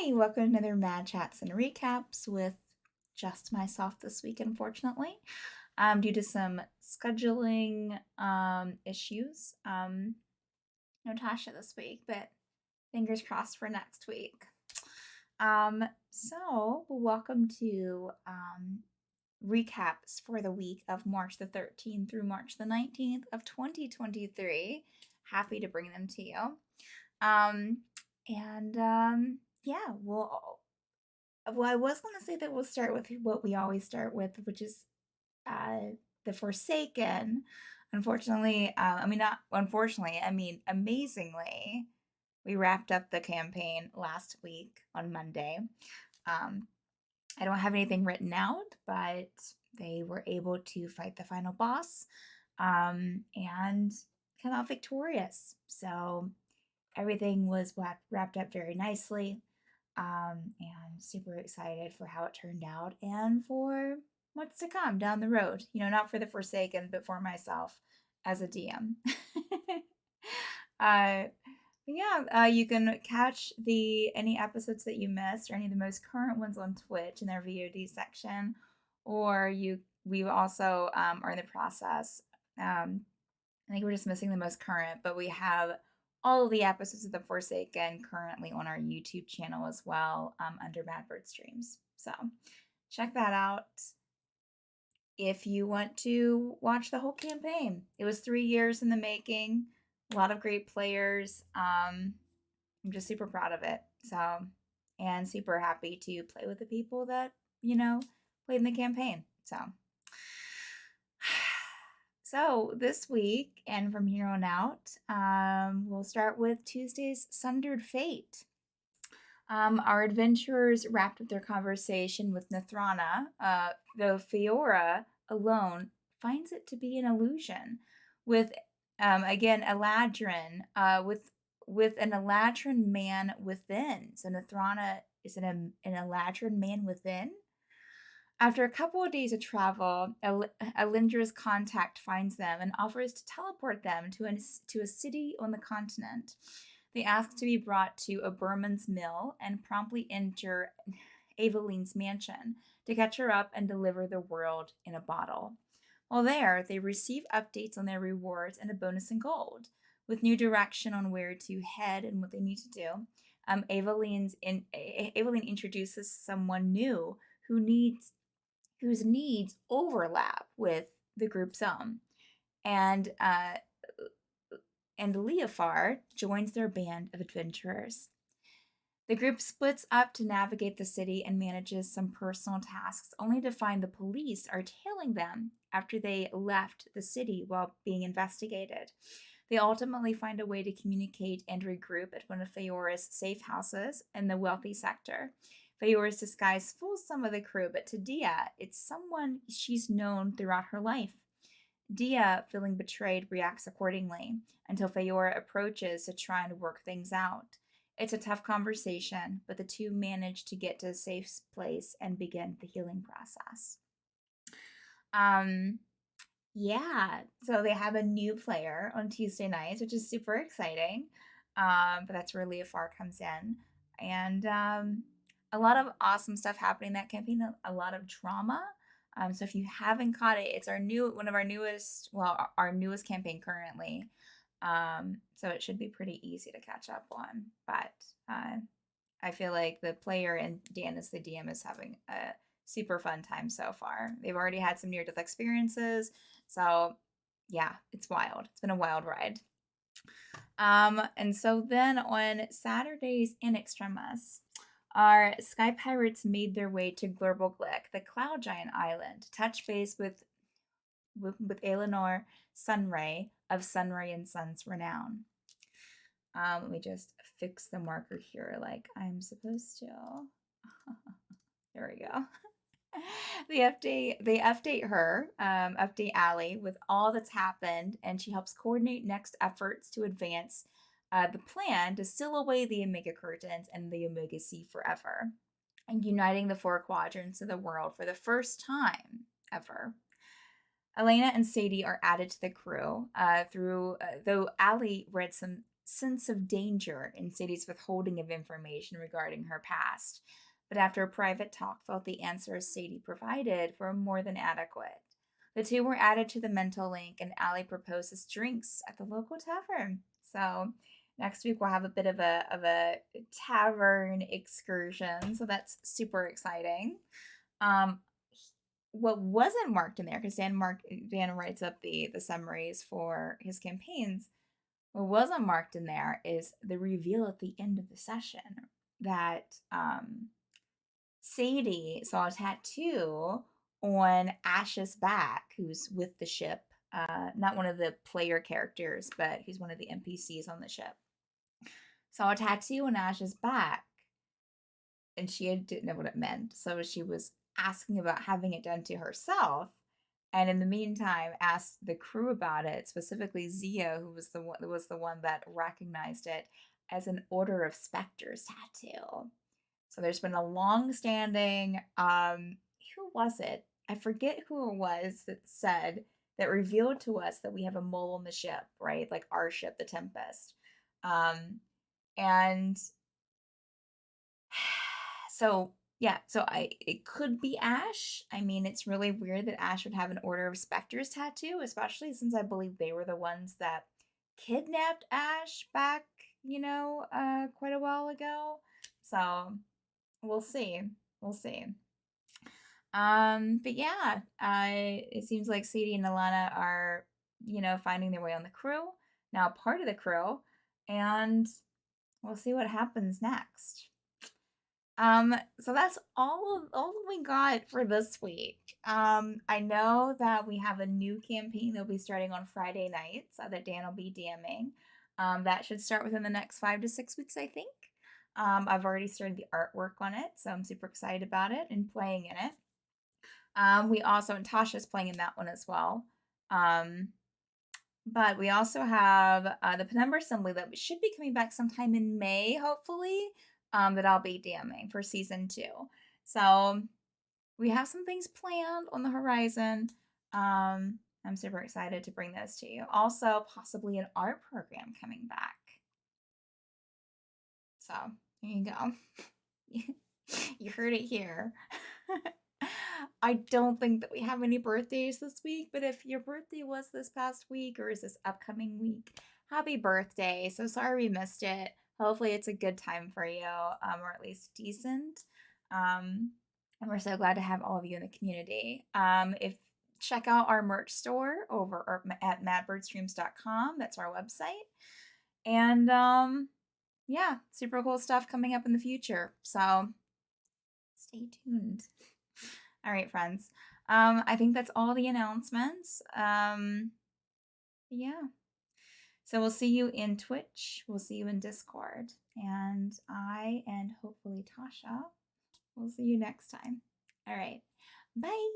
Hi, welcome to another Mad Chats and Recaps with just myself this week, unfortunately. Due to some scheduling issues. No Tasha this week, but fingers crossed for next week. So welcome to recaps for the week of March the 13th through March the 19th of 2023. Happy to bring them to you. Yeah, well, I was going to say that we'll start with what we always start with, which is the Forsaken. Unfortunately, not unfortunately, amazingly, we wrapped up the campaign last week on Monday. I don't have anything written out, but they were able to fight the final boss and come out victorious. So everything was wrapped up very nicely. And super excited for how it turned out and for what's to come down the road. Not for the Forsaken, but for myself as a DM. You can catch any episodes that you missed or any of the most current ones on Twitch in their VOD section, or we also are in the process. I think we're just missing the most current, but we have all of the episodes of The Forsaken currently on our YouTube channel as well, under Madbird Streams. So check that out if you want to watch the whole campaign. It was 3 years in the making, a lot of great players. I'm just super proud of it. And super happy to play with the people that, played in the campaign. So this week and from here on out, we'll start with Tuesday's Sundered Fate. Our adventurers wrapped up their conversation with Nathrana, though Feyora alone finds it to be an illusion, with again Laedrin, with an Laedrin man within. So Nathrana is an Laedrin man within. After a couple of days of travel, Alindra's contact finds them and offers to teleport them to a city on the continent. They ask to be brought to Oberman's mill and promptly enter Eveline's mansion to catch her up and deliver the world in a bottle. While there, they receive updates on their rewards and a bonus in gold, with new direction on where to head and what they need to do. Eveline introduces someone new whose needs overlap with the group's own. And Leofar joins their band of adventurers. The group splits up to navigate the city and manages some personal tasks, only to find the police are tailing them after they left the city while being investigated. They ultimately find a way to communicate and regroup at one of Feyora's safe houses in the wealthy sector. Feyora's disguise fools some of the crew, but to Dia, it's someone she's known throughout her life. Dia, feeling betrayed, reacts accordingly until Feyora approaches to try and work things out. It's a tough conversation, but the two manage to get to a safe place and begin the healing process. So they have a new player on Tuesday nights, which is super exciting. But that's where Leofar comes in. And a lot of awesome stuff happening in that campaign, a lot of drama. So if you haven't caught it, it's our newest campaign currently. So it should be pretty easy to catch up on. But I feel like the player and Dan as the DM is having a super fun time so far. They've already had some near-death experiences. So yeah, it's wild. It's been a wild ride. And so then on Saturdays in Extremis, our Sky Pirates made their way to Glurble-Glick, the Cloud Giant Island, to touch base with Eleanor Sunray of Sunray and Sons renown. Let me just fix the marker here like I'm supposed to. There we go. They update her, update Allie with all that's happened, and she helps coordinate next efforts to advance the plan to seal away the Omega Curtains and the Omega Sea forever, and uniting the 4 quadrants of the world for the first time ever. Elena and Sadie are added to the crew though Allie read some sense of danger in Sadie's withholding of information regarding her past, but after a private talk, felt the answers Sadie provided were more than adequate. The two were added to the mental link, and Allie proposes drinks at the local tavern. So next week we'll have a bit of a tavern excursion, so that's super exciting. What wasn't marked in there, because Dan writes up the summaries for his campaigns. What wasn't marked in there is the reveal at the end of the session that Sadie saw a tattoo on Ash's back, who's with the ship. Not one of the player characters, but he's one of the NPCs on the ship. Saw a tattoo on Ash's back, and she didn't know what it meant. So she was asking about having it done to herself. And in the meantime, asked the crew about it, specifically Zia, who was the one that recognized it as an Order of Specters tattoo. So there's been a long-standing, who was it? I forget who it was that revealed to us that we have a mole on the ship, right? Like our ship, the Tempest. And so yeah, so it could be Ash. I mean, it's really weird that Ash would have an Order of Specters tattoo, especially since I believe they were the ones that kidnapped Ash back, quite a while ago. So we'll see. We'll see. But yeah, it seems like Sadie and Alana are, finding their way on the crew, now part of the crew, and we'll see what happens next. So that's all we got for this week. I know that we have a new campaign that'll be starting on Friday nights that Dan will be DMing. That should start within the next 5 to 6 weeks, I think. I've already started the artwork on it, so I'm super excited about it and playing in it. And Tasha's playing in that one as well. But we also have the Penumbra Assembly that should be coming back sometime in May, hopefully, that I'll be DMing for season 2. So we have some things planned on the horizon. I'm super excited to bring those to you. Also, possibly an art program coming back. So there you go. You heard it here. I don't think that we have any birthdays this week, but if your birthday was this past week or is this upcoming week, happy birthday. So sorry we missed it. Hopefully it's a good time for you, or at least decent. And we're so glad to have all of you in the community. If check out our merch store over at madbirdstreams.com. That's our website. And yeah, super cool stuff coming up in the future. So stay tuned. All right, friends. I think that's all the announcements. Yeah. So we'll see you in Twitch. We'll see you in Discord. And I and hopefully Tasha will see you next time. All right. Bye.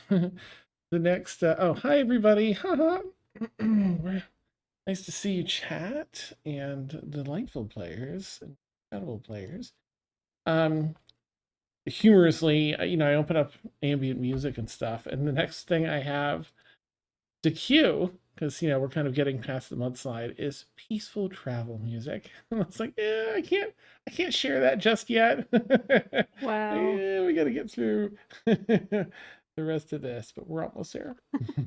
The next, oh, hi everybody. Haha. Nice to see you, chat, and delightful players, incredible players. Um, Humorously, I open up ambient music and stuff, and the next thing I have to cue, because we're kind of getting past the mudslide, is peaceful travel music. And I was like, I can't share that just yet. Wow. We got to get through the rest of this, but we're almost there.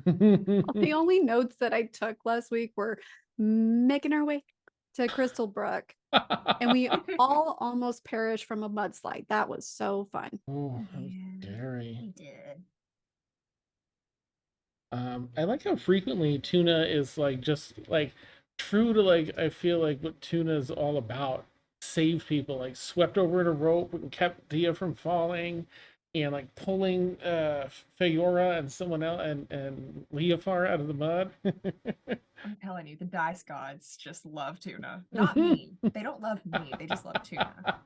The only notes that I took last week were making our way to Crystalbrooke, and we all almost perished from a mudslide. That was so fun. Oh, that was Yeah, scary. we did. I like how frequently Tuna is like just like true to like I feel like what Tuna is all about. Save people, like swept over in a rope and kept Dia from falling, and like pulling Feyora and someone else and Leofar out of the mud. I'm telling you, the dice gods just love tuna. Not me. They don't love me. They just love tuna.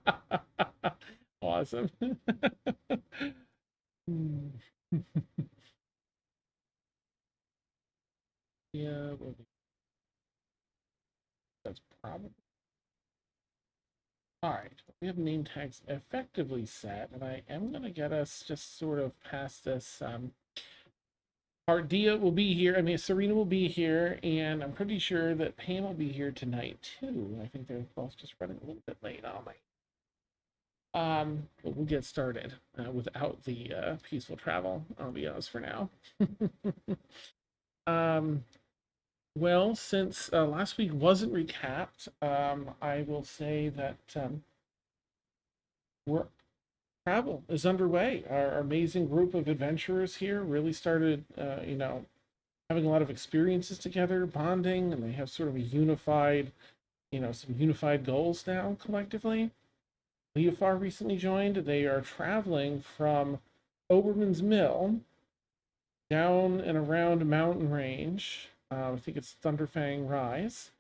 Awesome. Hmm. Yeah, well, that's probably all right. We have name tags effectively set, and I am going to get us just sort of past this. Dia will be here. I mean, Serena will be here, and I'm pretty sure that Pam will be here tonight too. I think they're both just running a little bit late on me. But we'll get started without the peaceful travel ambiance for now. um, well, since last week wasn't recapped, I will say that we're travel is underway. Our amazing group of adventurers here really started, having a lot of experiences together, bonding, and they have sort of a unified, some unified goals now collectively. Leofar recently joined. They are traveling from Oberman's Mill down and around Mountain Range. I think it's Thunderfang Rise.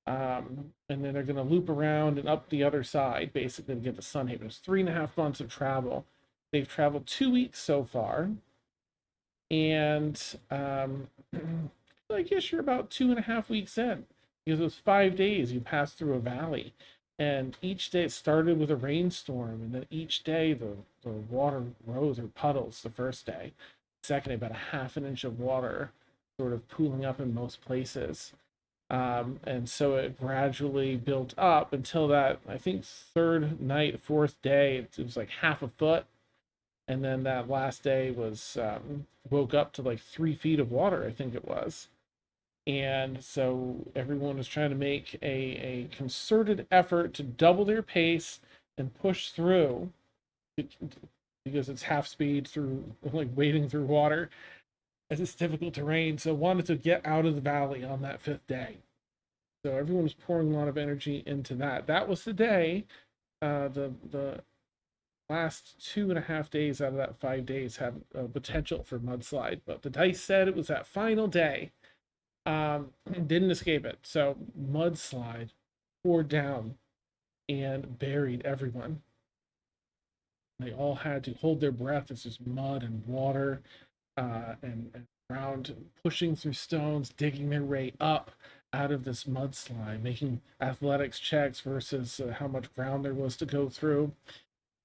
And then they're going to loop around and up the other side, basically, to get to Sunhaven. It's 3.5 months of travel. They've traveled 2 weeks so far, and I guess you're about 2.5 weeks in, because it was 5 days you passed through a valley, and each day it started with a rainstorm, and then each day the water rose or puddles. The first day, second day about a half an inch of water, sort of pooling up in most places. And so it gradually built up until that, I think, third night, fourth day, it was like half a foot. And then that last day was woke up to like 3 feet of water, I think it was. And so everyone was trying to make a concerted effort to double their pace and push through, because it's half speed through like wading through water as it's difficult terrain. So wanted to get out of the valley on that fifth day. So everyone was pouring a lot of energy into that. That was the day. The last 2.5 days out of that 5 days had potential for mudslide, but the dice said it was that final day. Didn't escape it. So mudslide poured down and buried everyone. They all had to hold their breath. It's just mud and water, and around, pushing through stones, digging their way up out of this mudslide, making athletics checks versus how much ground there was to go through.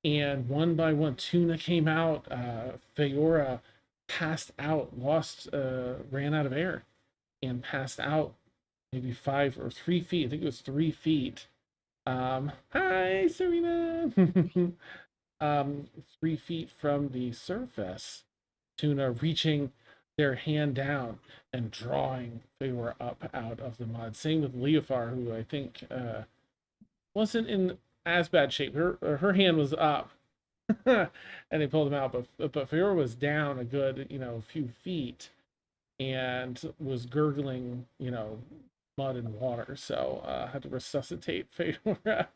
And one by one, Tuna came out. Feyora passed out, ran out of air, and passed out maybe 5 or 3 feet. I think it was 3 feet. Hi, Serena. 3 feet from the surface. Tuna reaching their hand down and drawing Feyora up out of the mud. Same with Leofar, who I think wasn't in as bad shape. Her hand was up, and they pulled him out, but Feyora was down a good few feet and was gurgling mud and water. So had to resuscitate Feyora.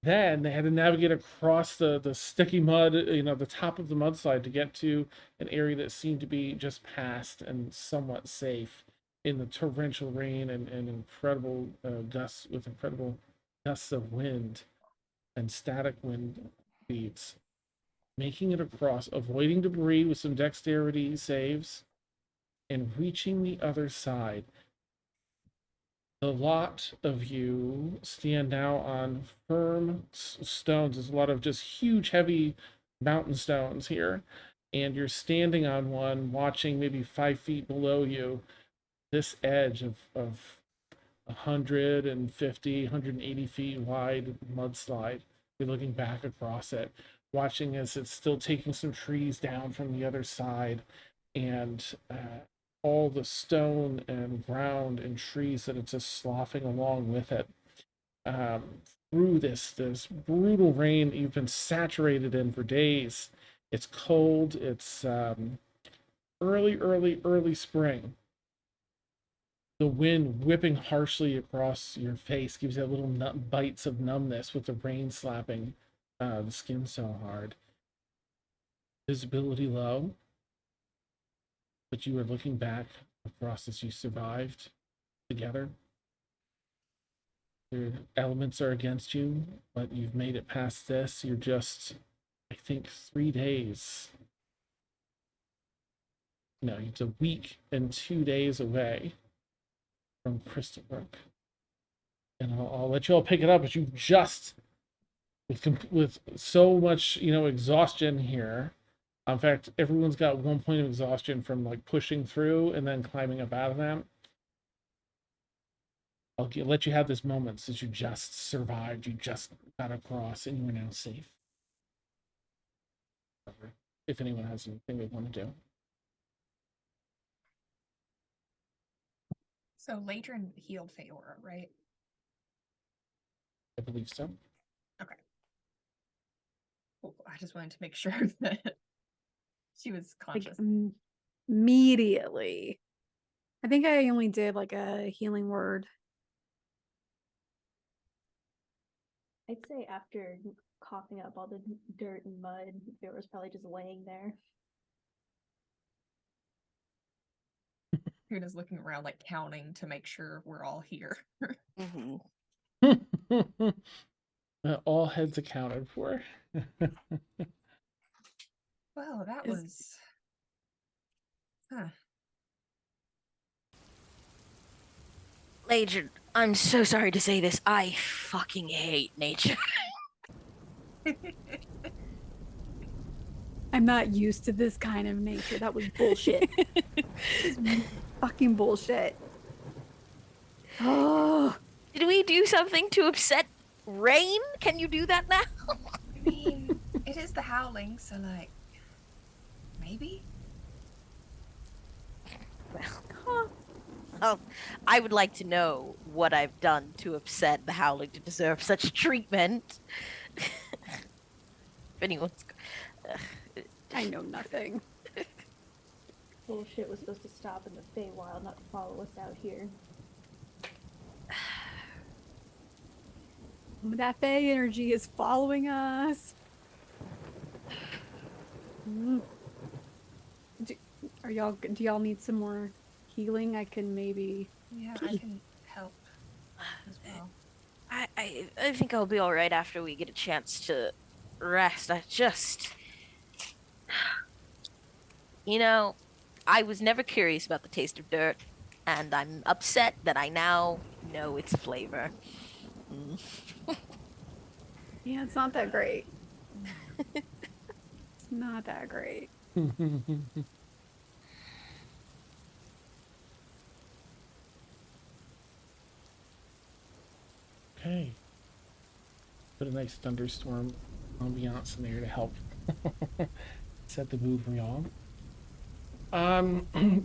Then they had to navigate across the sticky mud, the top of the mudslide, to get to an area that seemed to be just past and somewhat safe in the torrential rain and incredible gusts with incredible gusts of wind and static wind speeds. making it across, avoiding debris with some dexterity saves, and reaching the other side. The lot of you stand now on firm stones. There's a lot of just huge, heavy mountain stones here. And you're standing on one, watching maybe 5 feet below you this edge of 150, 180 feet wide mudslide. You're looking back across it, watching as it's still taking some trees down from the other side, and all the stone and ground and trees that it's just sloughing along with it. Um, Through this brutal rain that you've been saturated in for days. It's cold. It's early spring. The wind whipping harshly across your face gives you that little bites of numbness with the rain slapping the skin so hard. Visibility low, but you are looking back across as you survived together. Your elements are against you, but you've made it past this. You're just, I think, 3 days. No, it's a week and 2 days away from Crystalbrooke. And I'll let you all pick it up, but you just with so much exhaustion here. In fact, everyone's got 1 point of exhaustion from like pushing through and then climbing up out of that. I'll let you have this moment since you just survived, you just got across, and you are now safe. If anyone has anything they want to do. So Laedrin healed Feyora, right? I believe so. Okay. Cool. I just wanted to make sure that she was Like conscious. immediately. I think I only did like a healing word. I'd say after coughing up all the dirt and mud, it was probably just laying there. Tuna's looking around, like counting to make sure we're all here. All heads accounted for. Well, that was. Huh. Laedrin, I'm so sorry to say this. I fucking hate nature. I'm not used to this kind of nature. That was bullshit. Fucking bullshit. Oh, Did we do something to upset rain? Can you do that now? I mean, it is the howling, so like, maybe. Well, I would like to know what I've done to upset the howling to deserve such treatment. If anyone's. I know nothing. Bullshit was supposed to stop in the Feywild, not to follow us out here. That Fae energy is following us. Do y'all need some more healing? I can maybe. Yeah, I can help as well. I think I'll be alright after we get a chance to rest. I was never curious about the taste of dirt, and I'm upset that I now know its flavor. Yeah, it's not that great. It's not that great. Okay. Put a nice thunderstorm ambiance in there to help set the mood for y'all.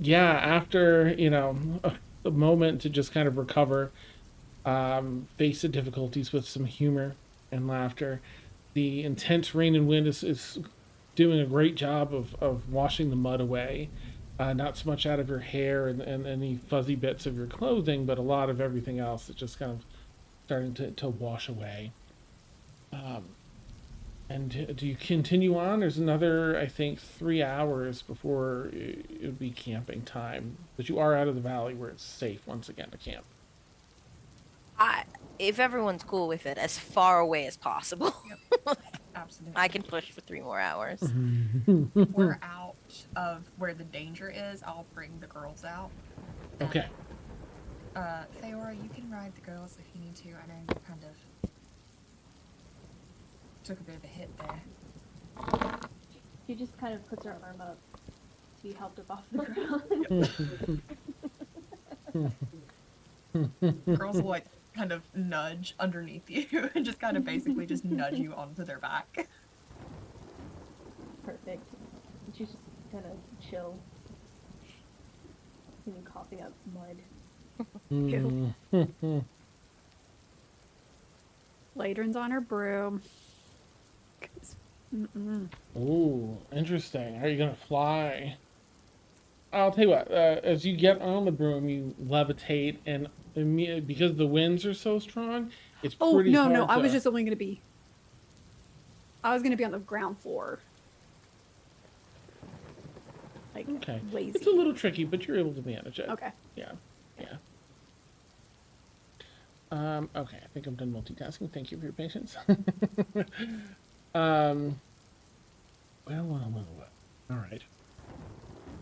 Yeah, after, a moment to just kind of recover, face the difficulties with some humor and laughter. The intense rain and wind is doing a great job of washing the mud away. Not so much out of your hair and any fuzzy bits of your clothing, but a lot of everything else that's just kind of starting to wash away. And do you continue on? There's another, I think, 3 hours before it would be camping time. But you are out of the valley where it's safe once again to camp. If everyone's cool with it, as far away as possible. Absolutely. I can push for 3 more hours. If we're out of where the danger is, I'll bring the girls out. And, Okay. Feyora, you can ride the girls if you need to. I know you kind of took a bit of a hit there. She just kind of puts her arm up to be helped up off the ground. Girls will like kind of nudge underneath you and just kind of basically just nudge you onto their back. Perfect. And she's just kind of chill. And coughing up mud. Laedrin's on her broom. 'Cause- Ooh, interesting. How are you gonna fly? I'll tell you what. As you get on the broom, you levitate, and because the winds are so strong, it's Oh, pretty no, hard no. I was to- just only going to be. I was going to be on the ground floor. Like, Okay. lazy. It's a little tricky, but you're able to manage it. Okay. Yeah. Yeah. Okay, I think I'm done multitasking. Thank you for your patience. Well. All right.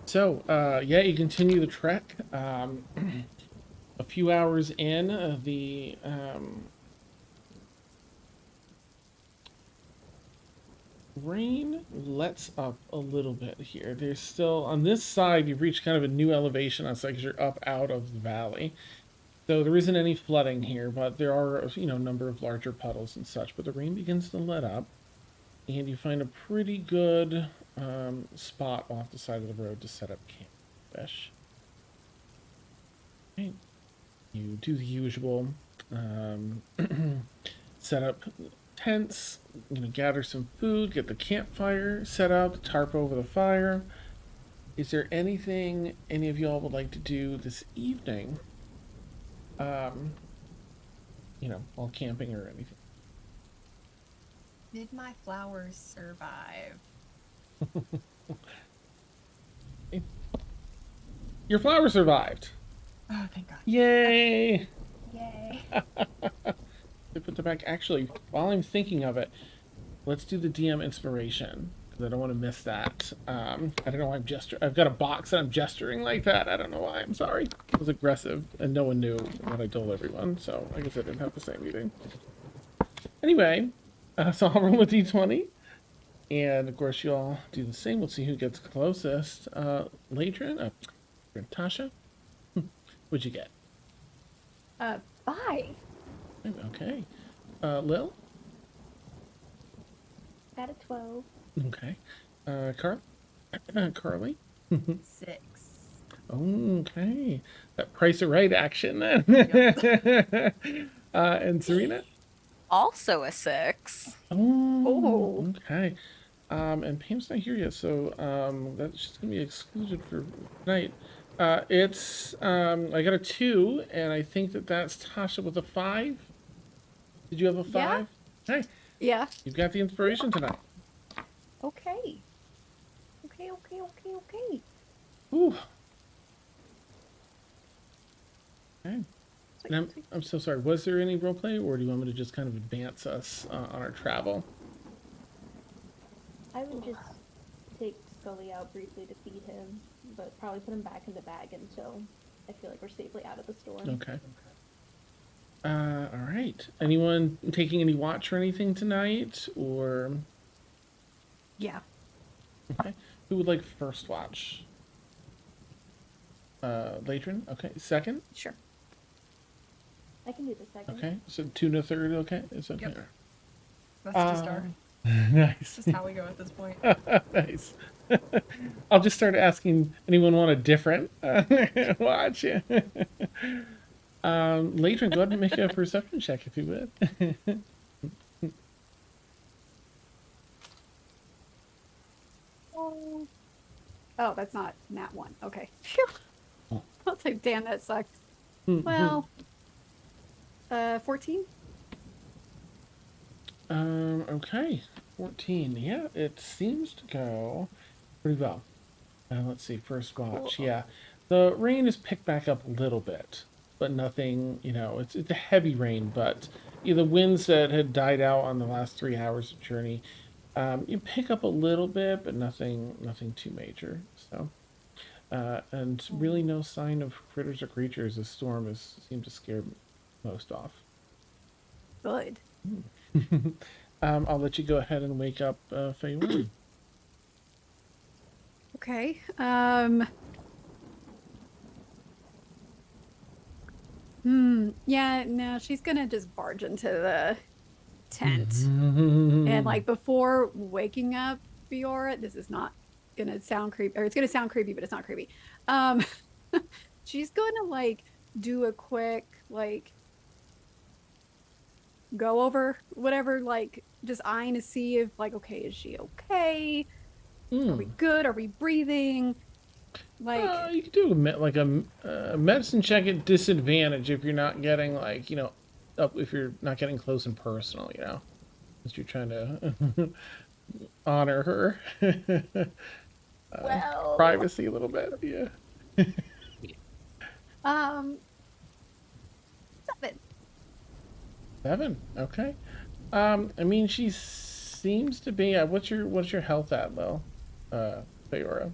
So, yeah, you continue the trek. A few hours in, the rain lets up a little bit here. There's still, on this side, you've reached kind of a new elevation on because you're up out of the valley. So there isn't any flooding here, but there are, a number of larger puddles and such. But the rain begins to let up, and you find a pretty good spot off the side of the road to set up camp-ish. Okay. You do the usual, set up tents, gather some food, get the campfire set up, tarp over the fire. Is there anything any of y'all would like to do this evening? While camping or anything. Did my flowers survive? Your flower survived. Oh, thank God. Yay! Yay. They put them back. Actually, while I'm thinking of it, let's do the DM inspiration, because I don't want to miss that. I don't know why I'm gesturing. I've got a box and I'm gesturing like that. I don't know why. I'm sorry. It was aggressive, and no one knew what I told everyone, so I guess I didn't have to say anything. Anyway, so I'll roll a d20, and of course you all do the same. We'll see who gets closest. Laedrin, Tasha, what'd you get? 5. Okay. Lil? Got a 12. Okay. Carly? 6. Okay. That Price of Right action then. And Serena? Also a 6. Oh. Okay. And Pam's not here yet, so that's just gonna be excluded for tonight. It's I got a 2, and I think that's Tasha with a 5. Did you have a 5? Hey, Yeah. you've got the inspiration tonight. Okay. Okay. Ooh. Okay. And I'm so sorry. Was there any roleplay, or do you want me to just kind of advance us on our travel? I would just take Scully out briefly to feed him, but probably put him back in the bag until I feel like we're safely out of the storm. Okay. All right. Anyone taking any watch or anything tonight, or Yeah. okay? Who would like first watch? Laedrin. Okay. Second. Sure. I can do the second. Okay. So Tuna third. Okay. Is okay. Yep. That's just our. Nice. It's just how we go at this point. Nice. I'll just start asking anyone want a different watch. Laedrin, go ahead and make a perception check if you would. Oh, that's not nat 1. Okay. Oh. I was like, damn, that sucked. Well, 14? Okay. 14. Yeah, it seems to go pretty well. Let's see, first watch. Cool. Yeah. The rain is picked back up a little bit, but nothing, it's a heavy rain, but the winds that had died out on the last 3 hours of journey You pick up a little bit, but nothing too major. So, and really no sign of critters or creatures. The storm has seemed to scare most off. Good. I'll let you go ahead and wake up Feyora. Okay. Yeah, no, she's gonna just barge into the tent. And like before waking up Feyora, this is not gonna sound creepy, or it's gonna sound creepy, but it's not creepy. Um she's gonna like do a quick like go over whatever, like just eyeing to see if like, okay, is she okay? Are we good? Are we breathing? Like You can do a medicine check at disadvantage if you're not getting like up if you're not getting close and personal, as you're trying to honor her well privacy a little bit. Yeah. 7. 7. Okay. I mean, she seems to be. What's your health at, though, Feyora?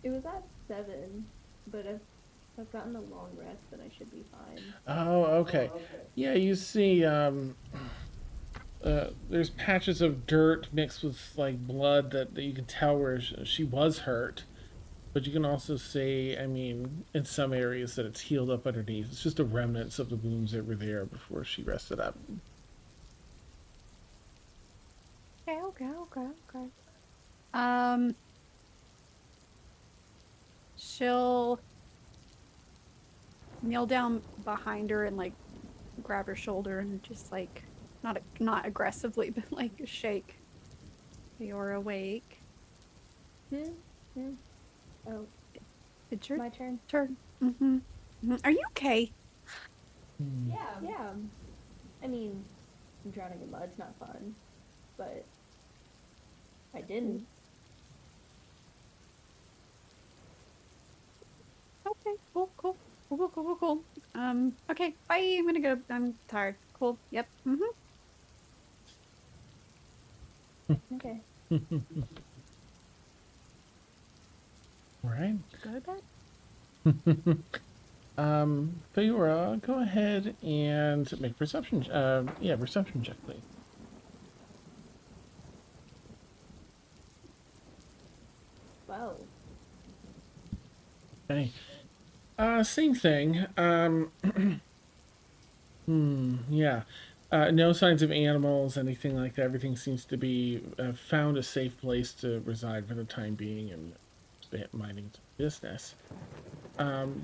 It was at 7, but I've gotten a long rest, and I should be fine. Oh, okay. Yeah, you see, there's patches of dirt mixed with like blood that you can tell where she was hurt, but you can also see, I mean, in some areas that it's healed up underneath. It's just the remnants of the wounds that were there before she rested up. Okay. She'll kneel down behind her and like grab her shoulder and just like not aggressively, but like shake. You're awake. Oh, It's your my turn. turn. Are you okay? Yeah. I mean, drowning in mud's not fun, but I didn't. Okay, cool. Okay, bye. I'm gonna go. I'm tired. Cool. Yep. Okay. All right. Go to bed. Feyora, go ahead and make perception. Perception check, please. 12. Okay. Same thing. Yeah. No signs of animals, anything like that. Everything seems to be found a safe place to reside for the time being and minding its business.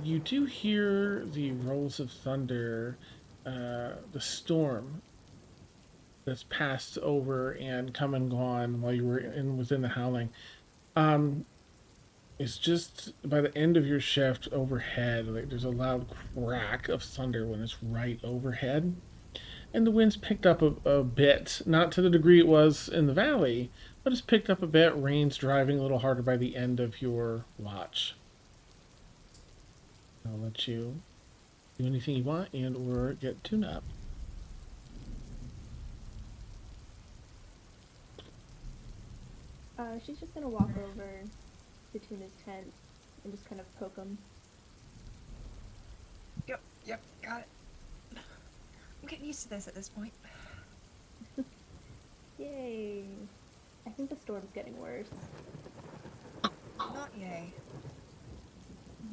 You do hear the rolls of thunder, the storm that's passed over and come and gone while you were within the howling. It's just by the end of your shift overhead, like there's a loud crack of thunder when it's right overhead. And the wind's picked up a bit, not to the degree it was in the valley, but it's picked up a bit. Rain's driving a little harder by the end of your watch. I'll let you do anything you want and or get Tuna up. She's just gonna walk over to Tuna's tent and just kind of poke him. Yep, got it. I'm getting used to this at this point. Yay! I think the storm's getting worse. Not yay.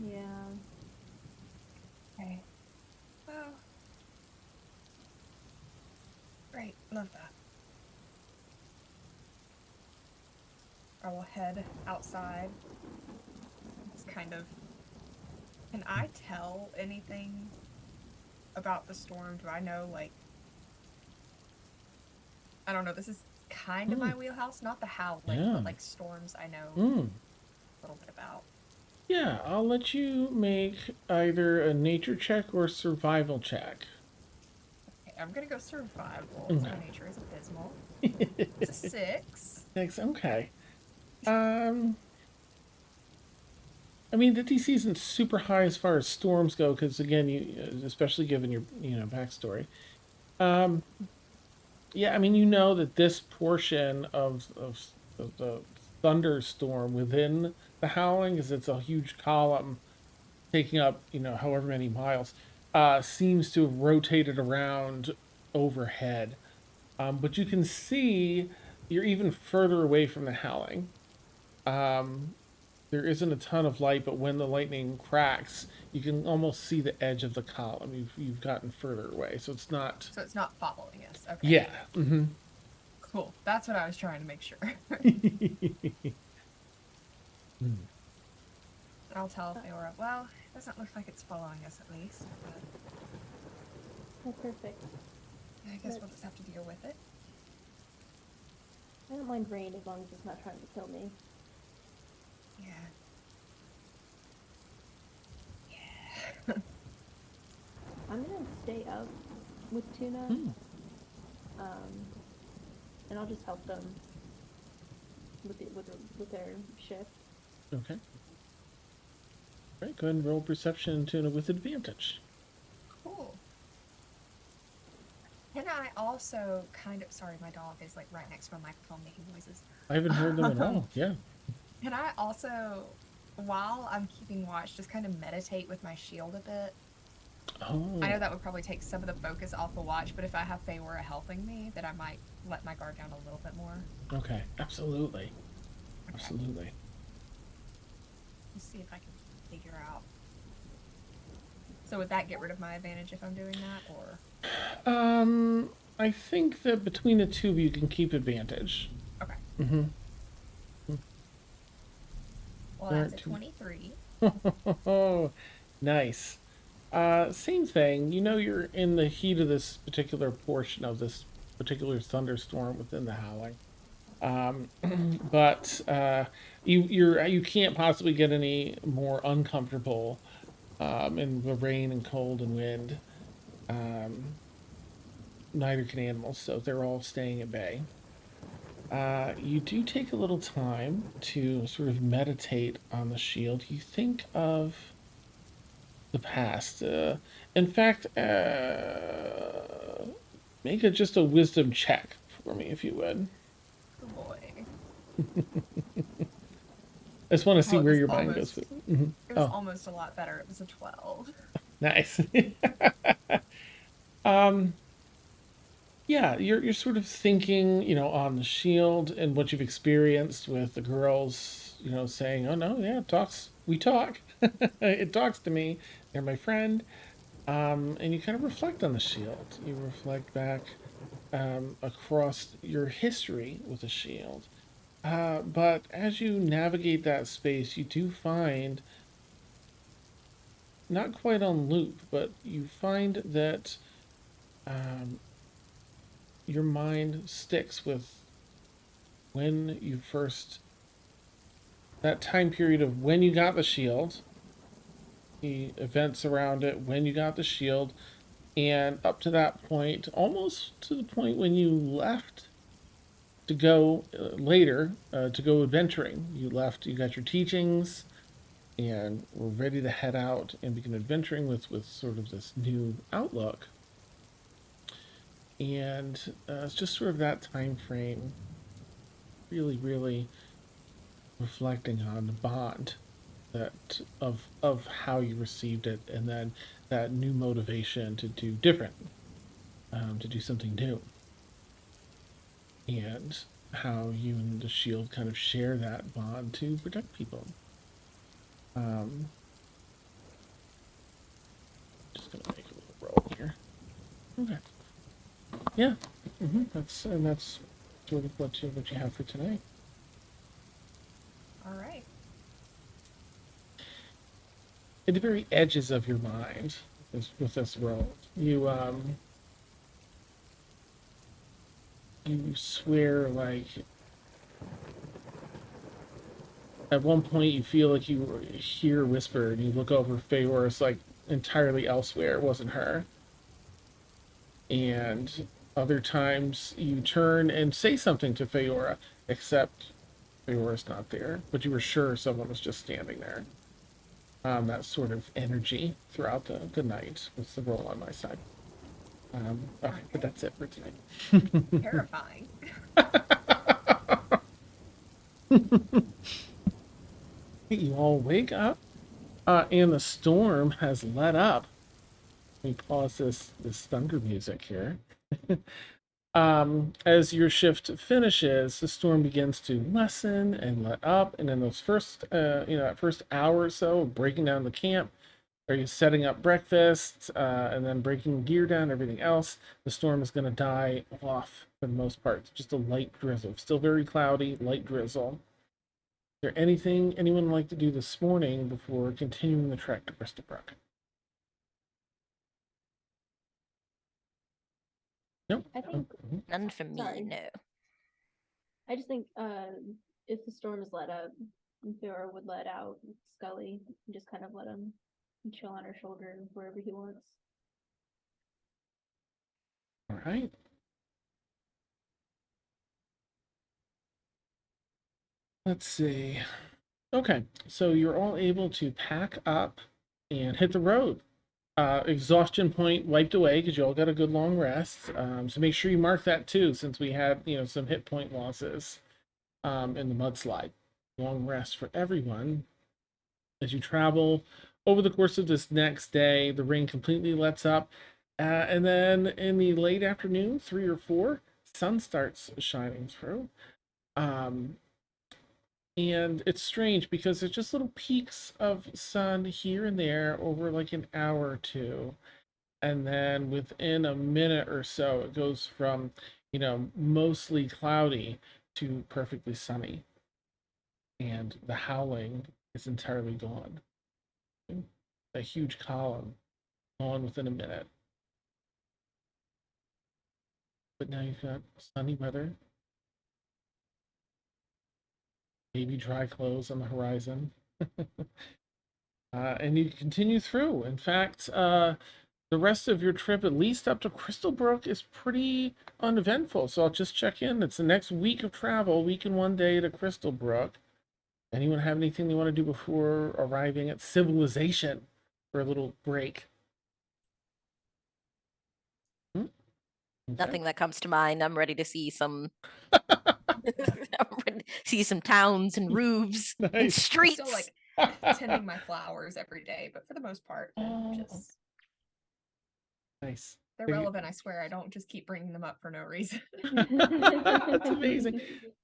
Yeah. Okay. Well. Great, love that. I will head outside. It's kind of... Can I tell anything about the storm? Do I know, like... I don't know, this is kind of my wheelhouse. Not the howling, but like storms I know a little bit about. Yeah, I'll let you make either a nature check or a survival check. Okay, I'm gonna go survival. My nature is abysmal. It's a 6. 6, okay. I mean, the DC isn't super high as far as storms go, because again, you, especially given your backstory. Yeah, I mean, you know that this portion of the thunderstorm within the howling, is it's a huge column taking up, however many miles, seems to have rotated around overhead. But you can see you're even further away from the howling. Um, there isn't a ton of light, but when the lightning cracks, you can almost see the edge of the column. You've gotten further away, so it's not. So it's not following us. Okay. Yeah. Mm-hmm. Cool. That's what I was trying to make sure. I'll tell Feyora, well, it doesn't look like it's following us at least. But Oh, perfect. I guess we'll just have to deal with it. I don't mind rain as long as it's not trying to kill me. Yeah. I'm gonna stay up with Tuna, and I'll just help them with their shift. Okay. Right, go ahead and roll perception tuna with advantage. Cool. Can I also kind of... Sorry, my dog is like right next to my microphone making noises. I haven't heard them at all. Yeah. Can I also, while I'm keeping watch, just kind of meditate with my shield a bit? Oh. I know that would probably take some of the focus off the watch, but if I have Feyora helping me, then I might let my guard down a little bit more. Okay. Absolutely. Okay. Absolutely. Let's see if I can figure out. So would that get rid of my advantage if I'm doing that, or? I think that between the two of you can keep advantage. Okay. Mm-hmm. Well, that's a 23. Oh, nice. Same thing. You're in the heat of this particular portion of this particular thunderstorm within the howling. But you can't possibly get any more uncomfortable in the rain and cold and wind. Neither can animals, so they're all staying at bay. You do take a little time to sort of meditate on the shield. You think of the past. In fact, make it just a wisdom check for me, if you would. Good boy. I just want to see Well, it where was your mind almost- goes with. Mhm. It was Oh, almost a lot better. It was a 12. nice. um, yeah, you're sort of thinking, on the shield and what you've experienced with the girls, saying, "Oh no, yeah, we talk. It talks to me. They're my friend." And you kind of reflect on the shield. You reflect back across your history with the shield. But as you navigate that space, you do find, not quite on loop, but you find that your mind sticks with when you first, that time period of when you got the shield, the events around it, when you got the shield, and up to that point, almost to the point when you left to go later to go adventuring. You got your teachings and were ready to head out and begin adventuring with sort of this new outlook. And it's just sort of that time frame, really, really reflecting on the bond that of how you received it, and then that new motivation to do different, to do something new, and how you and the shield kind of share that bond to protect people. Just gonna make a little roll here. Okay. Yeah. That's sort of what you have for tonight. All right. At the very edges of your mind, with this roll, you swear, like, at one point you feel like you hear a whisper and you look over Feyora's like entirely elsewhere. It wasn't her. And other times you turn and say something to Feyora, except Feyora's not there, but you were sure someone was just standing there. That sort of energy throughout the night with the roll on my side. Okay, but that's it for tonight. Terrifying. You all wake up, and the storm has let up. Let me pause this thunder music here. As your shift finishes, the storm begins to lessen and let up, and in those first, that first hour or so, breaking down the camp, are you setting up breakfast, and then breaking gear down, everything else, the storm is going to die off for the most part. Just a light drizzle, still very cloudy, light drizzle. Is there anything anyone would like to do this morning before continuing the trek to Crystalbrooke? Nope. I think None for me, Sorry. no. I just think if the storm is let up, Feyora would let out Scully and just kind of let him chill on her shoulder wherever he wants. All right. Let's see. Okay, so you're all able to pack up and hit the road. Exhaustion point wiped away because you all got a good long rest. So make sure you mark that too, since we had some hit point losses in the mudslide. Long rest for everyone. As you travel over the course of this next day, the rain completely lets up, and then in the late afternoon, 3 or 4, sun starts shining through. And it's strange because there's just little peaks of sun here and there over like an hour or two. And then within a minute or so, it goes from, mostly cloudy to perfectly sunny. And the howling is entirely gone. A huge column gone within a minute. But now you've got sunny weather, maybe dry clothes on the horizon. And you continue through. In fact, the rest of your trip, at least up to Crystalbrooke, is pretty uneventful. So I'll just check in. It's the next week of travel, week and 1 day to Crystalbrooke. Anyone have anything they want to do before arriving at civilization for a little break? Okay. Nothing that comes to mind. I'm ready to see some. I'm ready to see some towns and roofs and Nice. streets. Still like tending my flowers every day, but for the most part, just Nice. they're So you- relevant. I swear, I don't just keep bringing them up for no reason. That's amazing.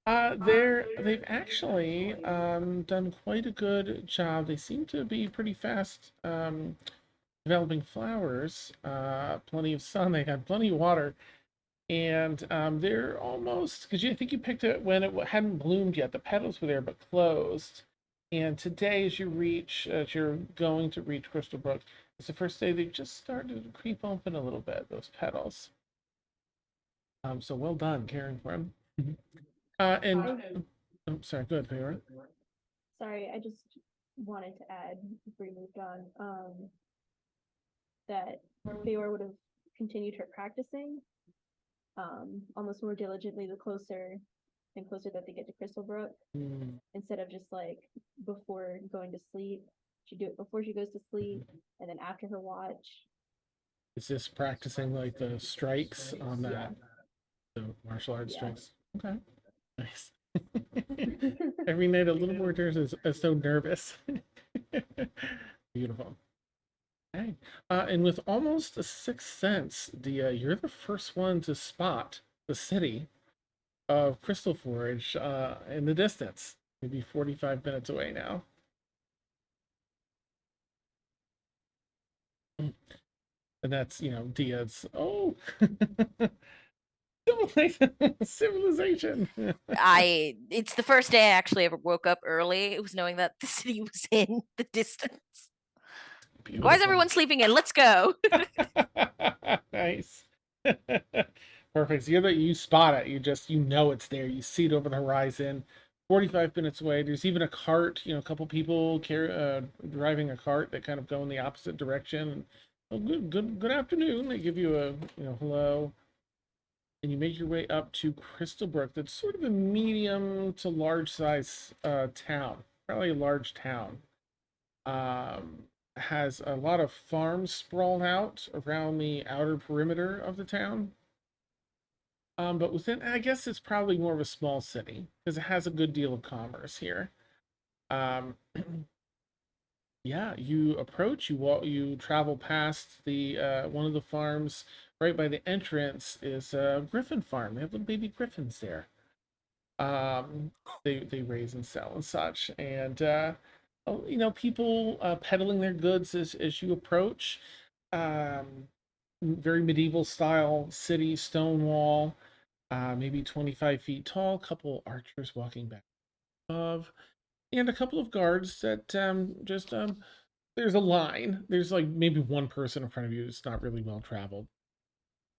They've actually done quite a good job. They seem to be pretty fast developing flowers. Plenty of sun. They had plenty of water, and they're almost because I think you picked it when it hadn't bloomed yet. The petals were there but closed. And today, as you're going to reach Crystalbrooke, it's the first day they've just started to creep open a little bit. Those petals. So well done caring for them. I'm sorry, go ahead, Feyora. Sorry, I just wanted to add before we moved on, that Feyora would have continued her practicing almost more diligently the closer and closer that they get to Crystalbrooke, instead of just like before going to sleep. She do it before she goes to sleep, and then after her watch. Is this practicing like the strikes on that? The martial arts strikes? Okay, nice. Every night a little more nervous, so nervous. Beautiful. Okay. And with almost a sixth sense, Dia, you're the first one to spot the city of Crystal Forge in the distance, maybe 45 minutes away now. And that's, Dia's, civilization. It's the first day I actually ever woke up early. It was knowing that the city was in the distance. Beautiful. Why is everyone sleeping in? Let's go. Nice. Perfect. So you spot it. You know it's there. You see it over the horizon. 45 minutes away. There's even a cart. A couple people driving a cart that kind of go in the opposite direction. Oh, good afternoon. They give you a hello, and you make your way up to Crystalbrooke. That's sort of a medium to large size town. Probably a large town. has a lot of farms sprawled out around the outer perimeter of the town. But within, I guess it's probably more of a small city because it has a good deal of commerce here. Um, yeah, you approach, you walk, you travel past the one of the farms. Right by the entrance is a griffin farm. They have little baby griffins there. They raise and sell and such, and people peddling their goods as you approach. Very medieval style city, stone wall, maybe 25 feet tall, couple archers walking back above, and a couple of guards that there's a line. There's like maybe one person in front of you. It's not really well traveled.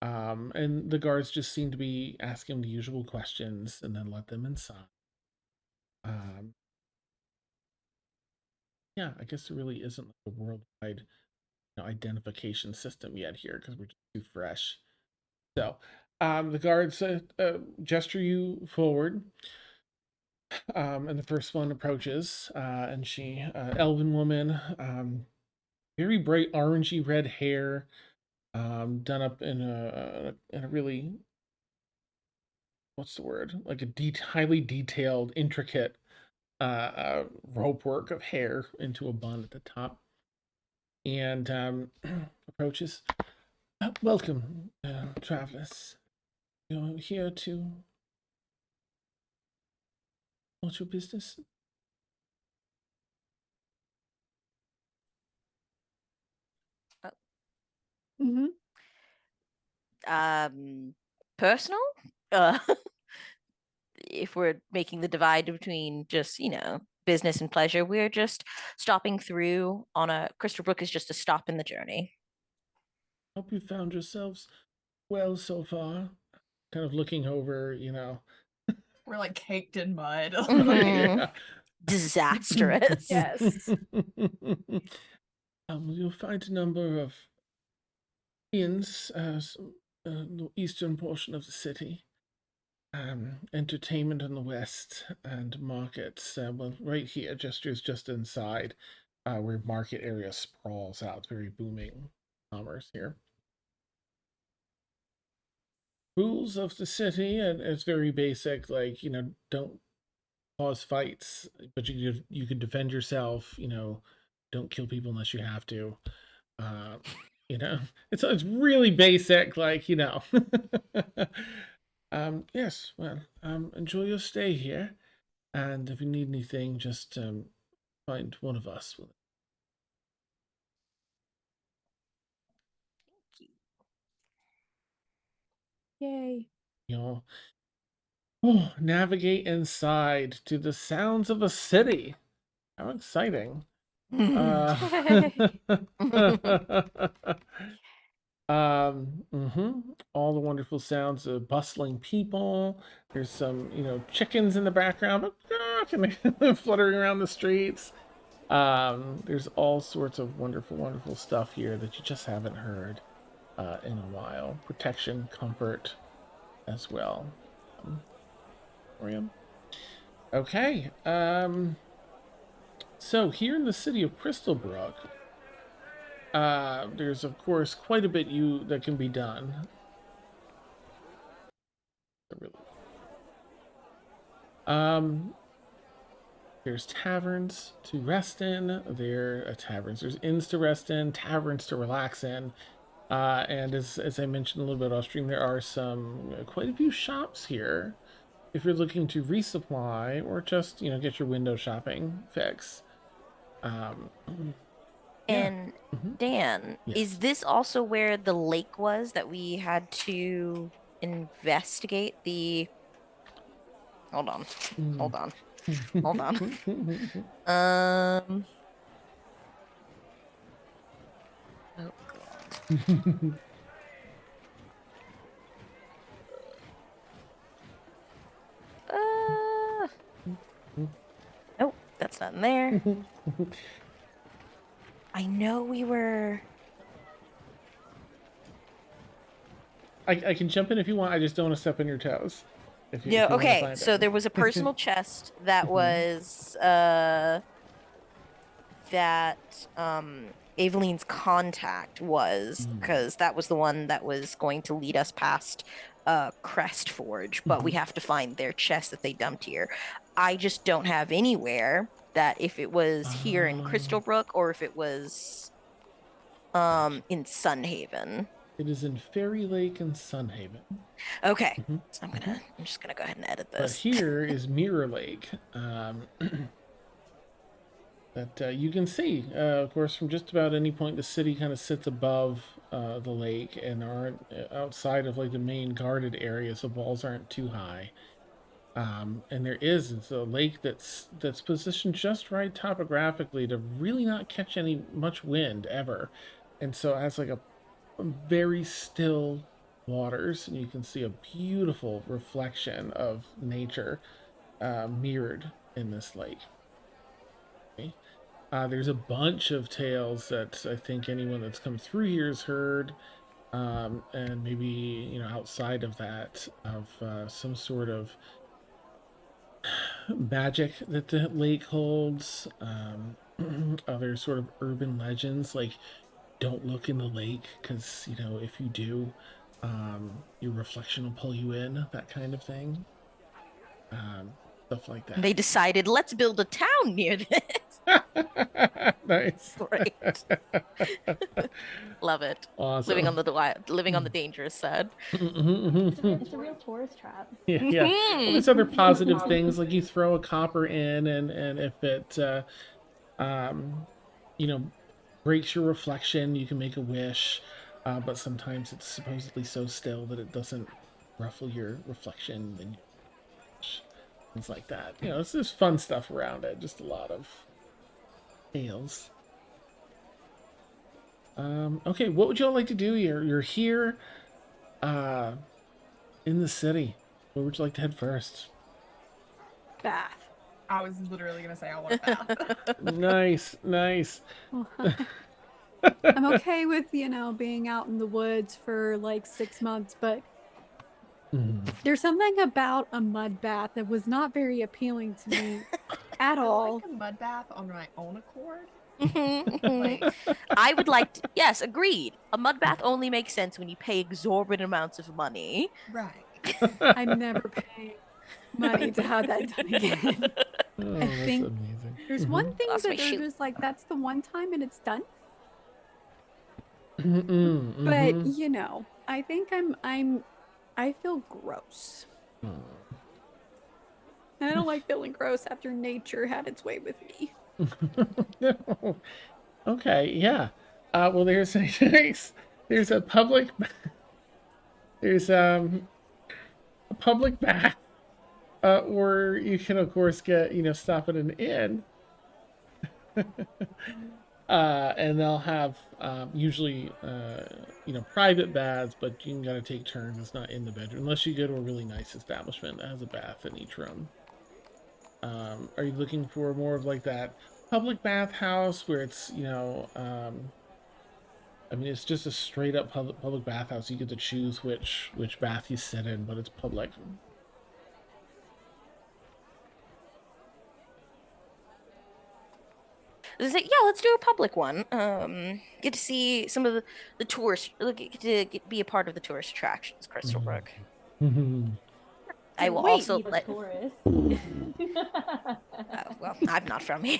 And the guards just seem to be asking the usual questions and then let them inside. Um, yeah, I guess there really isn't like a worldwide identification system yet here because we're just too fresh. So the guards gesture you forward, and the first one approaches, and she, elven woman, very bright orangey red hair, done up in a really, what's the word, like a highly detailed, intricate rope work of hair into a bun at the top, and approaches. Welcome, travelers. You're here to. What's your business? Mm-hmm. Personal? Uh, if we're making the divide between just, business and pleasure, we're just stopping through on a Crystalbrooke is just a stop in the journey. Hope you found yourselves well so far. Kind of looking over, We're like caked in mud. Mhm. Yeah. Disastrous. Yes. You'll find a number of inns, the eastern portion of the city. Entertainment in the west, and markets. Well, right here, gestures just inside, where market area sprawls out. Very booming commerce here. Rules of the city, and it's very basic. Like don't cause fights, but you can defend yourself. Don't kill people unless you have to. Uh, it's really basic. Like yes. Well, enjoy your stay here, and if you need anything, just find one of us. Yay. You'll navigate inside to the sounds of a city. How exciting! Uh, all the wonderful sounds of bustling people. There's some, chickens in the background, fluttering around the streets. There's all sorts of wonderful, wonderful stuff here that you just haven't heard in a while. Protection, comfort, as well. Okay. So here in the city of Crystalbrooke, there's of course quite a bit that can be done. There's taverns to rest in. There's inns to rest in, taverns to relax in. And as I mentioned a little bit off stream, there are quite a few shops here if you're looking to resupply or just get your window shopping fix. And Dan, Yes. is this also where the lake was that we had to investigate the? Hold on. Oh god. Nope, that's not in there. I know we were. I can jump in if you want. I just don't want to step on your toes. If you Okay. So there was a personal chest that was that Evelyn's contact was, because that was the one that was going to lead us past Crest Forge, but we have to find their chest that they dumped here. I just don't have anywhere that if it was here in Crystalbrooke or if it was in Sunhaven. It is in Fairy Lake and Sunhaven. Okay. So I'm just gonna go ahead and edit But this. here is Mirror Lake. That you can see, of course, from just about any point. The city kind of sits above the lake, and aren't outside of like the main guarded areas. The walls aren't too high, and it's a lake that's positioned just right topographically to really not catch much wind ever, and so it has like a very still waters, and you can see a beautiful reflection of nature mirrored in this lake. Okay. There's a bunch of tales that I think anyone that's come through here has heard, and maybe outside of that, of some sort of magic that the lake holds. Other sort of urban legends, like don't look in the lake because if you do, your reflection will pull you in, that kind of thing. Stuff like that. They decided, let's build a town near this. Nice. Great. Love it. Awesome. Living on the dangerous side. It's a real tourist trap. Yeah. Well, there's other positive things, like you throw a copper in, and if it breaks your reflection, you can make a wish, but sometimes it's supposedly so still that it doesn't ruffle your reflection, and things like that. It's just fun stuff around it. Just a lot of tales. Okay, what would y'all like to do here? You're here in the city. Where would you like to head first? Bath. I was literally gonna say I want a bath. Nice. I'm okay with, being out in the woods for like 6 months, but there's something about a mud bath that was not very appealing to me at all. Like a mud bath on my own accord. I would like to, yes, agreed. A mud bath only makes sense when you pay exorbitant amounts of money. Right. I'm never paying money to have that done again. Oh, I think amazing. there's one thing Lost that my they're shoe. just like, that's the one time and it's done. Mm-mm, But I think I feel gross. And I don't like feeling gross after nature had its way with me. No. Okay, yeah. Well, there's a public a public bath, or you can of course get stop at an inn, and they'll have usually private baths, but you can gotta take turns. It's not in the bedroom unless you go to a really nice establishment that has a bath in each room. Are you looking for more of like that public bathhouse where it's it's just a straight up public bathhouse. You get to choose which bath you sit in, but it's public. It's like, yeah, let's do a public one. Get to see some of the tourists. Get to be a part of the tourist attractions, Crystalbrooke. I will also Be the let. tourist. Well, I'm not from here.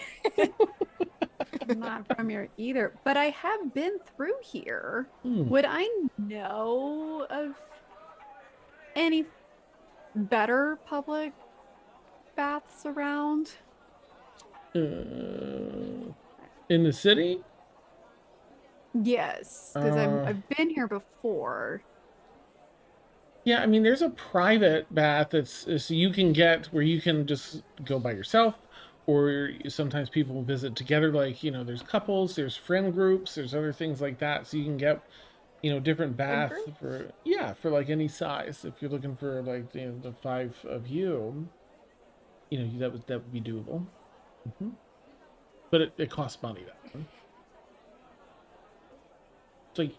I'm not from here either, but I have been through here. Hmm. Would I know of any better public baths around? In the city? Yes, because I've been here before. Yeah, there's a private bath so you can get where you can just go by yourself, or sometimes people visit together. Like there's couples, there's friend groups, there's other things like that. So you can get different baths for like any size. If you're looking for like the 5 of you, that would be doable. But it costs money though. It's like,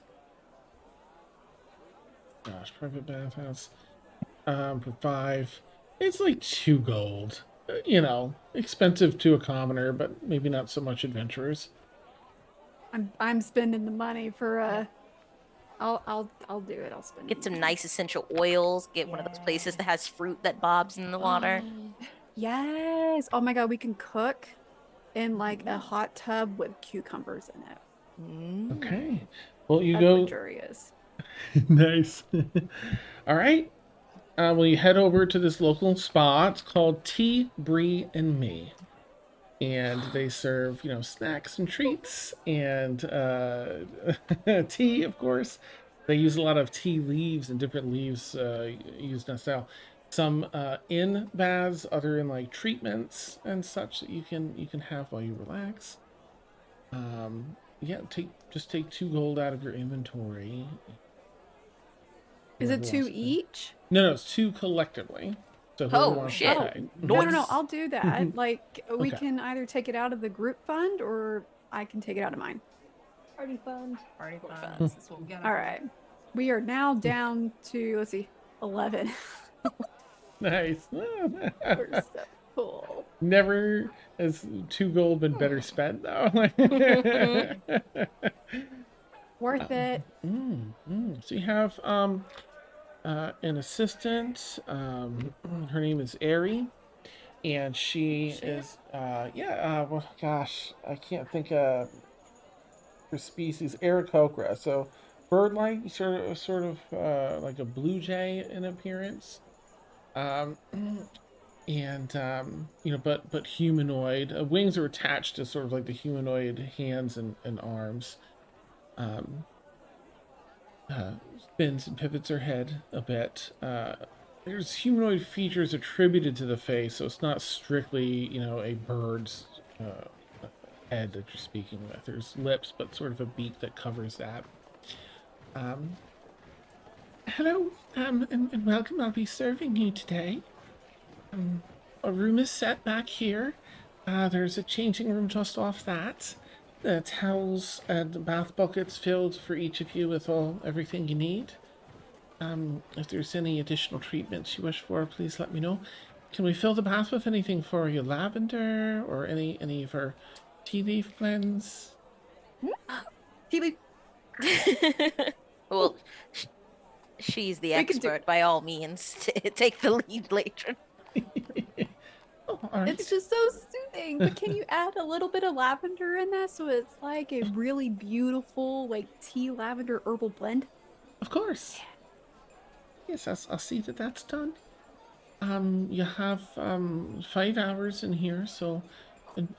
gosh, private bathhouse for 5. It's like 2 gold. Expensive to a commoner, but maybe not so much adventurers. I'm spending the money for I'll do it. I'll spend Get the some money. nice essential oils. Get one of those places Yeah. that has fruit that bobs in the water. Oh, yes. Oh my god, we can cook in like a hot tub with cucumbers in it. Mm. Okay. Well, you That's go. luxurious. Nice. All right. Well, you head over to this local spa. It's called Tea, Brie, and Me. And they serve, snacks and treats and tea, of course. They use a lot of tea leaves and different leaves used in a style. Some in baths, other in like treatments and such that you can have while you relax. Yeah, just take 2 gold out of your inventory. Is it Whoever wants 2 to pay. each? No, it's 2 collectively. So whoever Oh, wants shit. to Oh, pay. no, Nice. I'll do that. Like, we Okay. can either take it out of the group fund or I can take it out of mine. Party fund. Party Fun. fun. This is what we got. All right. We are now down to, let's see, 11. Nice. We're so cool. Never has 2 gold been better spent though. Worth it. So you have an assistant. Her name is Ari, and she is well, gosh, I can't think of her species. Aarakocra. So bird-like, sort of like a blue jay in appearance. And but humanoid. Wings are attached to sort of like the humanoid hands and arms. Spins and pivots her head a bit. There's humanoid features attributed to the face, so it's not strictly a bird's head that you're speaking with. There's lips, but sort of a beak that covers that. Hello, and welcome. I'll be serving you today. A room is set back here. There's a changing room just off that. The towels and the bath buckets filled for each of you with everything you need. If there's any additional treatments you wish for, please let me know. Can we fill the bath with anything for you? Lavender or any of our tea leaf blends? Tea leaf. Well, she's the We can do- expert by all means. Take the lead, Laedrin. Oh, all right. It's just so soothing. But can you add a little bit of lavender in that so it's like a really beautiful, like tea lavender herbal blend? Of course. Yes, I'll see that that's done. You have 5 hours in here, so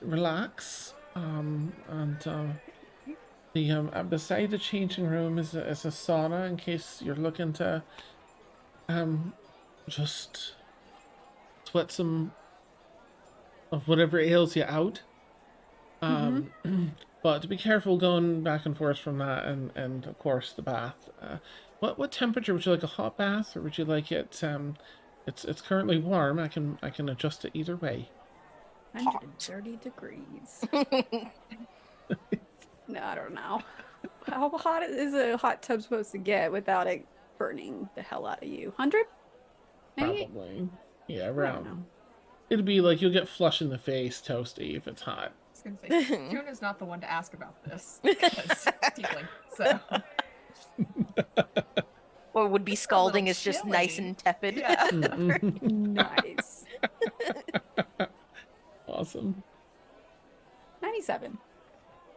relax. Beside the changing room is a sauna in case you're looking to just sweat some of whatever ails you out. But be careful going back and forth from that and of course the bath. What temperature would you like? A hot bath or would you like it? It's currently warm. I can adjust it either way. 130 degrees. No, I don't know. How hot is a hot tub supposed to get without it burning the hell out of you? 100? Maybe? Probably. Yeah, I don't around. know. It'd be like you'll get flush in the face, toasty if it's hot. I was gonna say, Tuna's not the one to ask about this because stealing. So Or would be It's a scalding little is just nice chilly. and tepid. Yeah. Nice. Awesome. 97.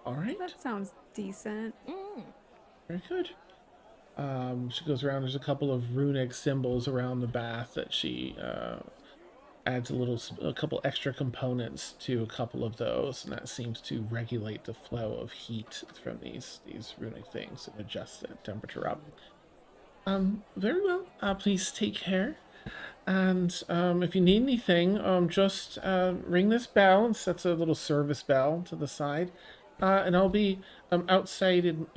All right. That sounds decent. Very good. She goes around. There's a couple of runic symbols around the bath that she adds a couple extra components to a couple of those, and that seems to regulate the flow of heat from these runic things and adjust the temperature up. Very well. Please take care. And if you need anything, just ring this bell. And that's a little service bell to the side, and I'll be outside in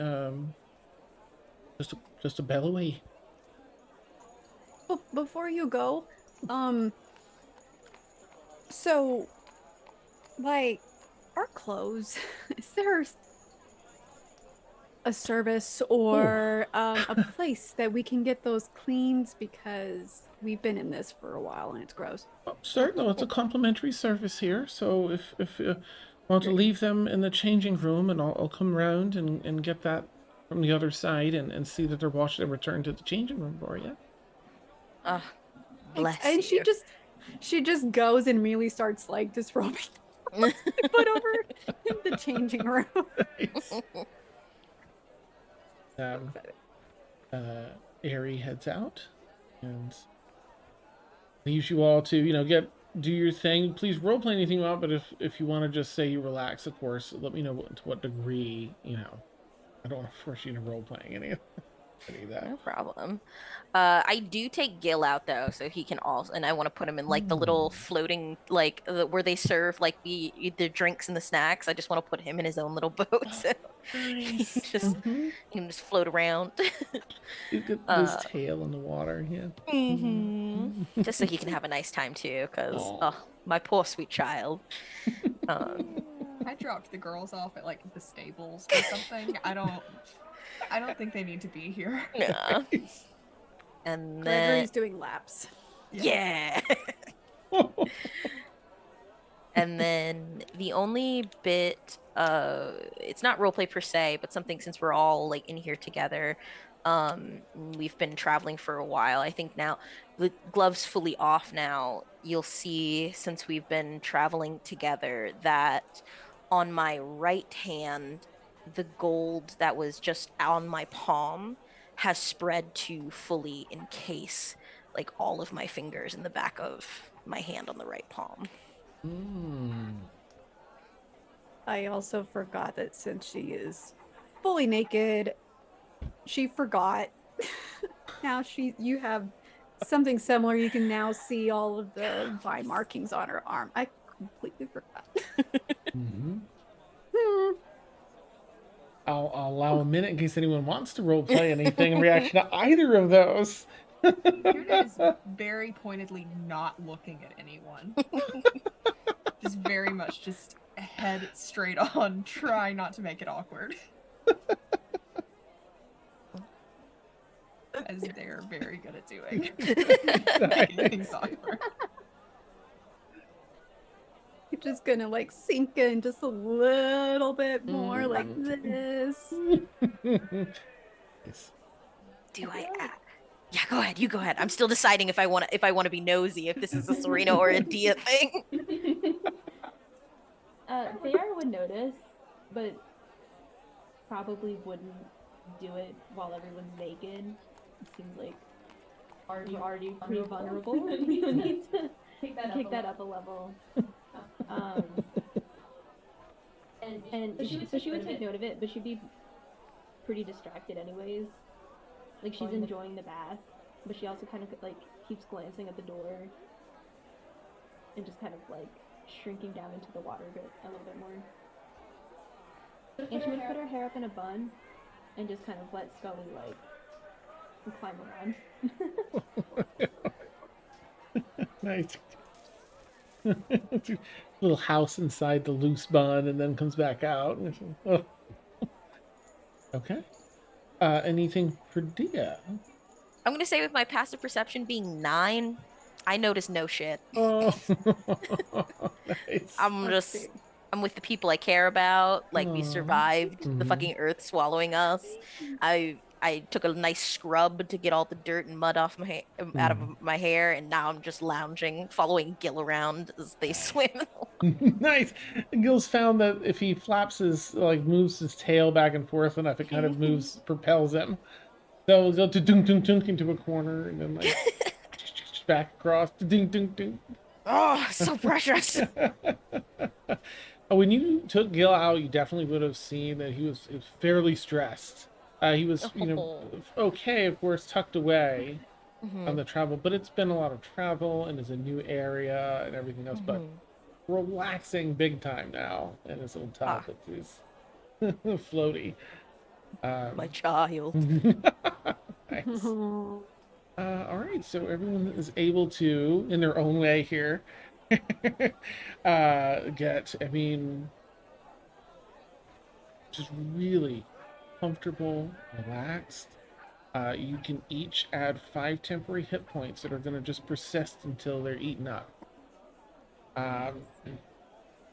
just a bell away. Before you go, so, like, our clothes, is there a service or a place that we can get those cleaned? Because we've been in this for a while and it's gross. Certainly, it's a complimentary service here. So if Want to leave them in the changing room, and I'll come around and get that from the other side and see that they're washed and returned to the changing room for you. Oh, bless And you. she just goes and immediately starts like disrobing put over in the changing room. Nice. Aerie heads out and leaves you all to, do your thing. Please roleplay anything you want, but if you want to just say you relax, of course, let me know to what degree, I don't want to force you into roleplaying any of that. No problem. I do take Gil out though, so he can also, and I want to put him in like the little floating, like where they serve like the drinks and the snacks. I just want to put him in his own little boat, so Nice. he can just float around. You get this tail in the water, yeah. Just so he can have a nice time too, because my poor sweet child. I dropped the girls off at like the stables or something. I don't think they need to be here. Yeah. And Gregory's doing laps. Yeah. And then the only bit, it's not roleplay per se, but something since we're all like in here together. We've been traveling for a while. I think now the gloves fully off now, you'll see since we've been traveling together that on my right hand, the gold that was just on my palm has spread to fully encase like all of my fingers in the back of my hand on the right palm. I also forgot that since she is fully naked, she forgot. Now you have something similar. You can now see all of the vine markings on her arm. I completely forgot. I'll allow a minute in case anyone wants to roleplay anything in reaction to either of those. Tuna is very pointedly not looking at anyone. Just very much just head straight on, try not to make it awkward. As they're very good at doing. Making things awkward. You're just gonna like sink in just a little bit more like this. Do I act? Yeah, go ahead. You go ahead. I'm still deciding if I want to be nosy, if this is a Serena or a Dia thing. Feyora would notice, but probably wouldn't do it while everyone's naked. It seems like we're already pretty vulnerable. We would need to kick that up a level. So she would take note of it, but she'd be pretty distracted anyways. Like she's enjoying the bath, but she also kind of like keeps glancing at the door and just kind of like shrinking down into the water a little bit more. And she would put her hair up in a bun and just kind of let Scully like climb around. Nice. Little house inside the loose bun and then comes back out. Oh. Okay. Anything for Dia? I'm gonna say with my passive perception being 9, I notice no shit. Oh, nice. I'm with the people I care about. Like we survived the fucking earth swallowing us. I took a nice scrub to get all the dirt and mud off out of my hair, and now I'm just lounging, following Gil around as they swim. Nice. Gil's found that if he moves his tail back and forth enough, it kind of propels him. So he'll go to dunk into a corner and then back across to dunk. Oh, so precious. When you took Gil out, you definitely would have seen that he was fairly stressed. He was, okay, of course, tucked away on the travel, but it's been a lot of travel and is a new area and everything else, but relaxing big time now in his little tub with his floaty. My child. Nice. All right, so everyone is able to, in their own way here, just really comfortable, relaxed. You can each add 5 temporary hit points that are going to just persist until they're eaten up.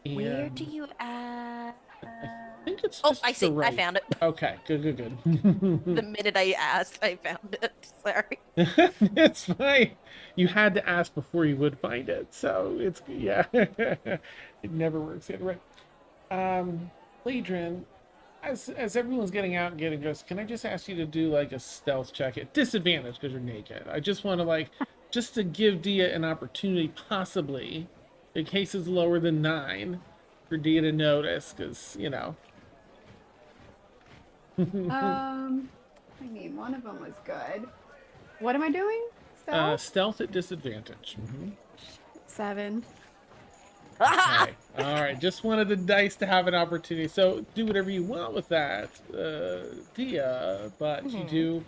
Where do And you add? I think it's Oh, just I to the see. I right. found it. Okay, good. The minute I asked, I found it. Sorry. It's fine. You had to ask before you would find it, so it's yeah. It never works the other way. Leadrin, as everyone's getting out and getting dressed, can I just ask you to do like a stealth check at disadvantage because you're naked? I just want to just to give Dia an opportunity, possibly, in case it's lower than 9, for Dia to notice, because I mean, one of them was good. What am I doing? Stealth? stealth at disadvantage. 7. Okay. All right. Just wanted the dice to have an opportunity. So do whatever you want with that, Dia. But you do,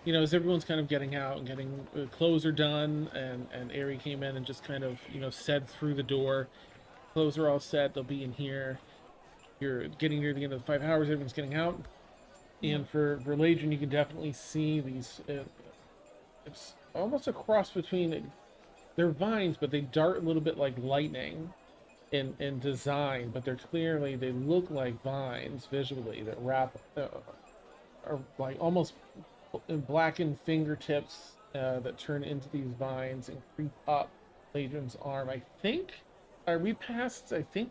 as everyone's kind of getting out and getting clothes are done, and Ari came in and just kind of said through the door, clothes are all set. They'll be in here. You're getting near the end of the 5 hours. Everyone's getting out. And for Laedrin, you can definitely see these. It's almost a cross between. They're vines, but they dart a little bit like lightning in design, but they look like vines visually that wrap are like almost blackened fingertips that turn into these vines and creep up Laedrin's arm. I think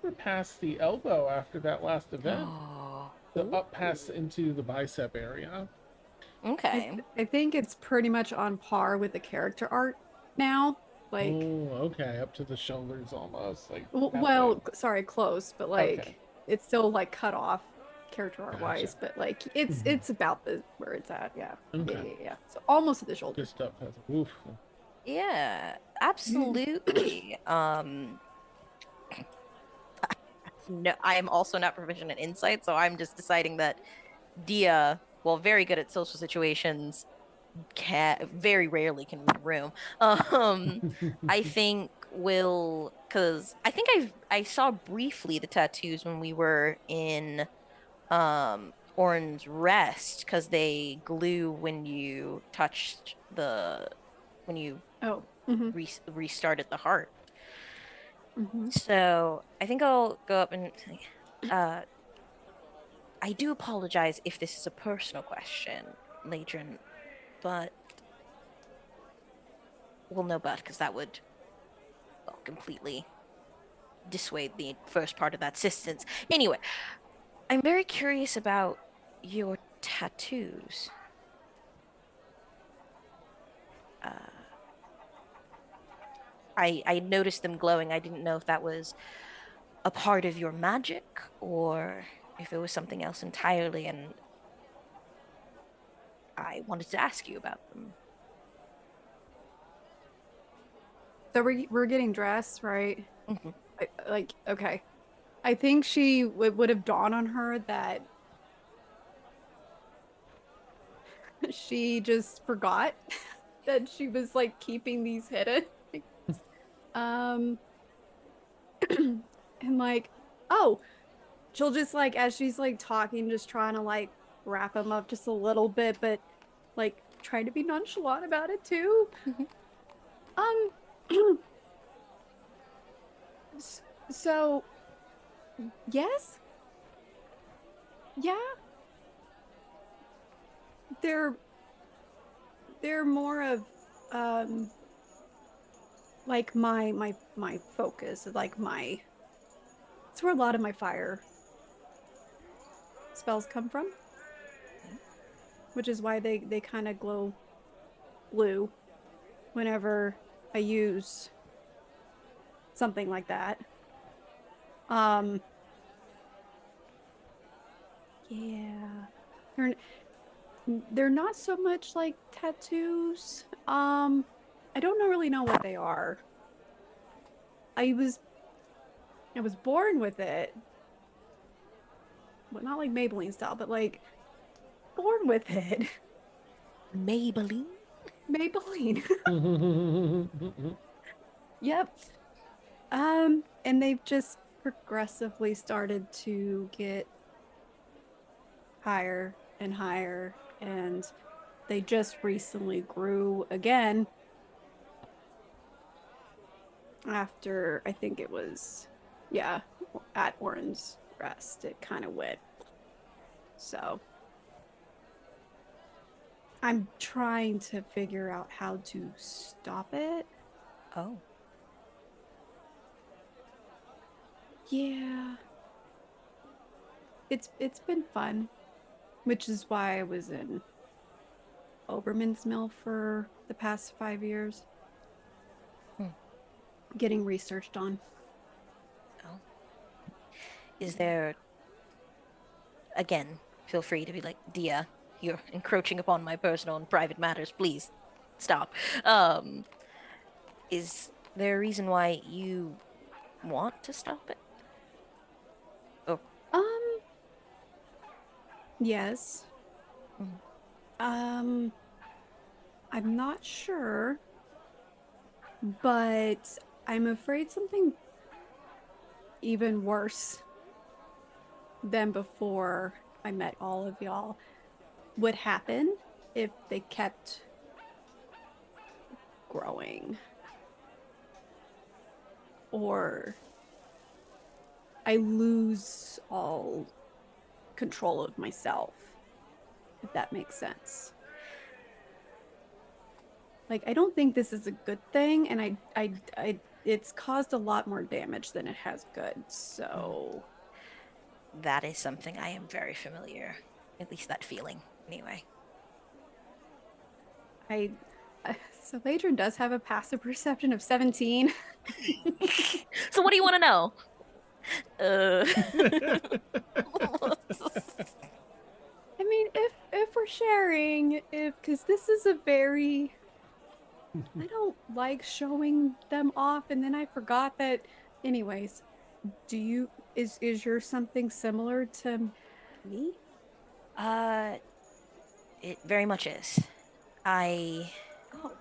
we're past the elbow after that last event. So up past into the bicep area. Okay. I think it's pretty much on par with the character art now. Like, Oh, okay, up to the shoulders almost. Like well, sorry, close, but like okay. it's still like cut off character art wise, Gotcha. but like it's about where it's at. Yeah. Okay. Yeah. So almost at the shoulder. Just up past. Oof. Yeah, absolutely. No, I am also not proficient in insight, so I'm just deciding that Dia, well, very good at social situations, very rarely can read a room. I think will because I think I saw briefly the tattoos when we were in Orin's Rest because they glue when you touched when you Oh. restarted the heart. Mm-hmm. So I think I'll go up and uh I do apologize if this is a personal question, Laedrin, but well, no, but because that would completely dissuade the first part of that sentence. Anyway, I'm very curious about your tattoos. Uh, I noticed them glowing. I didn't know if that was a part of your magic or if it was something else entirely, and I wanted to ask you about them. So we're getting dressed, right? Mm-hmm. Like, okay. I think she would have dawned on her that she just forgot that she was like keeping these hidden. Um, and like, oh, she'll just like as she's like talking, just trying to like wrap them up just a little bit, but like trying to be nonchalant about it too. Um, so yes, yeah, they're they're more of um like my focus, like my it's where a lot of my fire spells come from, which is why they kind of glow blue whenever I use something like that. Um, yeah, they're they're not so much like tattoos. I don't really know what they are. I was I was born with it. Well, not like Maybelline style, but like born with it. Maybelline? Maybelline. Yep. And they've just progressively started to get higher and higher, and they just recently grew again after I think it was yeah, at Orin's rest, it kind of went. So I'm trying to figure out how to stop it. Oh. Yeah. It's been fun, which is why I was in Oberman's Mill for the past 5 years. Hmm. Getting researched on. Oh. Is there, again, feel free to be like, Dia, you're encroaching upon my personal and private matters. Please stop. Is there a reason why you want to stop it? Oh. Um, yes. Mhm. Um, I'm not sure, but I'm afraid something even worse than before I met all of y'all would happen if they kept growing. Or I lose all control of myself, if that makes sense. Like, I don't think this is a good thing, and it's caused a lot more damage than it has good. So That is something I am very familiar, at least that feeling, anyway. I, so Laedrin does have a passive perception of 17. So what do you want to know? Uh, I mean, if we're sharing, if because this is a very, I don't like showing them off, and then I forgot that. Anyways, do you is yours something similar to me? uh, it very much is. I Oh,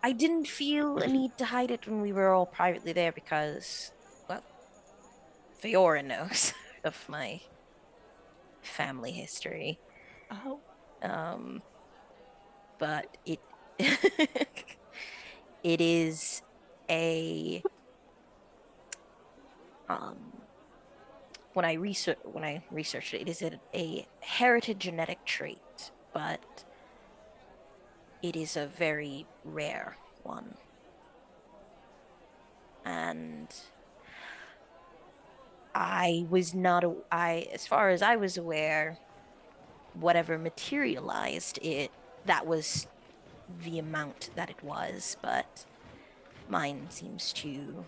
I didn't feel a need to hide it when we were all privately there because, well, Feyora knows of my family history. oh, Um, but it it is a um when I researched it, it is a heritage genetic trait, but it is a very rare one. And I was not I as far as I was aware, whatever materialized it, that was the amount that it was, but mine seems to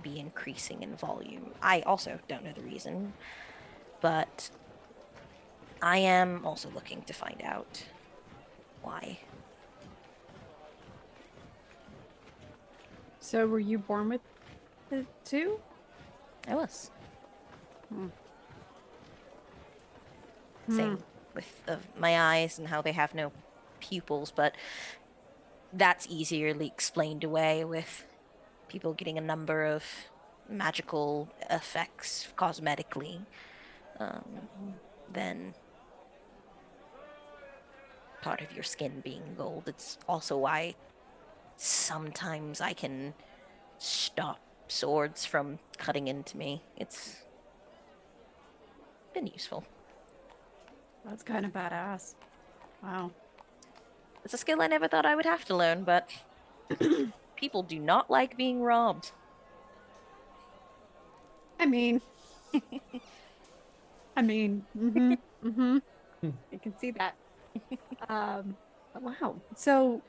be increasing in volume. I also don't know the reason, but I am also looking to find out why. so were you born with it too? I was. Hmm. Hmm. Same with my eyes and how they have no pupils, but that's easierly explained away with people getting a number of magical effects cosmetically um, than part of your skin being gold. It's also why sometimes I can stop swords from cutting into me. It's been useful. That's kind of badass. Wow. It's a skill I never thought I would have to learn, but people do not like being robbed. I mean, mm-hmm, mm-hmm. I can see that. Um, wow. So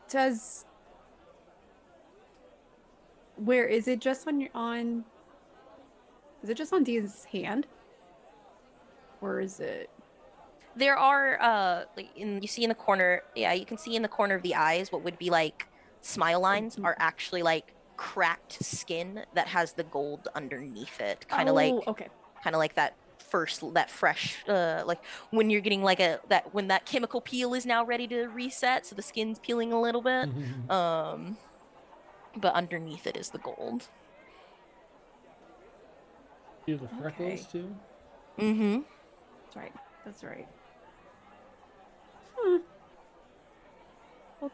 does where is it just on is it just on Dee's hand? Or is it There are like in you see in the corner, yeah, you can see in the corner of the eyes what would be like smile lines are actually like cracked skin that has the gold underneath it. oh, okay. Kind of like that fresh like when you're getting like a that when that chemical peel is now ready to reset, so the skin's peeling a little bit. Um but underneath it is the gold. You have the freckles Okay. too? Mm-hmm. That's right. That's right. Hmm. Well,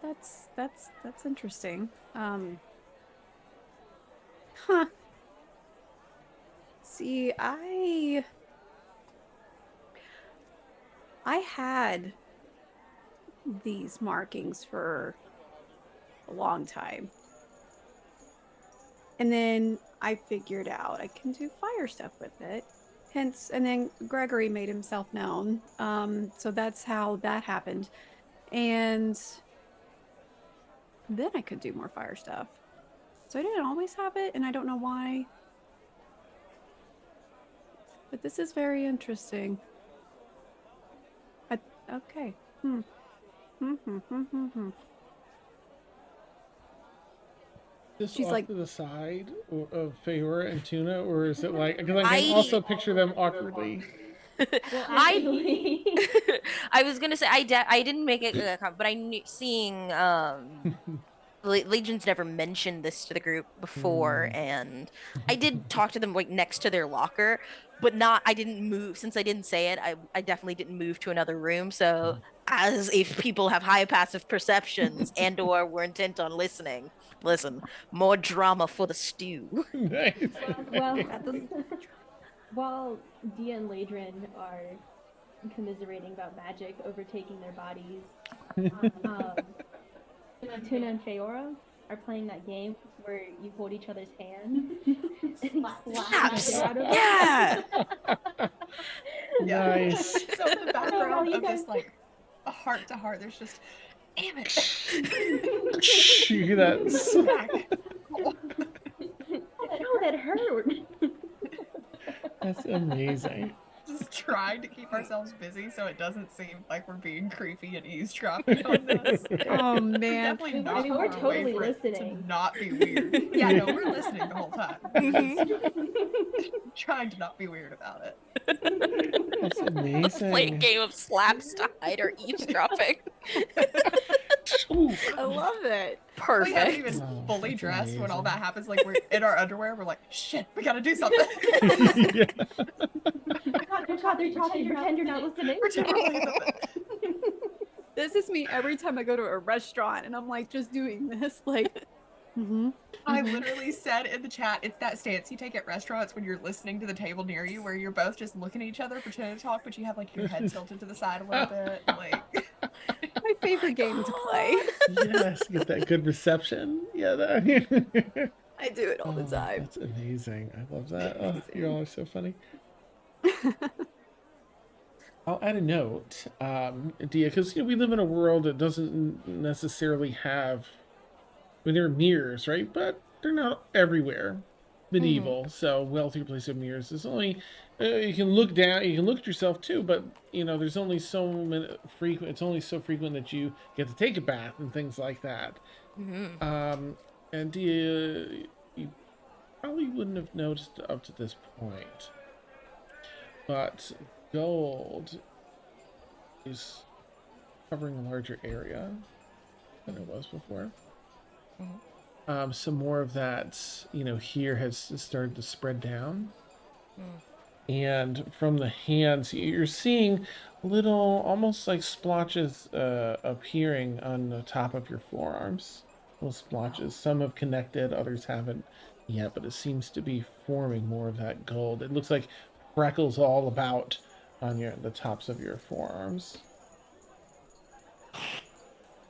that's interesting. Huh. See, I had these markings for a long time. And then I figured out I can do fire stuff with it. Hence, and then Gregory made himself known. So that's how that happened. And then I could do more fire stuff. So I didn't always have it, and I don't know why. But this is very interesting. Okay. Just She's off like- to the side of Feyora and Tuna, or is it like, because I can I- also picture them awkwardly. Well, I actually, I was gonna say I didn't make it a comment, but I knew seeing Legion's never mentioned this to the group before, and I did talk to them like next to their locker, but not I didn't move since I didn't say it. I definitely didn't move to another room. So as if people have high passive perceptions and or were intent on listening, listen, more drama for the stew. Nice. well, while Dia and Laedrin are commiserating about magic overtaking their bodies, Tuna and Feyora are playing that game where you hold each other's hand and slap the shit out of them. Yeah. Nice. So in the background you of guys- this like a heart to heart, there's just damn it. You hear that? Smack. Oh, that hurt. That's amazing. Just trying to keep ourselves busy so it doesn't seem like we're being creepy and eavesdropping on this. Oh We're man. definitely I not mean, we're far away totally for it listening. to not be weird. Yeah, no, we're listening the whole time. We're just trying to not be weird about it. That's Play a amazing. game of slaps to hide or eavesdropping. Ooh. I love it. We haven't Perfect. even Oh, fully that's dressed when all amazing. that happens. Like we're in our underwear. We're like, shit, we gotta do something. Yeah. Pretend you're not listening. Pretend we're doing something. This is me every time I go to a restaurant and I'm like just doing this, like, I literally said in the chat, it's that stance you take at restaurants when you're listening to the table near you, where you're both just looking at each other, pretending to talk, but you have like your head tilted to the side a little bit. Like, my favorite game to play. Yes, get that good reception. Yeah, that. I do it all the Oh, time. That's amazing. I love that. Oh, you all are so funny. I'll add a note, Dia, because we live in a world that doesn't necessarily have. I mean, there are mirrors, right? But they're not everywhere. Medieval, so wealthier place of mirrors. There's only you can look down, you can look at yourself too, but there's only so many frequent. It's only so frequent that you get to take a bath and things like that. And Dia, you probably wouldn't have noticed up to this point, but gold is covering a larger area than it was before. Some more of that, here has started to spread down. And from the hands, you're seeing little, almost like splotches appearing on the top of your forearms. Little splotches. Some have connected, others haven't yet, but it seems to be forming more of that gold. It looks like freckles all about on the tops of your forearms.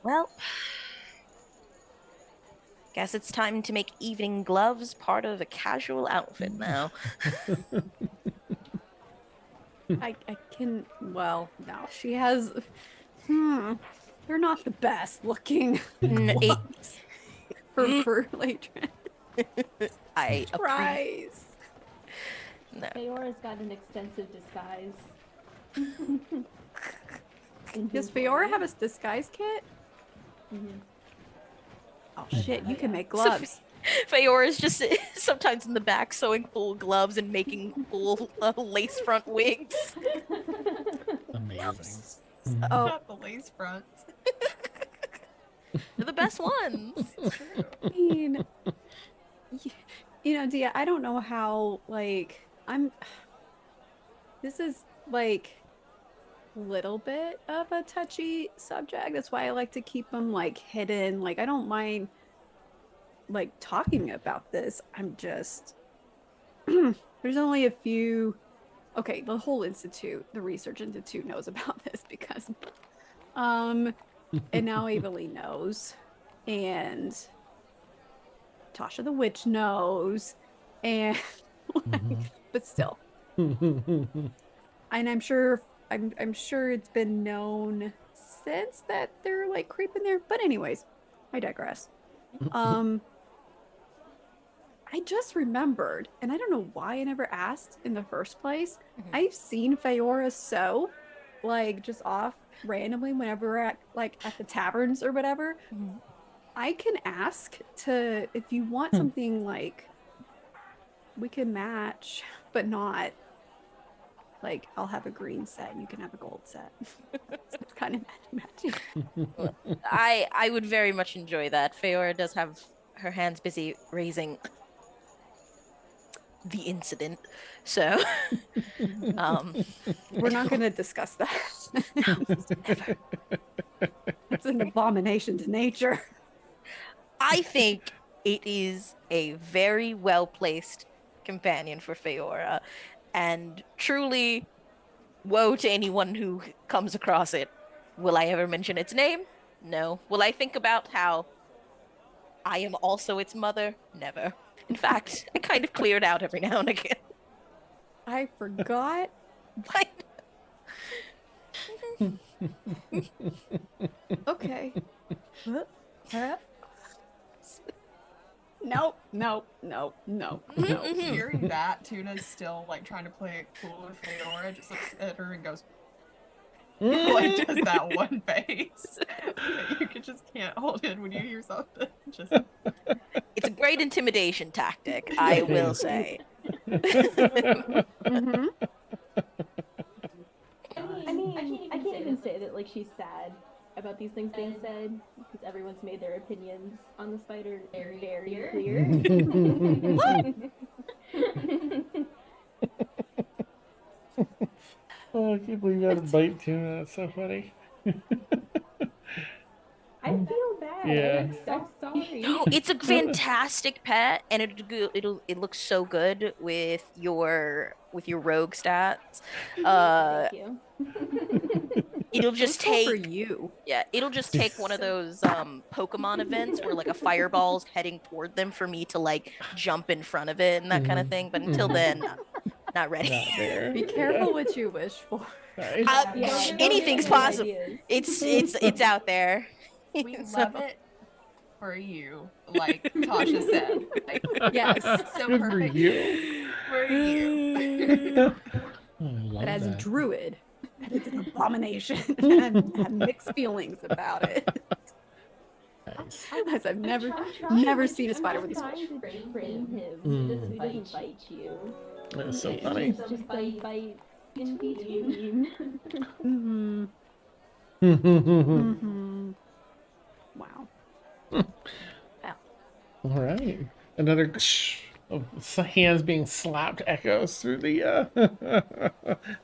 Well, guess it's time to make evening gloves part of a casual outfit now. I can, well, no, she has, they're not the best looking gloves for Laedrin. I appreciate. Surprise. No. Feora's got an extensive disguise. Does Feyora have a disguise kit? Mhm. Oh shit, you can make So gloves. Feyora's just sometimes in the back sewing full gloves and making full lace front wigs. Amazing. Oh, not the lace fronts. They're the best ones. I mean, Dia, I don't know how, this is like a little bit of a touchy subject. That's why I like to keep them hidden. I don't mind like talking about this, I'm just there's only a few. Okay, the whole institute, the research institute knows about this because and now Aveline knows, and Tasha the witch knows, and but still, and I'm sure it's been known since that they're like creeping there. But anyways, I digress. I just remembered, and I don't know why I never asked in the first place. I've seen Feyora sew, like just off randomly whenever we're at the taverns or whatever. I can ask to if you want something like we can match, but not like I'll have a green set and you can have a gold set. It's kind of matching. I would very much enjoy that. Feyora does have her hands busy raising the incident, so we're not going to discuss that. Never. It's an abomination to nature. I think it is a very well placed companion for Feyora, and truly, woe to anyone who comes across it. Will I ever mention its name? No. Will I think about how I am also its mother? Never. In fact, I kind of cleared out every now and again. I forgot. Okay. Nope. Hearing that, Tuna's still like trying to play it cool with Feyora, just looks at her and goes, like does that one face. You just can't hold in when you hear something. Just It's a great intimidation tactic, I will say. Mm-hmm. I mean, I can't even say that like she's sad about these things being said because everyone's made their opinions on the spider very clear. Oh, I can't believe you had to bite Tuna. That's so funny. I feel bad. Yeah. I'm so sorry. No, it's a fantastic pet, and it looks so good with your rogue stats. Thank you. It'll just Let's go for take you. Yeah, it'll just take one of those Pokemon events where like a fireball's heading toward them for me to like jump in front of it and that kind of thing. But until then, not ready. Not there. Be careful what you wish for. Nice. Anything's possible. It's out there. we love it for you, like Tasha said. Like, Yes. so Good for perfect you. for you. Oh, I love But as a that. druid, that is an abomination. And I have mixed feelings about it. Nice. As I've never seen a spider with a trying switch. to train him Mm. so he doesn't bite you. That was so funny. Just like bite in between. Mm-hmm. Mm-hmm. Wow. All right. Another of hands being slapped echoes through the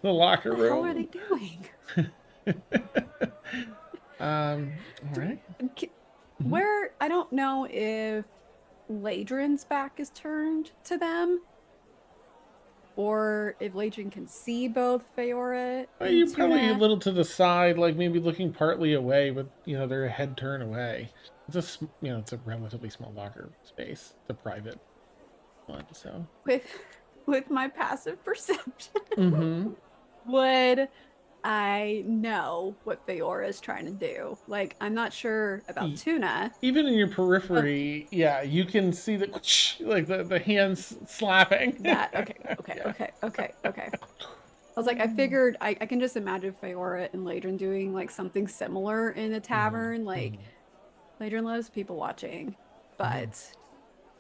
the locker What the hell room. are they doing? All right. Where I don't know if Laedrin's back is turned to them, or if Laedrin can see both Feyora Well, and you're probably a Tuna. little to the side, like maybe looking partly away, with their head turned away. It's it's a relatively small locker space. It's a private one, so. With my passive perception, Mm-hmm. would I know what Feyora is trying to do? Like, I'm not sure about Tuna. Even in your periphery, yeah, you can see the hands slapping. That okay. I was like, I figured I can just imagine Feyora and Laedrin doing like something similar in a tavern. Like, Laedrin loves people watching, but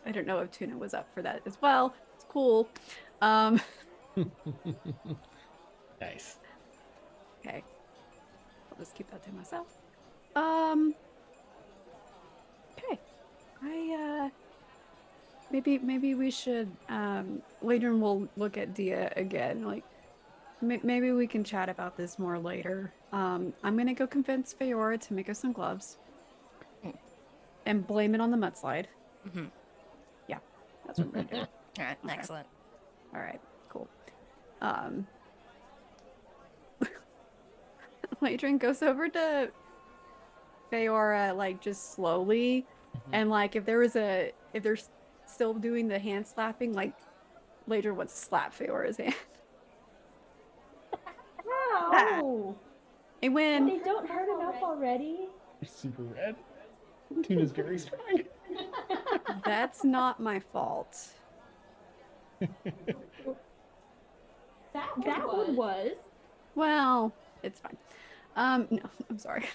I don't know if Tuna was up for that as well. It's cool. Nice. Okay. I'll just keep that to myself. Okay. Maybe we should Laedrin will look at Dia again. Like maybe we can chat about this more later. I'm gonna go convince Feyora to make us some gloves. And blame it on the mudslide. Mm-hmm. Yeah, that's what I'm gonna do. All right, Okay. excellent. All right, cool. Laedrin goes over to Feyora, like, just slowly, and like, if they're still doing the hand slapping, like, Laedrin wants to slap Feora's hand. Ow! And when They don't hurt enough already. You're super red. Tuna's very strong. that's not my fault. That one was. Well, it's fine. No, I'm sorry.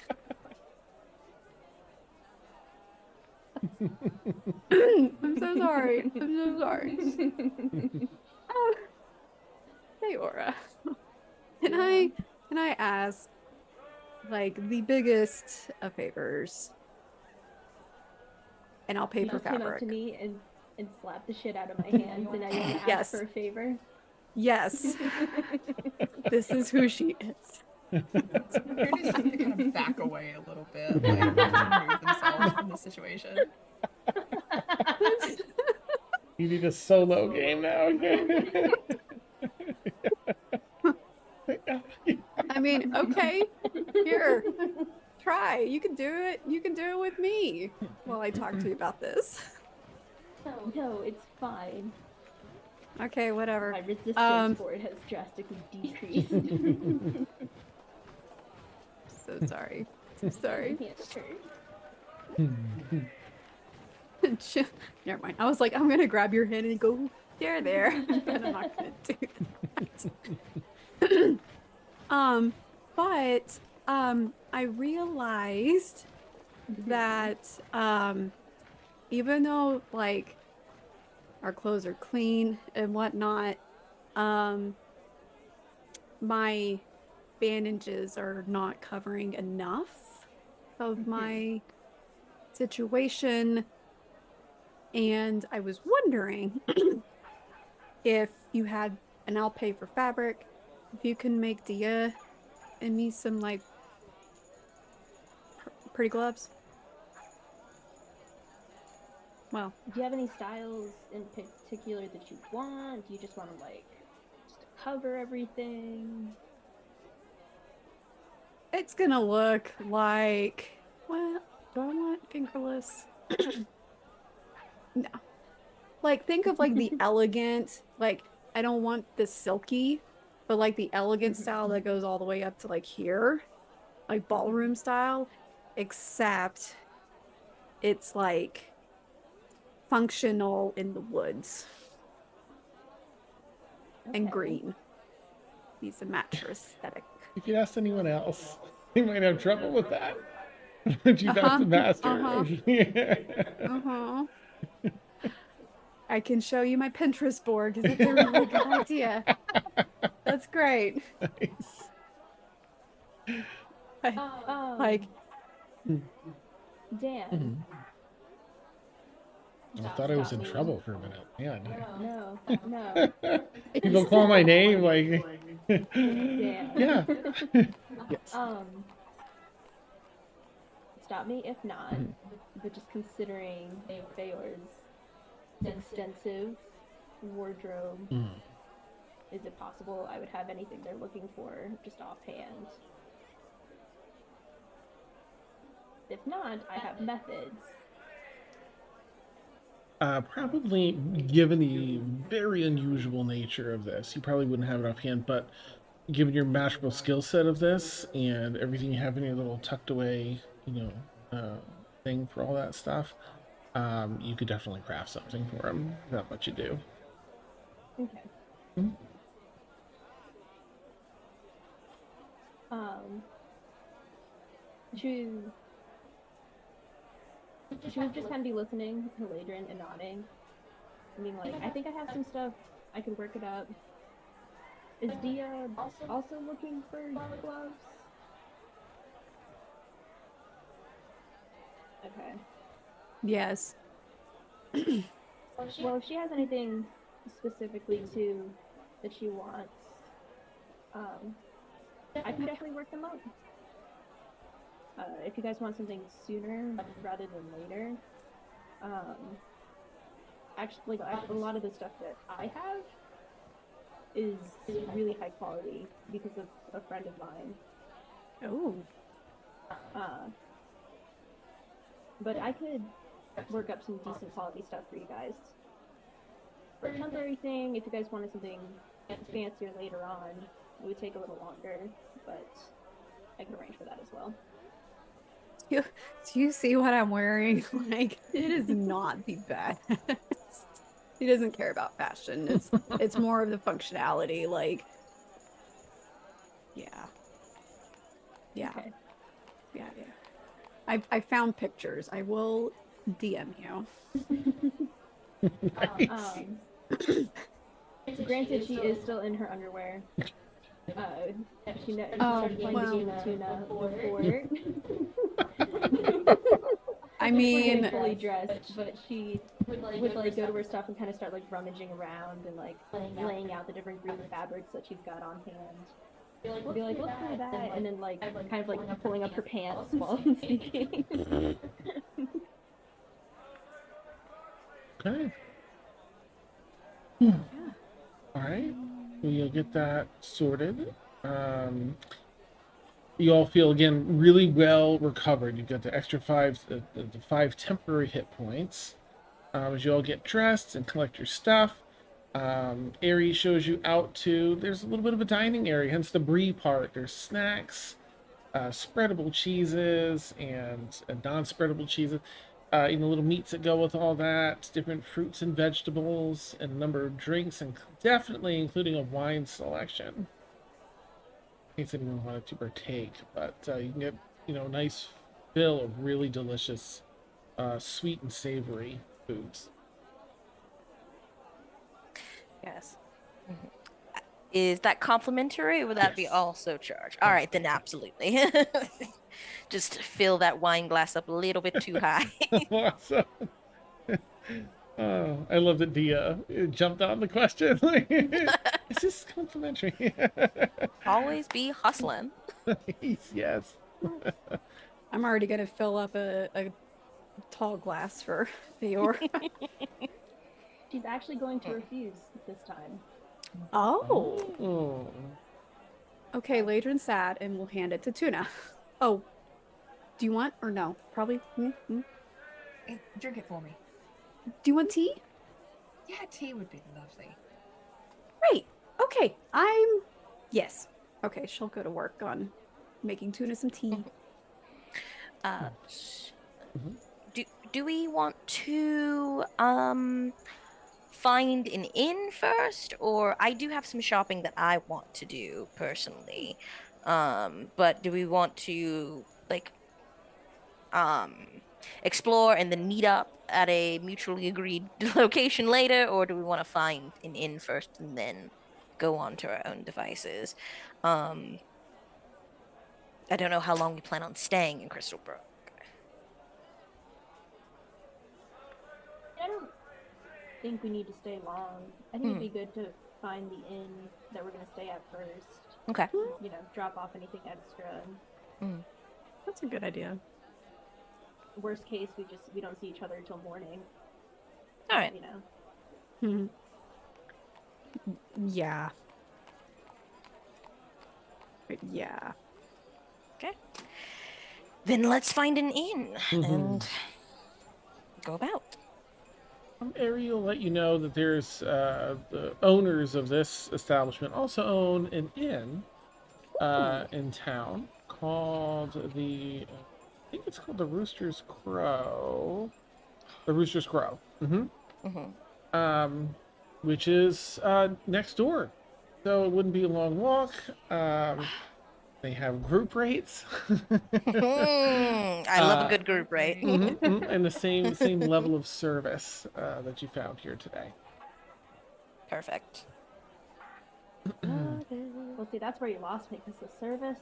I'm so sorry. I'm so sorry. Feyora, can I ask, like, the biggest of favors, and I'll pay You for just came up fabric. to me and slapped the shit out of my hands, and now you want to ask Yes. for a favor? Yes, this is who she is. They just need to kind of back away a little bit, like remove themselves from the situation. You need a solo game now. I mean, okay, here, try. You can do it. You can do it with me while I talk to you about this. No, it's fine. Okay, whatever. My resistance for it has drastically decreased. So sorry. So sorry. Never mind. I was like, I'm gonna grab your hand and go there, and I'm not gonna do that. But I realized that even though, like, our clothes are clean and whatnot, my bandages are not covering enough of my situation, and I was wondering if you had, and I'll pay for fabric, if you can make Dia and me some, like, pretty gloves. Well, Do you have any styles in particular that you want? Do you just want to, like, just cover everything? it's gonna look like, what do I want? Fingerless? No. Like, think of, like, the elegant, like, I don't want the silky, but like the elegant style that goes all the way up to, like, here, like ballroom style, except it's like functional in the woods and Okay. green. Needs to match your aesthetic. If you asked anyone else, they might have trouble with that. But you've asked the master. I can show you my Pinterest board because it's a really good idea. That's great. Nice. Like, Dan. I thought I was in trouble for a minute. Man. No. People call my name like. Dan. Yeah. Yes. Stop me if not, but just considering Feyor's extensive wardrobe, is it possible I would have anything they're looking for just offhand? If not, I have methods. Probably, given the very unusual nature of this, you probably wouldn't have it offhand, but given your magical skill set of this and everything you have in your little tucked away, thing for all that stuff, you could definitely craft something for him. That much you do. Okay. She would just kind of be listening to Laedrin and nodding. I mean, like, I think I have some stuff. I could work it up. Is Dia also looking for gloves? Okay. yes. Well, if she has anything specifically too that she wants, I can definitely work them up. If you guys want something sooner rather than later, actually, like, a lot of the stuff that I have is really high quality because of a friend of mine. Oh. But I could work up some decent quality stuff for you guys. For a temporary thing, if you guys wanted something fancier later on, it would take a little longer, but I could arrange for that as well. Do you see what I'm wearing? Like, it is not the best. He doesn't care about fashion. It's more of the functionality. Like, yeah. Okay. Yeah. I found pictures. I will DM you. Granted, she is still in her underwear. She started playing the game of Tuna before. I mean, fully dressed, but she would like go to her stuff and kind of start like rummaging around and like laying out the different green fabrics that she's got on hand. Be like, look for that, and then like kind of like pulling up her pants while I'm speaking. Okay. All right. We'll get that sorted. You all feel again really well recovered. You've got the extra the 5 temporary hit points. As you all get dressed and collect your stuff, Aries shows you out to. There's a little bit of a dining area, hence the brie part. There's snacks, spreadable cheeses, and non-spreadable cheeses. Little meats that go with all that, different fruits and vegetables, and a number of drinks, and definitely including a wine selection. In case anyone wanted to partake, but you can get, a nice fill of really delicious, sweet and savory foods. Yes. Mm-hmm. Is that complimentary, or would that be Yes. also charged? All right, then absolutely. Just fill that wine glass up a little bit too high. Awesome. Oh, I love that Dia jumped on the question. Is this complimentary? Always be hustling. Yes. I'm already gonna fill up a tall glass for Feyora. She's actually going to refuse this time. Oh. Okay, Laedrin's sad, and we'll hand it to Tuna. Oh, do you want or no? Probably. Hey, drink it for me. Do you want tea? Yeah, tea would be lovely. Right. Okay. Yes. Okay, she'll go to work on making Tuna some tea. Do we want to find an inn first, or I do have some shopping that I want to do personally, but do we want to explore and then meet up at a mutually agreed location later, or do we want to find an inn first and then go on to our own devices? I don't know how long we plan on staying in Crystalbrooke. I don't think we need to stay long. I think it'd be good to find the inn that we're gonna stay at first. Okay. Drop off anything extra. That's a good idea. Worst case, we don't see each other until morning. All right. Yeah. Yeah. Okay. Then let's find an inn and go about. Ari will let you know that there's the owners of this establishment also own an inn in town called I think it's called the Rooster's Crow. The Rooster's Crow. Which is next door. So it wouldn't be a long walk. They have group rates. I love a good group rate. And the same level of service that you found here today. Perfect. Well, see, that's where you lost me, because the service.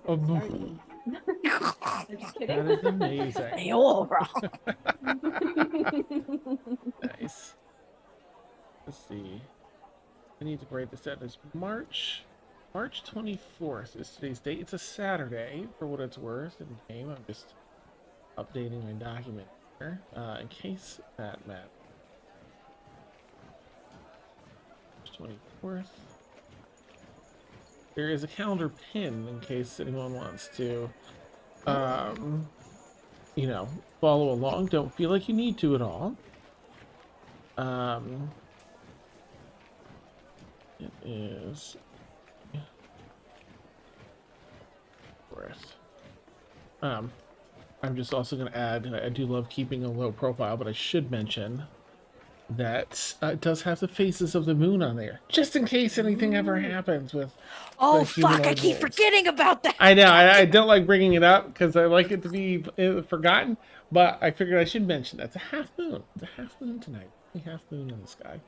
I'm just kidding. That is amazing. Feyora. Nice. Let's see. I need to write this down. It's March 24th is today's date. It's a Saturday, for what it's worth in the game. I'm just updating my document here in case that matters. 24th. There is a calendar pin in case anyone wants to, you know, follow along. Don't feel like you need to at all. It is worth. I'm just also going to add, I do love keeping a low profile, but I should mention that it does have the faces of the moon on there, just in case anything ever happens with Oh the fuck! I humanoid keep wolves. forgetting about that. I know, I don't like bringing it up because I like it to be forgotten, but I figured I should mention that. It's a half moon. It's a half moon tonight. A half moon in the sky.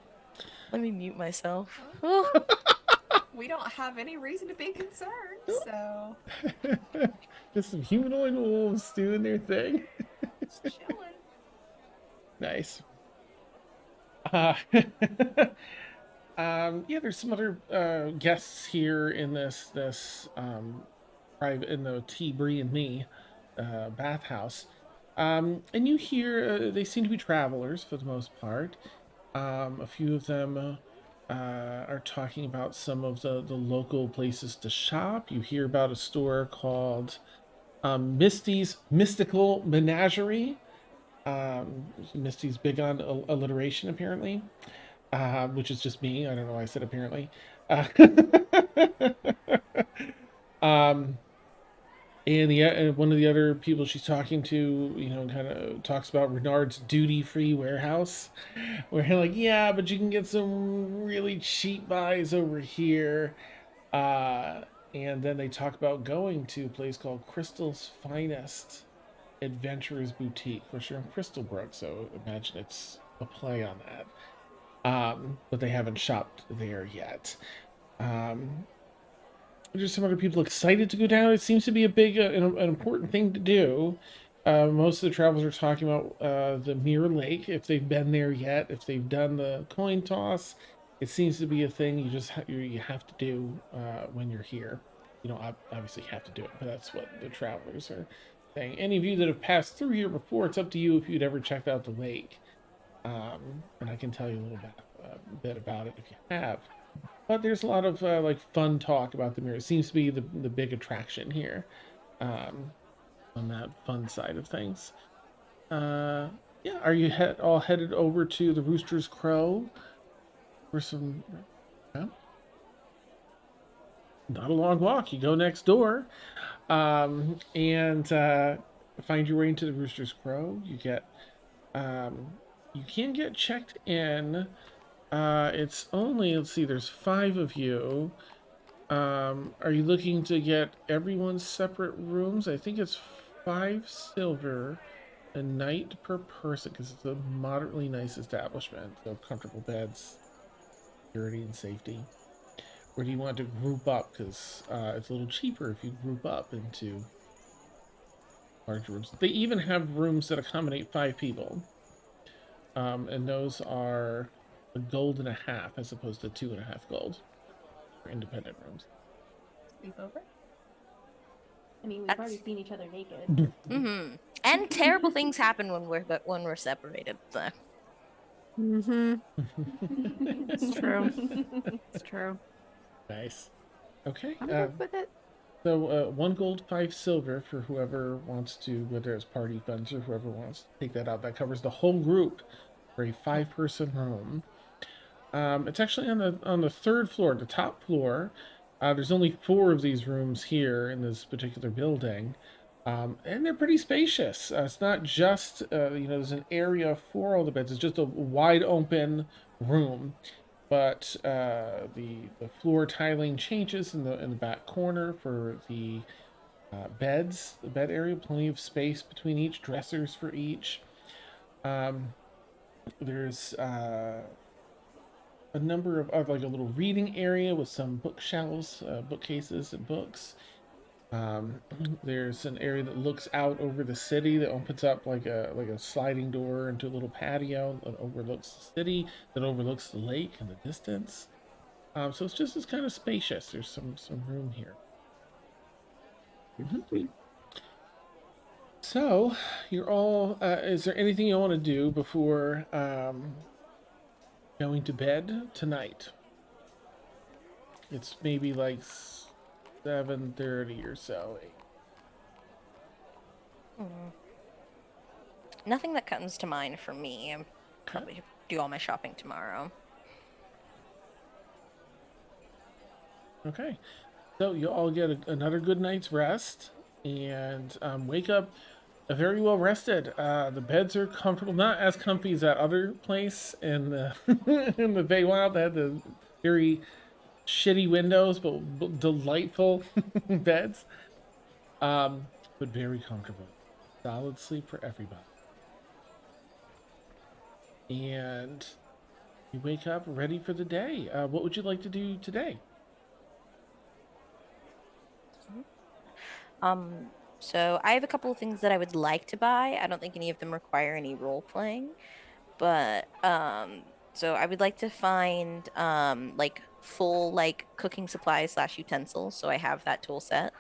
Let me mute myself. We don't have any reason to be concerned, so Just some humanoid wolves doing their thing. just chilling. Nice. Yeah, there's some other guests here in this private, in the Bree and Me bathhouse. And you hear they seem to be travelers for the most part. A few of them are talking about some of the local places to shop. You hear about a store called Misty's Mystical Menagerie. Misty's big on alliteration, apparently, which is just me. I don't know why I said apparently. And one of the other people she's talking to, you know, kind of talks about Renard's duty-free warehouse, where like, yeah, but you can get some really cheap buys over here. And then they talk about going to a place called Crystal's Finest Adventurers Boutique, which are in Crystalbrooke, so imagine it's a play on that. But they haven't shopped there yet. There's some other people excited to go down. It seems to be a big, an important thing to do. Most of the travelers are talking about the Mirror Lake, if they've been there yet, if they've done the coin toss. It seems to be a thing you just you have to do when you're here. You don't obviously have to do it, but that's what the travelers are saying. Any of you that have passed through here before, it's up to you if you'd ever checked out the lake. And I can tell you a little bit about it if you have. But there's a lot of like fun talk about the mirror. It seems to be the big attraction here, on that fun side of things. Yeah, are you all headed over to the Rooster's Crow for some? Yeah? Not a long walk. You go next door, and find your way into the Rooster's Crow. You get, you can get checked in. It's only, let's see, there's 5 of you. Are you looking to get everyone's separate rooms? I think it's 5 silver a night per person, because it's a moderately nice establishment. So comfortable beds, security, and safety. Or do you want to group up? Because it's a little cheaper if you group up into large rooms. They even have rooms that accommodate 5 people. And those are a gold and a half as opposed to 2.5 gold for independent rooms. Sleepover? I mean, we've That's- already seen each other naked. Mm-hmm. And terrible things happen when we're separated. So. Mm-hmm. It's true. It's true. Nice. Okay. I'm good with it. So 1 gold, 5 silver for whoever wants to, whether it's party funds or whoever wants to take that out. That covers the whole group for a 5-person room. It's actually on the 3rd floor, the top floor. There's only 4 of these rooms here in this particular building, and they're pretty spacious. It's not just you know, there's an area for all the beds. It's just a wide open room, but the floor tiling changes in the back corner for the beds, the bed area. Plenty of space between each, dressers for each. There's a number of like a little reading area with some bookshelves, bookcases and books. There's an area that looks out over the city that opens up like a sliding door into a little patio that overlooks the city, that overlooks the lake in the distance. So it's just kind of spacious. There's some room here. So you're all. Is there anything you want to do before going to bed tonight? It's maybe like 7:30 or so. Mm. Nothing that comes to mind for me. I'm probably do all my shopping tomorrow. Okay. So you'll all get another good night's rest and wake up very well rested. The beds are comfortable, not as comfy as that other place in the in the Feywild that had the very shitty windows, but delightful beds. But very comfortable. Solid sleep for everybody. And you wake up ready for the day. What would you like to do today? So I have a couple of things that I would like to buy. I don't think any of them require any role playing, but so I would like to find like full like cooking supplies slash utensils. So I have that tool set.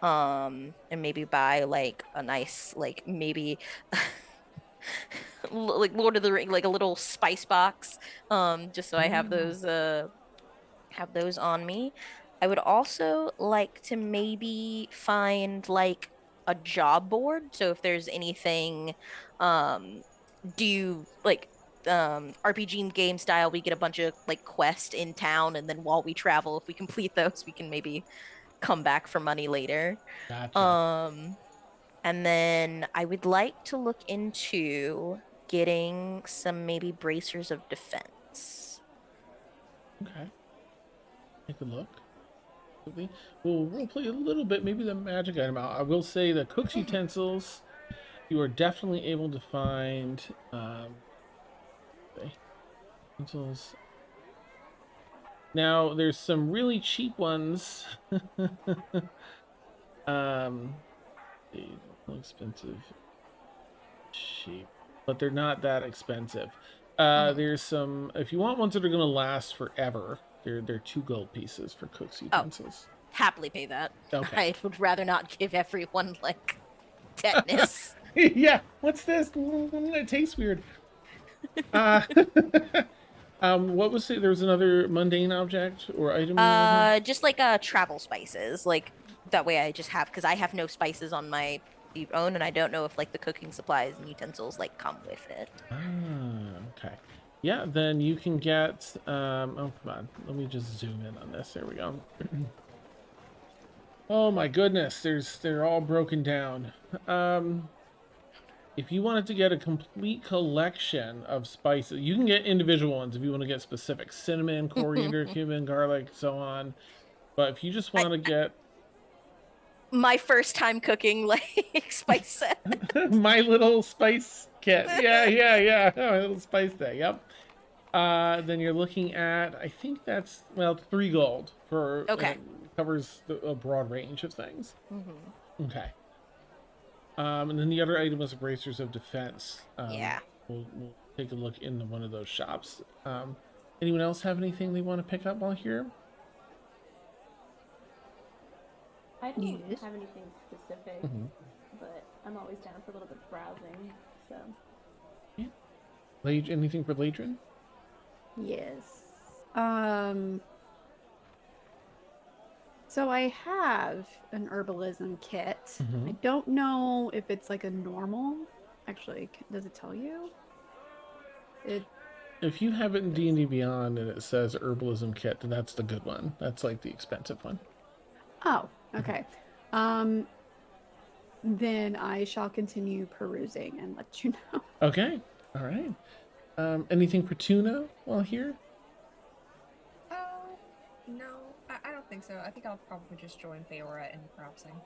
And maybe buy like a nice like maybe like Lord of the Ring, like a little spice box. Just so I have those on me. I would also like to maybe find like a job board. So if there's anything, um, do you like RPG game style, we get a bunch of like quests in town, and then while we travel, if we complete those, we can maybe come back for money later. Gotcha. Um, and then I would like to look into getting some maybe bracers of defense. Okay. Take a look. We'll role play a little bit, maybe the magic item out. I will say the cook's utensils, you are definitely able to find okay, utensils. Now there's some really cheap ones. Expensive, cheap, but they're not that expensive. There's some, if you want ones that are gonna last forever, they're 2 gold pieces for cook's utensils. Happily pay that. Okay. I would rather not give everyone like tetanus. Yeah, what's this? It tastes weird. What was it? There was another mundane object or item. Just like travel spices, like that way I just have because I have no spices on my own, and I don't know if like the cooking supplies and utensils like come with it. Okay. Yeah, then you can get. Oh, come on. Let me just zoom in on this. There we go. Oh my goodness, they're all broken down. If you wanted to get a complete collection of spices, you can get individual ones if you want to get specific: cinnamon, coriander, cumin, garlic, so on. But if you just want to get my first time cooking like spice set. my little spice kit, yeah, my little spice day, yep. Then you're looking at, I think that's, well, 3 gold for Okay. covers a broad range of things. Mm-hmm. Okay. And then the other item was bracers of defense. Yeah. We'll take a look into one of those shops. Anyone else have anything they want to pick up while here? I don't Yes. have anything specific, but I'm always down for a little bit of browsing. So Anything for Laedrin? Yes. So I have an herbalism kit. I don't know if it's like a normal. Actually, does it tell you? If you have it in D&D Beyond and it says herbalism kit, then that's the good one. That's like the expensive one. Oh, okay. Then I shall continue perusing and let you know. Okay. All right. Anything for Tuna while here? No, I don't think so. I think I'll probably just join Feyora in browsing.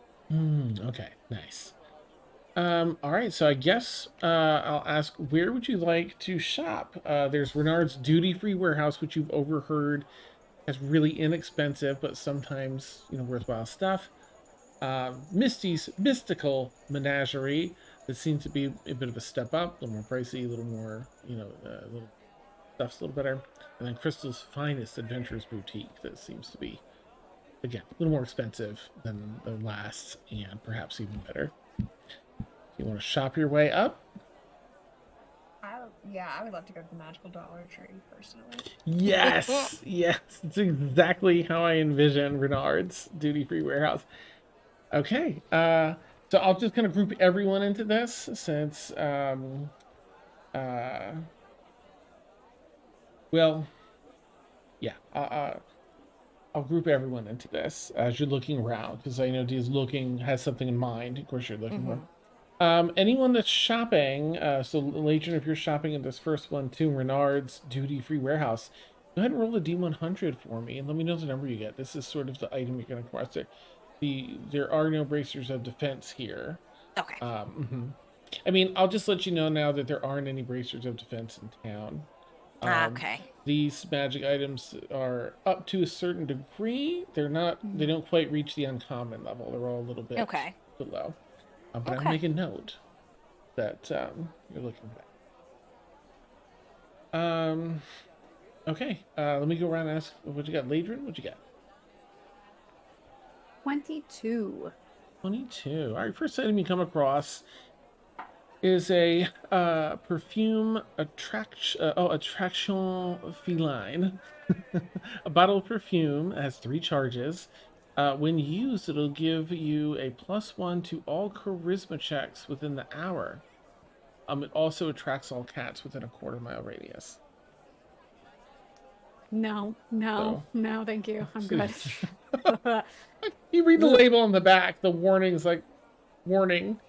Okay, nice. All right, so I guess I'll ask, where would you like to shop? There's Renard's duty-free warehouse, which you've overheard has really inexpensive, but sometimes, worthwhile stuff. Misty's mystical menagerie that seems to be a bit of a step up, a little more pricey, a little more, little stuff's a little better. And then Crystal's finest adventurers boutique that seems to be, again, a little more expensive than the last and perhaps even better. You want to shop your way up? I Yeah, I would love to go to the magical Dollar Tree personally. Yes, yes, it's exactly how I envision Renard's duty-free warehouse. Okay, so I'll just kind of group everyone into this since, well, yeah, I'll group everyone into this as you're looking around because I know Dia's has something in mind. Of course, you're looking for. Anyone that's shopping, so Laedrin, if you're shopping in this first one too, Renard's duty-free warehouse, go ahead and roll a D100 for me and let me know the number you get. This is sort of the item you're going to acquire. There are no bracers of defense here. Okay. I mean, I'll just let you know now that there aren't any bracers of defense in town. Okay. These magic items are up to a certain degree. They're not. They don't quite reach the uncommon level. They're all a little bit below. But I'll make a note that you're looking for that. Okay. Let me go around and ask what you got, Laedrin. What you got? 22. 22. All right. First item you come across is a perfume attraction feline. A bottle of perfume has 3 charges. When used, it'll give you a +1 to all charisma checks within the hour. It also attracts all cats within a quarter-mile radius. No, thank you. I'm good. You read the label on the back. The warning's like, warning.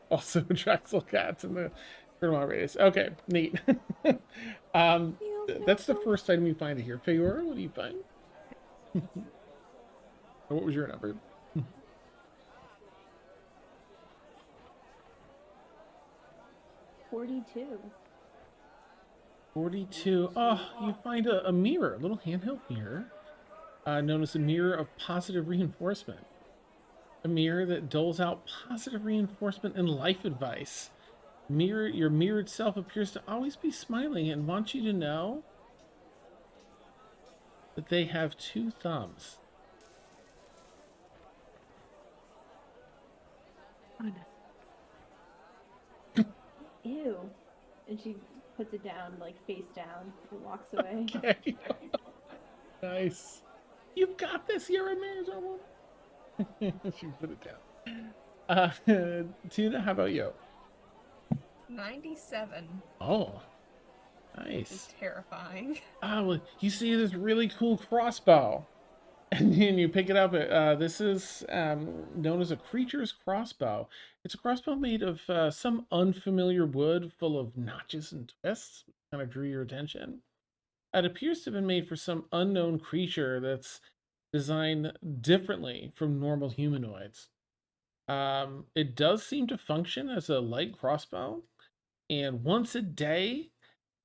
Also attracts all cats in the quarter-mile radius. Okay, neat. That's the first item you find here. Feyora, what do you find? What was your number? 42. 42. Oh, you find a mirror, a little handheld mirror, known as a mirror of positive reinforcement. A mirror that doles out positive reinforcement and life advice. Your mirrored self appears to always be smiling and wants you to know that they have 2 thumbs. Ew. And she puts it down, like face down, and walks away. Okay. Nice. You've got this. You're a miserable. She put it down. Tuna, how about you? 97. Oh, nice. It's terrifying. Well, you see this really cool crossbow, and then you pick it up. This is known as a creature's crossbow. It's a crossbow made of some unfamiliar wood full of notches and twists. Kind of drew your attention. It appears to have been made for some unknown creature that's designed differently from normal humanoids. It does seem to function as a light crossbow, and once a day,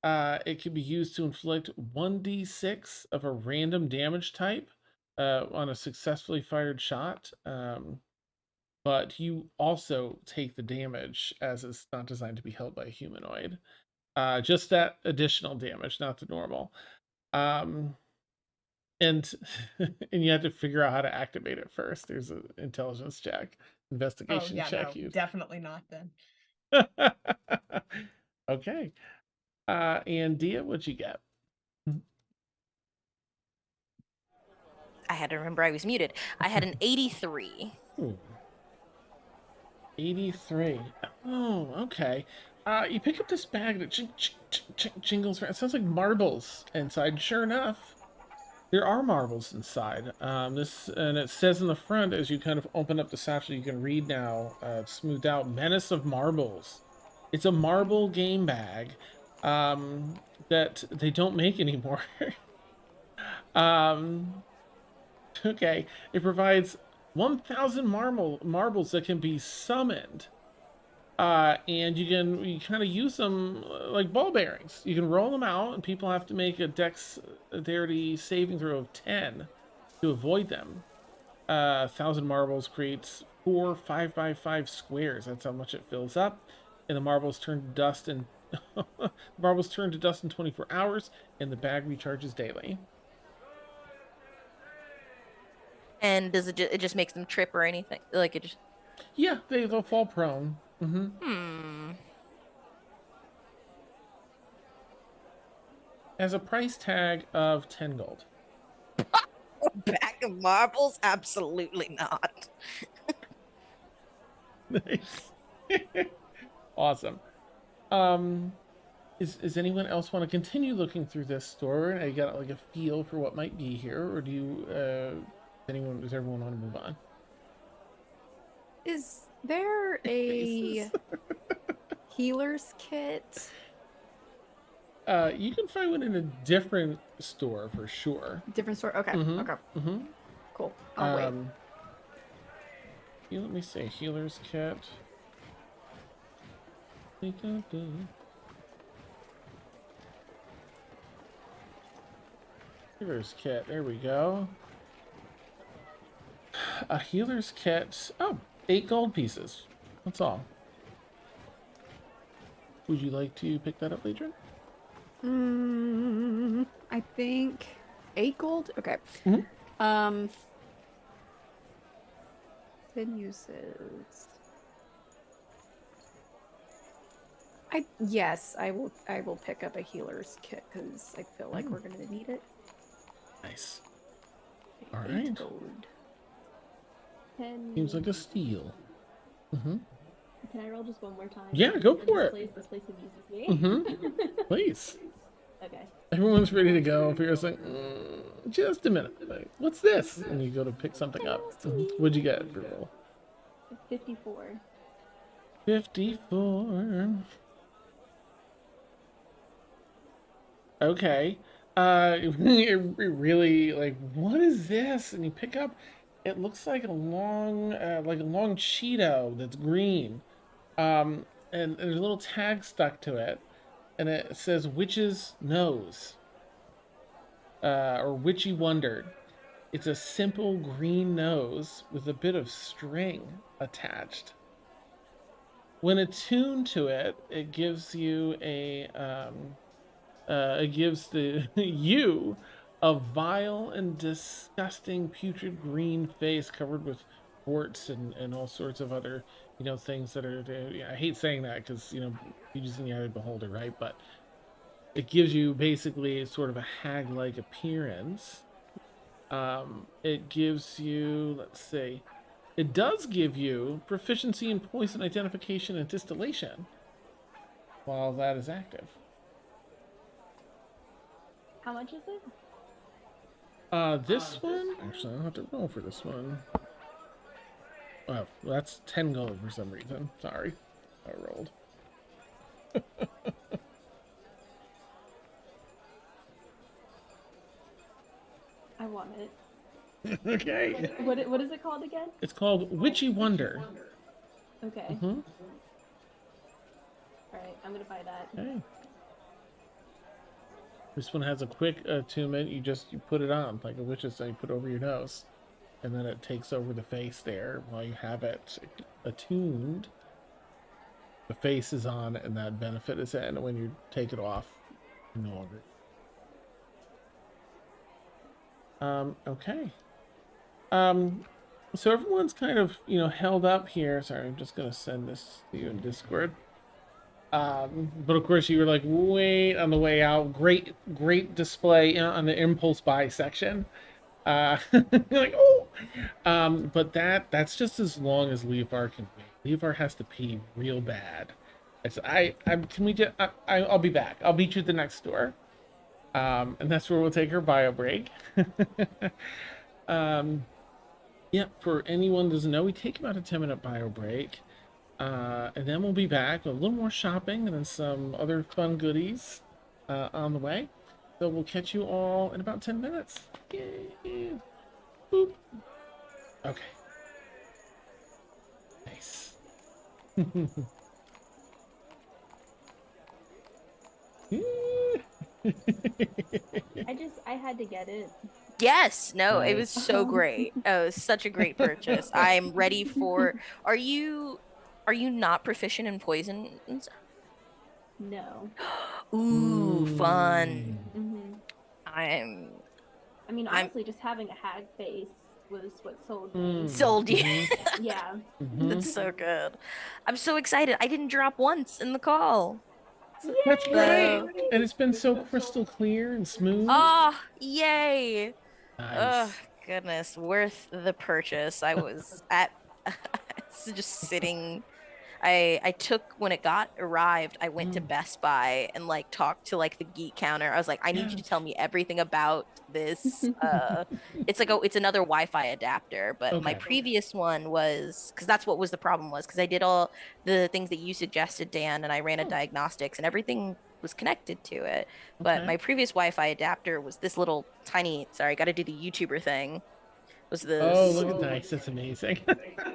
it can be used to inflict 1d6 of a random damage type on a successfully fired shot. But you also take the damage, as it's not designed to be held by a humanoid. Just that additional damage, not the normal. And and you have to figure out how to activate it first. There's an intelligence check, investigation check. No, definitely not then. Okay. And Dia, what'd you get? I had to remember I was muted. I had an 83. Ooh. 83. Oh, okay. You pick up this bag that jingles around. It sounds like marbles inside. Sure enough, there are marbles inside. And it says in the front, as you kind of open up the satchel, you can read now, smoothed out, Menace of Marbles. It's a marble game bag that they don't make anymore. Okay, it provides 1,000 marbles that can be summoned. And you kind of use them like ball bearings. You can roll them out, and people have to make a dexterity saving throw of 10 to avoid them. 1,000 marbles creates 4 5x5 squares. That's how much it fills up, and the marbles turn to dust in 24 hours, and the bag recharges daily. And does it just makes them trip or anything? Like it just... Yeah, they'll fall prone. Mm-hmm. has a price tag of 10 gold. Bag of marbles? Absolutely not. Nice. Awesome. Is anyone else want to continue looking through this store? I got like a feel for what might be here, or do you does everyone want to move on? Is there a Faces. healer's kit? You can find one in a different store for sure. Different store? Okay. Mhm. Okay. Mm-hmm. Cool. I'll wait. Let me see, healer's kit. Healer's kit, there we go. A healer's kit. Oh, 8 gold pieces. That's all. Would you like to pick that up, Laedrin? I think 8 gold. Okay. Mhm. 10 uses. Yes, I will pick up a healer's kit because I feel like we're gonna need it. Nice. 8 Alright. gold. 10. Seems like a steal. Mm-hmm. Can I roll just one more time? Yeah, go for it. This place abuses me. Mm-hmm. Please. Okay. Everyone's ready to go. Fear's like, just a minute. Like, what's this? And you go to pick something up. What'd you get for roll? 54. 54. Okay. It really like, what is this? And you pick up. It looks like a long Cheeto that's green. And there's a little tag stuck to it, and it says "Witch's Nose," or "Witchy Wondered." It's a simple green nose with a bit of string attached. When attuned to it, it gives you it gives you a vile and disgusting putrid green face covered with warts and all sorts of other things that are I hate saying that because beauty's in the eye of the beholder, right? But it gives you basically sort of a hag-like appearance. It gives you, let's see, it does give you proficiency in poison identification and distillation while that is active. How much is it? This one, actually, I'll have to roll for this one. Oh, well, that's 10 gold for some reason. Sorry, I rolled. I want it. Okay. What is it called again? It's called Witchy Wonder. Okay. Mm-hmm. All right, I'm gonna buy that. Okay. This one has a quick attunement. You put it on like a witch's thing. You put it over your nose, and then it takes over the face there while you have it attuned. The face is on, and that benefit is in. When you take it off, no longer. Okay. So everyone's kind of held up here. Sorry, I'm just gonna send this to you in Discord. But of course you were like, wait, on the way out, great display on the impulse buy section. You're like, oh, but that's just as long as Levar can wait. Levar has to pee real bad. I'll be back. I'll meet you at the next door. And that's where we'll take our bio break. Yeah, for anyone who doesn't know, we take about a 10-minute bio break. And then we'll be back with a little more shopping and then some other fun goodies on the way. So we'll catch you all in about 10 minutes. Yay. Boop. Okay. Nice. I had to get it. Yes, no, it was Nice. so great. Oh, it was such a great purchase. I'm ready for. Are you not proficient in poisons? No. Ooh, fun. Mm-hmm. I'm I mean, honestly, just having a hag face was what sold me. Mm. sold you. Mhm. Yeah. Mhm. That's so good. I'm so excited. I didn't drop once in the call. That's right. So, And it's been so crystal clear and smooth. oh, yay. Oh, Nice. goodness, worth the purchase. I was at just sitting. I took when it got arrived, I went to Mm. Best Buy and like talked to like the geek counter. I was like, I need you to tell Yes. me everything about this. It's like it's another Wi-Fi adapter, but my Okay. previous one was because that's what was the problem was because I did all the things that you suggested, Dan, and I ran a Oh, diagnostics and everything was connected to it. But okay. my previous Wi-Fi adapter was this little tiny, sorry, got to do the YouTuber thing. Was Oh, this look at that. That's amazing.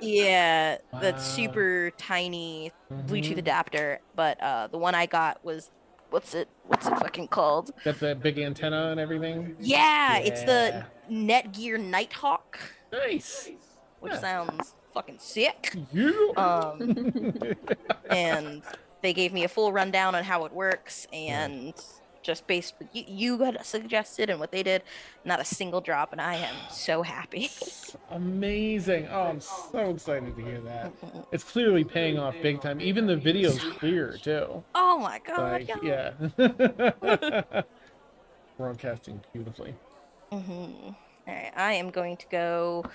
yeah, that Wow. super tiny Bluetooth Mm-hmm. adapter, but the one I got was what's it fucking called? Got the big antenna and everything. Yeah, it's the Yeah. Netgear Nighthawk, Nice. which Yeah. sounds fucking sick. You. And they gave me a full rundown on how it works Good. and just based what you had suggested and what they did, not a single drop, and I am so happy. Amazing. Oh, I'm so excited to hear that. It's clearly paying off big time. Even the video's clear too. Oh my god, Like, yeah. yeah. Broadcasting beautifully. All right, I am going to go.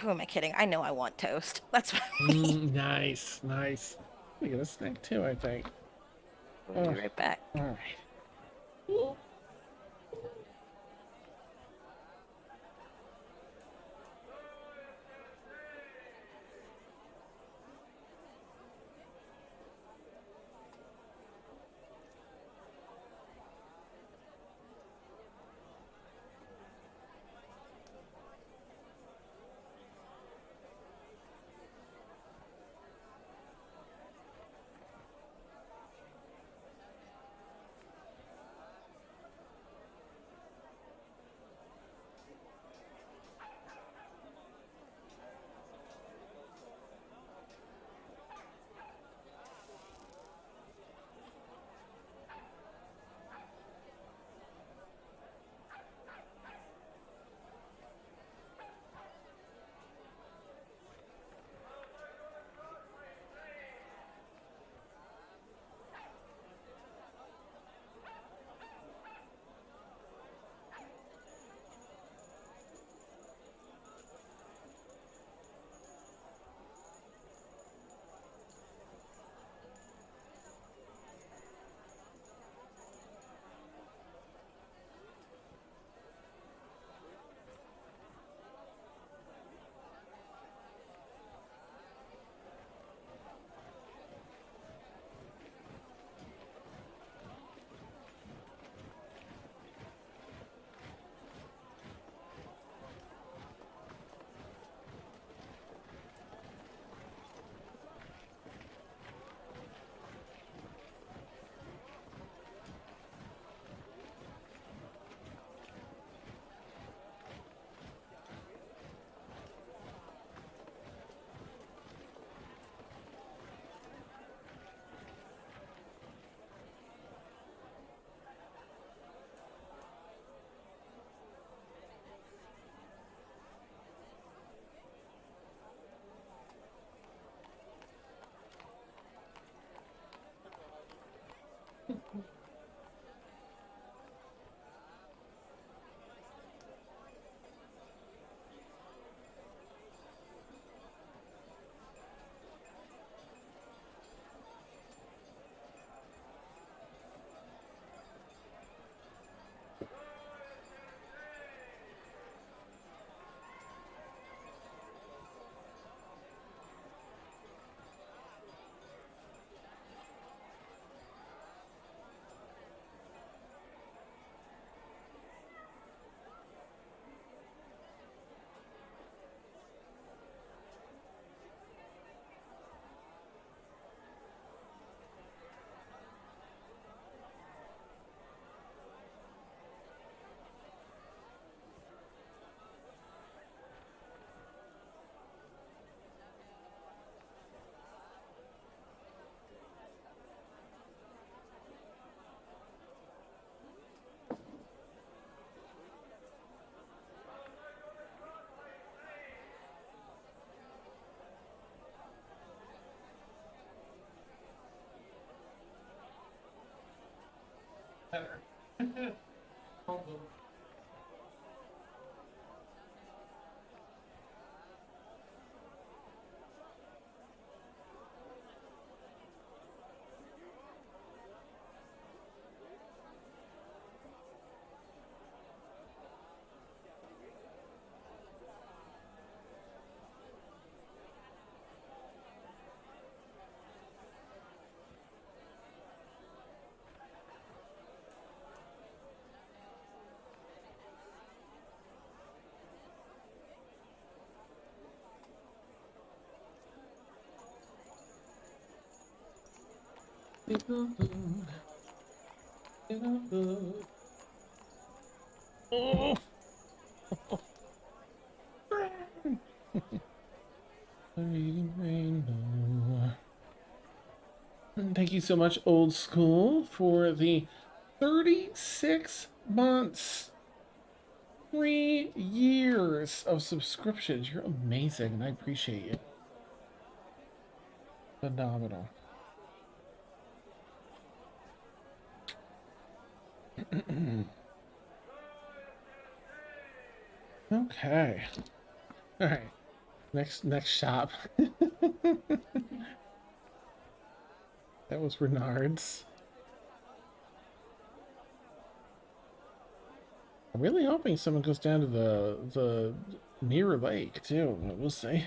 Who am I kidding? I know I want toast. That's what I need. Nice, nice. We get a snack too, I think. We'll Oh, be right back. all right. better. Oh. Thank you so much, Old School, for the 36 months. 3 years of subscriptions. You're amazing, and I appreciate you. Phenomenal. Okay. All right. Next shop. That was Renard's. I'm really hoping someone goes down to the Mirror Lake too. We'll see.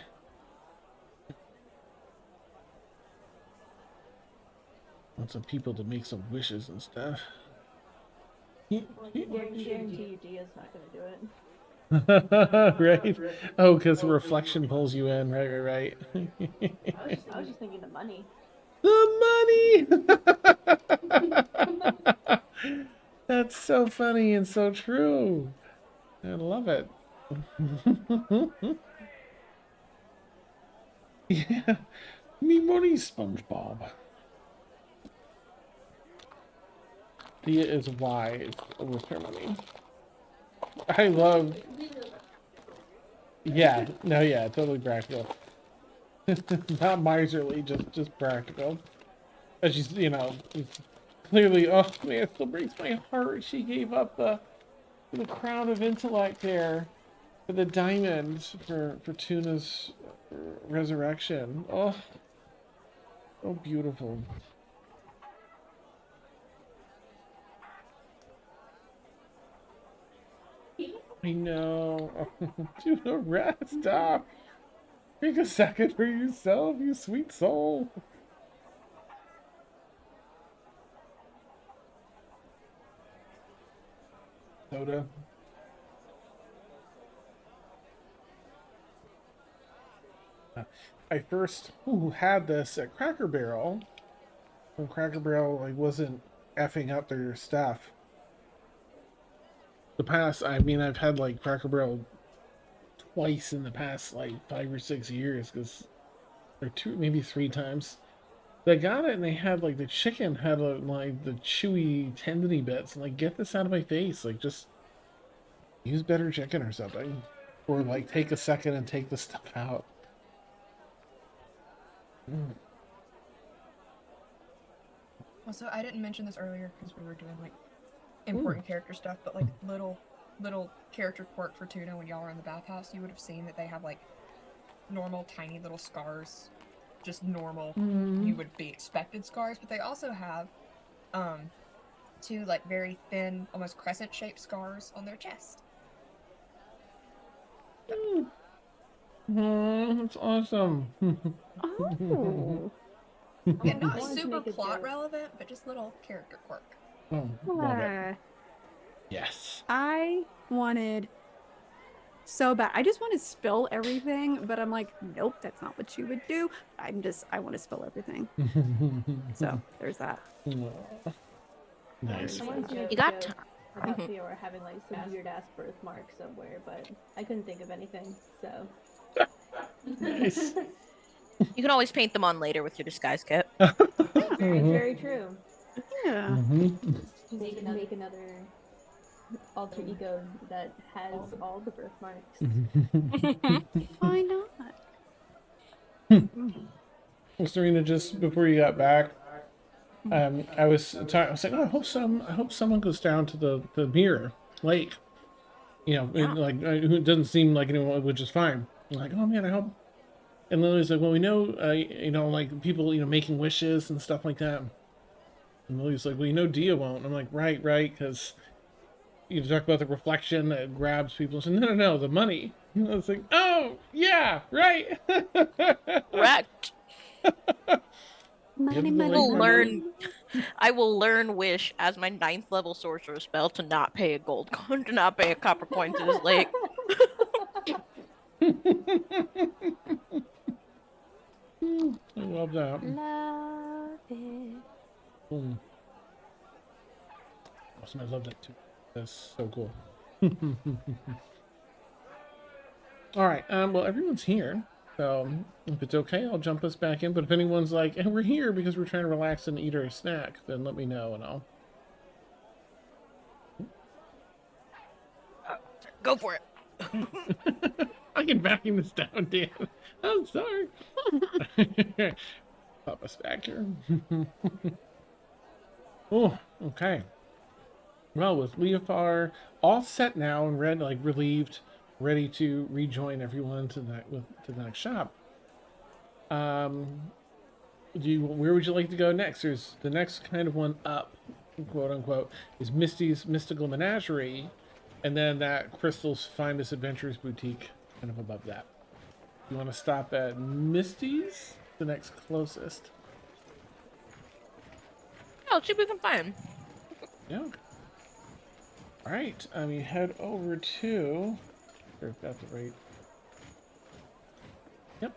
Want some people to make some wishes and stuff. I can guarantee you Dia's not gonna do it. Right? Oh, because the reflection pulls you in. Right. I was just thinking the money. The money! That's so funny and so true. I love it. Yeah. Me money, SpongeBob. Dia is wise with her money. I love... Yeah. No, yeah. Totally practical. Not miserly, just practical. But she's, clearly, oh man, it still breaks my heart. She gave up the crown of intellect there for the diamond for Tuna's resurrection. Oh, so beautiful. I know. Tuna, rest, stop. Take a second for yourself, you sweet soul. Soda. I first had this at Cracker Barrel when Cracker Barrel wasn't effing up their stuff. I've had Cracker Barrel twice in the past 5 or 6 years, or maybe 3 times. They got it and they had the chicken had the chewy tendony bits. And get this out of my face. Just use better chicken or something. Or take a second and take the stuff out. Also, I didn't mention this earlier because we were doing important character stuff, but little character quirk for Tuna when y'all are in the bathhouse, you would have seen that they have normal tiny little scars, just normal you would be expected scars, but they also have 2 very thin, almost crescent shaped scars on their chest. That's awesome. Oh. And not wanted to super make a plot joke. relevant, but just little character quirk. Oh, love it. Yes. I wanted so bad. I just want to spill everything, but I'm like, nope, that's not what you would do. I want to spill everything. So there's that. Nice. I wanted to make You a got joke about Feyora having some weird ass birthmark somewhere, but I couldn't think of anything, so. Nice. You can always paint them on later with your disguise kit. Very true. Yeah. Make another alter ego that has all the birthmarks. Why not? Serena, just before you got back, I was like, oh, I hope someone goes down to the mirror lake. You know, Yeah. like it doesn't seem like anyone, which is fine. I'm like, oh man, I hope. And Lily's like, well, we know, you know, like people, you know, making wishes and stuff like that. And Lily's like, well, you know, Dia won't. And I'm like, right, because you talk about the reflection that grabs people. So no, the money. And I was like, oh yeah, right. Correct. Money, Give the money, lake Will money. learn. I will learn wish as my 9th level sorcerer spell to not pay a gold coin, to not pay a copper coin to this lake. I love that. Love it. Boom. Awesome, I love that too. That's so cool. All right. Well, everyone's here, so if it's okay, I'll jump us back in. But if anyone's like, "Hey, we're here because we're trying to relax and eat our snack," then let me know, and I'll. Go for it. I can vacuum this down, Dan. I'm sorry. Pop us back here. Oh, okay. Well, with Leofar all set now and relieved, ready to rejoin everyone to the next shop. Where would you like to go next? There's the next kind of one up, quote unquote, is Misty's Mystical Menagerie, and then that Crystal's Finest Adventures Boutique, kind of above that. You want to stop at Misty's, the next closest? Oh, see if we can find. Yeah. All right. You head over to. Sure, if that's the right. Yep.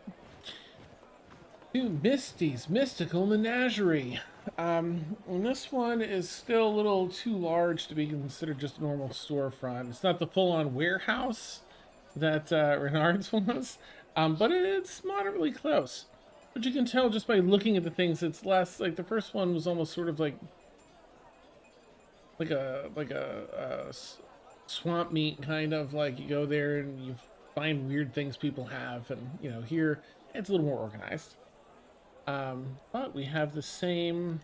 To Misty's Mystical Menagerie. And this one is still a little too large to be considered just a normal storefront. It's not the full-on warehouse that Renard's was, but it's moderately close. But you can tell just by looking at the things, it's less like the first one was almost sort of like a swamp meat kind of, like you go there and you find weird things people have, and you know, here it's a little more organized. But we have the same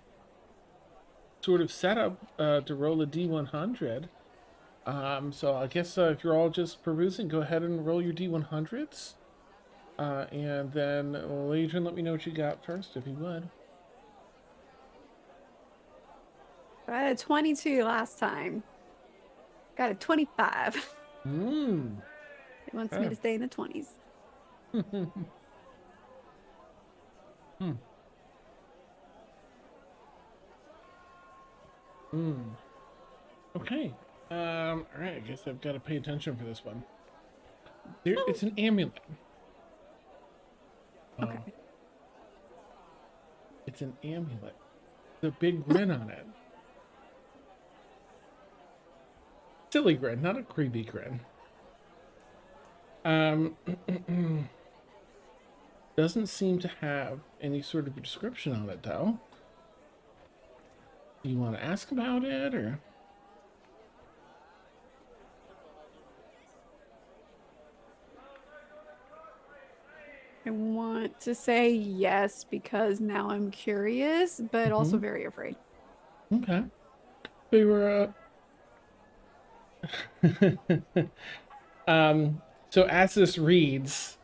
sort of setup to roll a D100. So I guess if you're all just perusing, go ahead and roll your D100s. And then Laedrin, let me know what you got first, if you would. I had a 22 last time. Got a 25. It wants me to stay in the 20s. Okay. All right. I guess I've got to pay attention for this one. It's an amulet. Okay. It's an amulet. There's a big grin on it. Silly grin, not a creepy grin. Doesn't seem to have any sort of a description on it, though. You want to ask about it, or? I want to say yes because now I'm curious, but also very afraid. Okay. They were, so as this reads,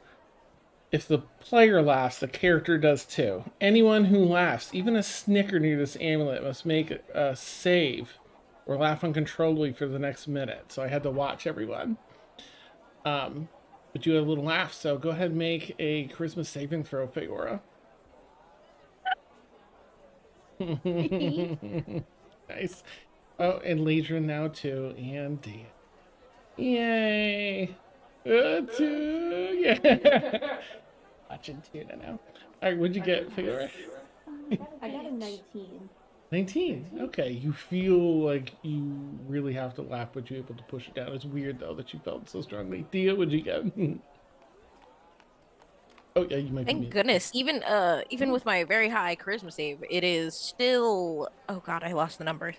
if the player laughs, the character does too. Anyone who laughs, even a snicker near this amulet, must make a save or laugh uncontrollably for the next minute. So I had to watch everyone. But you had a little laugh, so go ahead and make a charisma saving throw, Feyora. Nice. Oh, and Leadrin now too, and Dia. Yay! Two, yeah. Watching Tuna now. All right, what'd you get, Feyora? I got a 19. 19. Okay, you feel like you really have to laugh, but you're able to push it down. It's weird though that you felt so strongly. Dia, what'd you get? Oh yeah, you might. Thank goodness. Even with my very high charisma save, it is still. Oh god, I lost the number.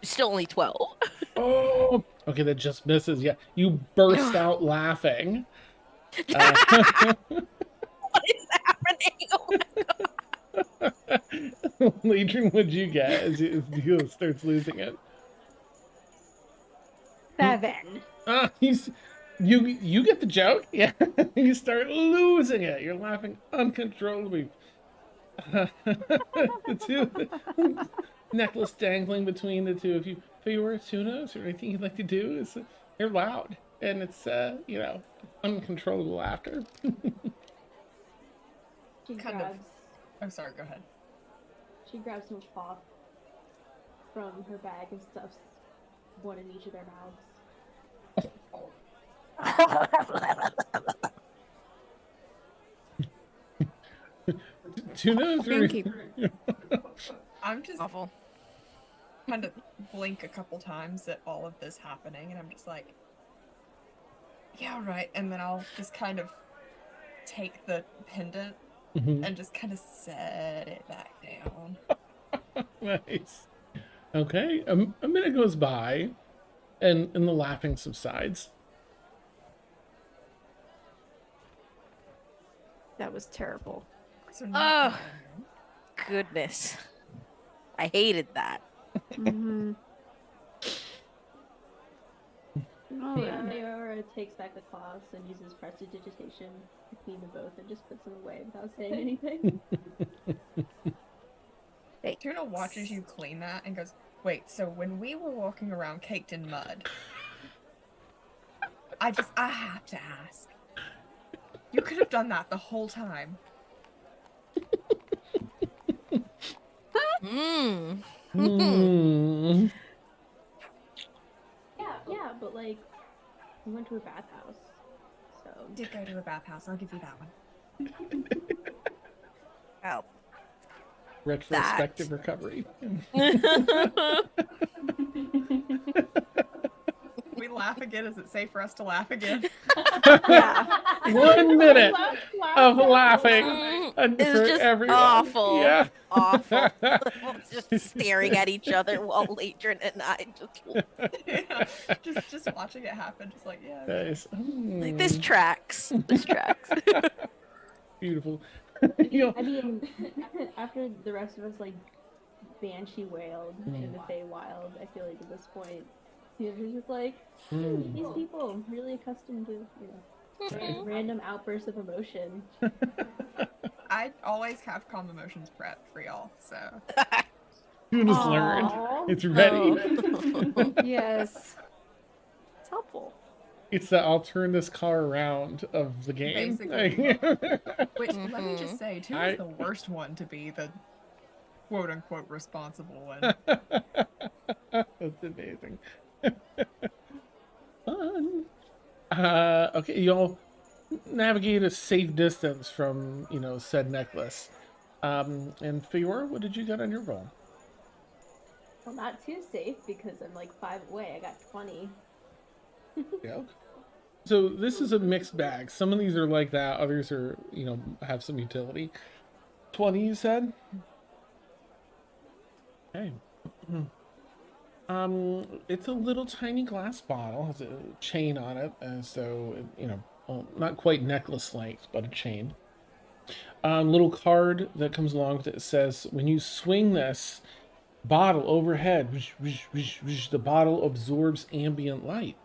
Still only 12. Oh, okay, that just misses. Yeah, you burst out laughing. What is happening? Oh my god. Leadrin, what'd you get as you starts losing it? 7. Ah, you get the joke. Yeah, you start losing it. You're laughing uncontrollably. The two necklace dangling between the two of you. Feyora, Tuna, is there anything you'd like to do? They're loud and it's uncontrollable laughter. She Kind of. grabs Oh, sorry. Go ahead. she grabs some cloth from her bag and stuffs one in each of their mouths. Tuna, is there- Thank you. I'm just Awful. kind of blink a couple times at all of this happening, and I'm just like, yeah, right. And then I'll just kind of take the pendant Mhm. and just kind of set it back down. Nice. Okay, a minute goes by, and the laughing subsides. That was terrible. So Oh, goodness. I hated that. Mm-hmm. All Yeah, right. Feyora takes back the cloths and uses prestidigitation to clean them both and just puts them away without saying anything. Tuna watches you clean that and goes, wait, so when we were walking around caked in mud, I have to ask. You could have done that the whole time. Hmm. Hmm. Yeah, but like, we went to a bathhouse, so Did go to a bathhouse, I'll give you that one. Oh. Retrospective recovery. We laugh again. Is it safe for us to laugh again? Yeah. 1 minute of Mm, laughing It's for just everyone. awful. Yeah. Awful. We're just staring at each other while Laedrin and I just Yeah, just watching it happen, just like, yeah. Okay. Nice. like, this tracks. This tracks. Beautiful. I mean, after the rest of us like banshee wailed in the Feywild, I feel like at this point, he was just like, these people really accustomed to, random outbursts of emotion. I always have calm emotions prepped for y'all, so. Tuna's learned. It's ready. Oh. Yes. It's helpful. It's the I'll turn this car around of the game. Basically. Which, let me Mhm. just say, Tuna's the worst one to be the quote-unquote responsible one. That's amazing. Fun. Okay, y'all navigate a safe distance from, said necklace. And Feyora, what did you get on your roll? Well, not too safe because I'm like 5 away. I got 20. Yeah. So this is a mixed bag. Some of these are like that. Others are, have some utility. 20, you said? Okay. It's a little tiny glass bottle. Has a chain on it, as though, well, not quite necklace length, but a chain. Little card that comes along with it says, when you swing this bottle overhead, the bottle absorbs ambient light.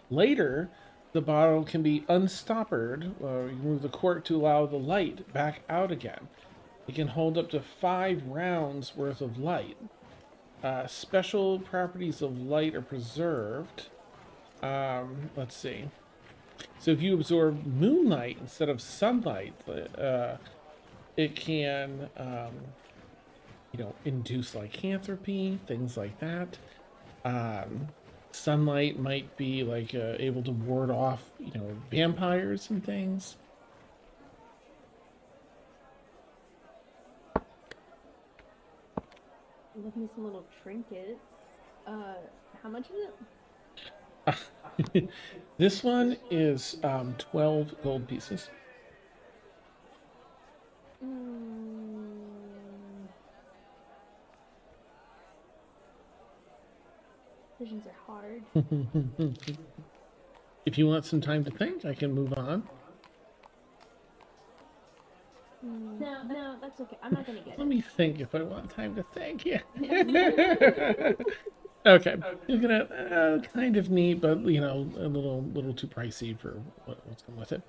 Later, the bottle can be unstoppered, or you remove the cork to allow the light back out again. It can hold up to 5 rounds worth of light. Special properties of light are preserved. Let's see. So if you absorb moonlight instead of sunlight, it can, induce lycanthropy, things like that. Sunlight might be like able to ward off, vampires and things. Love me some little trinkets. How much is it? This one is 12 gold pieces. Decisions are hard. If you want some time to think, I can move on. No, that's okay. I'm not gonna get Let it. me think if I want time to think. Yeah. Okay. You're gonna kind of neat, but you know, a little too pricey for what's come with it.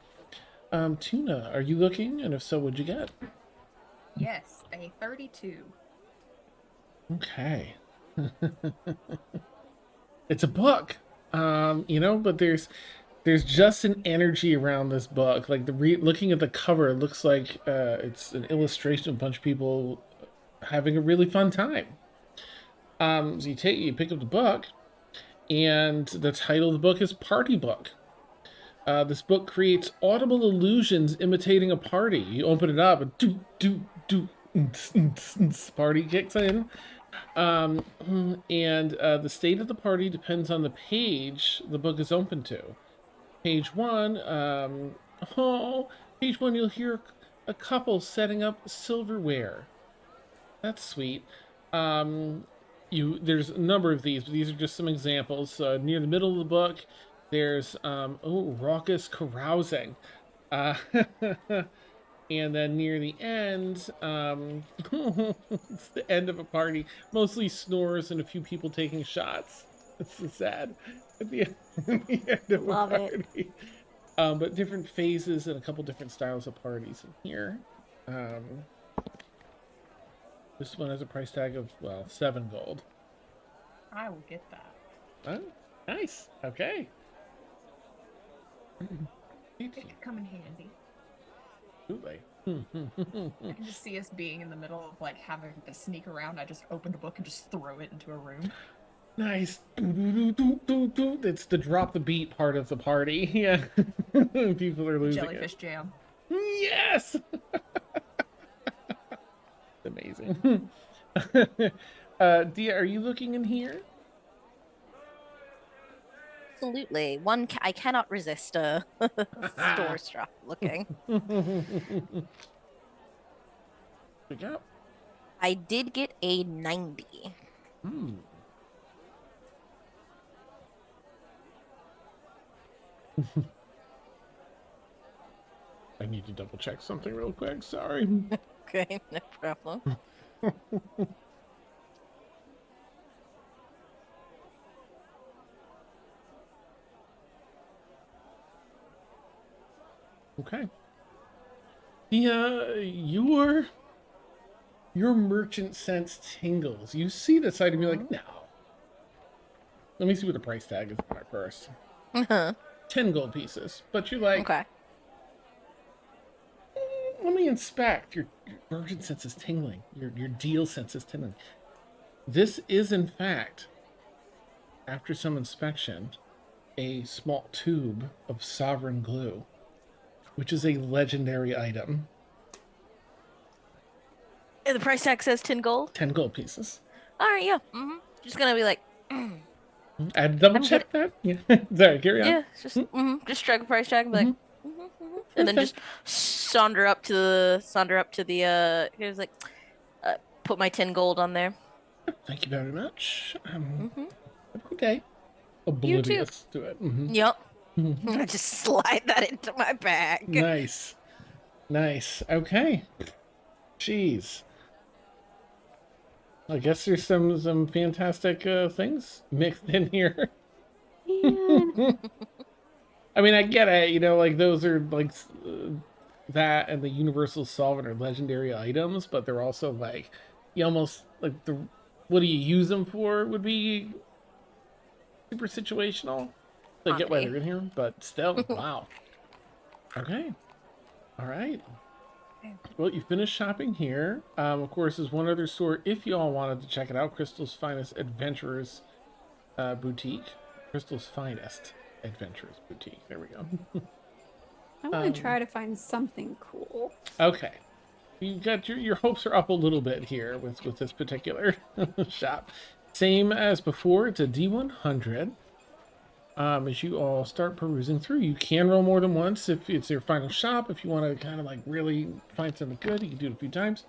Tuna, are you looking? And if so, what'd you get? Yes, a 32. Okay. It's a book. You know, but there's just an energy around this book. Like looking at the cover, it looks like it's an illustration of a bunch of people having a really fun time. So you pick up the book, and the title of the book is Party Book. This book creates audible illusions imitating a party. You open it up, and party kicks in. And the state of the party depends on the page the book is open to. Page 1, page 1, you'll hear a couple setting up silverware. That's sweet. There's a number of these, but these are just some examples. Near the middle of the book, there's raucous carousing. And then near the end, it's the end of a party, mostly snores and a few people taking shots. It's so sad. At the end of Love a it. party. But different phases and a couple different styles of parties in here. This one has a price tag of, well, 7 gold. I will get that. Oh, nice. Okay. It could come in handy. Absolutely. I can just see us being in the middle of like having to sneak around. I just open the book and just throw it into a room. Nice. It's the drop the beat part of the party. Yeah. People are losing Jellyfish jam. Yes. Amazing. Dia, are you looking in here? Absolutely. I cannot resist a store struck looking. Pick up. I did get a 90. I need to double check something real quick. Sorry. Okay, no problem. Okay. Yeah, your merchant sense tingles. You see this item, you're like, no. Let me see what the price tag is on it first. 10 gold pieces. But you're like, Okay. Let me inspect. Your merchant sense is tingling. Your deal sense is tingling. This is, in fact, after some inspection, a small tube of sovereign glue, which is a legendary item. And the price tag says 10 gold? 10 gold pieces. All right, yeah. Just gonna be like, I had to double check that. Yeah. Sorry, carry on. yeah, just strike a price tag and be like, and then just saunter up to the here's like, put my 10 gold on there. Thank you very much. Have a good day. Oblivious to it. Yep. I just slide that into my bag. Nice. Okay. Jeez. I guess there's some fantastic things mixed in here. Man. I mean, I get it. You know, like those are like that and the universal solvent are legendary items, but they're also like you almost like what do you use them for would be super situational. I get why they're in here, but still, wow. Okay. All right. Well, you finished shopping here. Of course, there's one other store if you all wanted to check it out. Crystal's Finest Adventurers Boutique. Crystal's Finest Adventurers Boutique. There we go. I want to try to find something cool. Okay. You got your hopes are up a little bit here with this particular shop. Same as before, it's a D100. As you all start perusing through, you can roll more than once if it's your final shop. If you want to kind of like really find something good, you can do it a few times.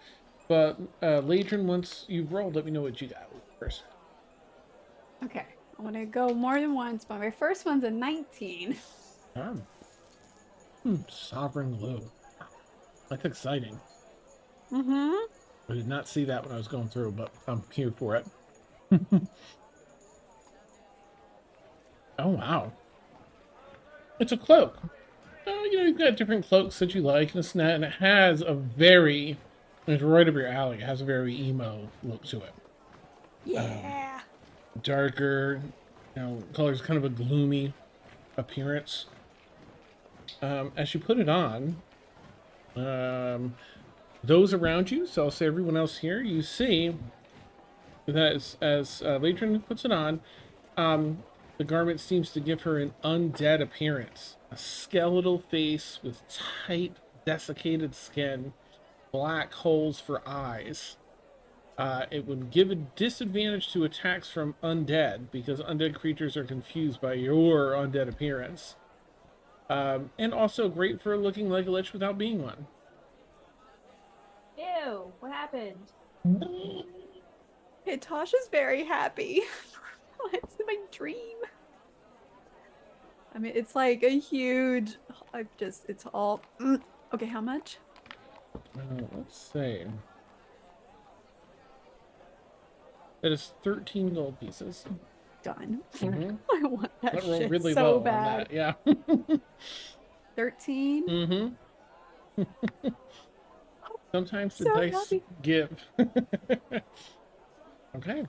But Laedrin, once you've rolled, let me know what you got first. Okay, I want to go more than once, but my first one's a 19. Sovereign glue. That's exciting. Mm-hmm. I did not see that when I was going through, but I'm here for it. Oh, wow. It's a cloak. You've got different cloaks that you like, and it has a very, it's right up your alley. It has a very emo look to it. Yeah. Darker, colors, kind of a gloomy appearance. As you put it on, those around you, so I'll say everyone else here, you see that as Laedrin puts it on, the garment seems to give her an undead appearance. A skeletal face with tight, desiccated skin, black holes for eyes. It would give a disadvantage to attacks from undead, because undead creatures are confused by your undead appearance. And also great for looking like a lich without being one. Ew, what happened? Hey, Tasha's very happy. It's my dream. I mean, it's like a huge. It's all. Okay, how much? Let's see. That is 13 gold pieces. Done. Mm-hmm. I want that That rolled shit really so low bad. on that, yeah. 13. Mm-hmm. Sometimes the So dice happy. give. Okay.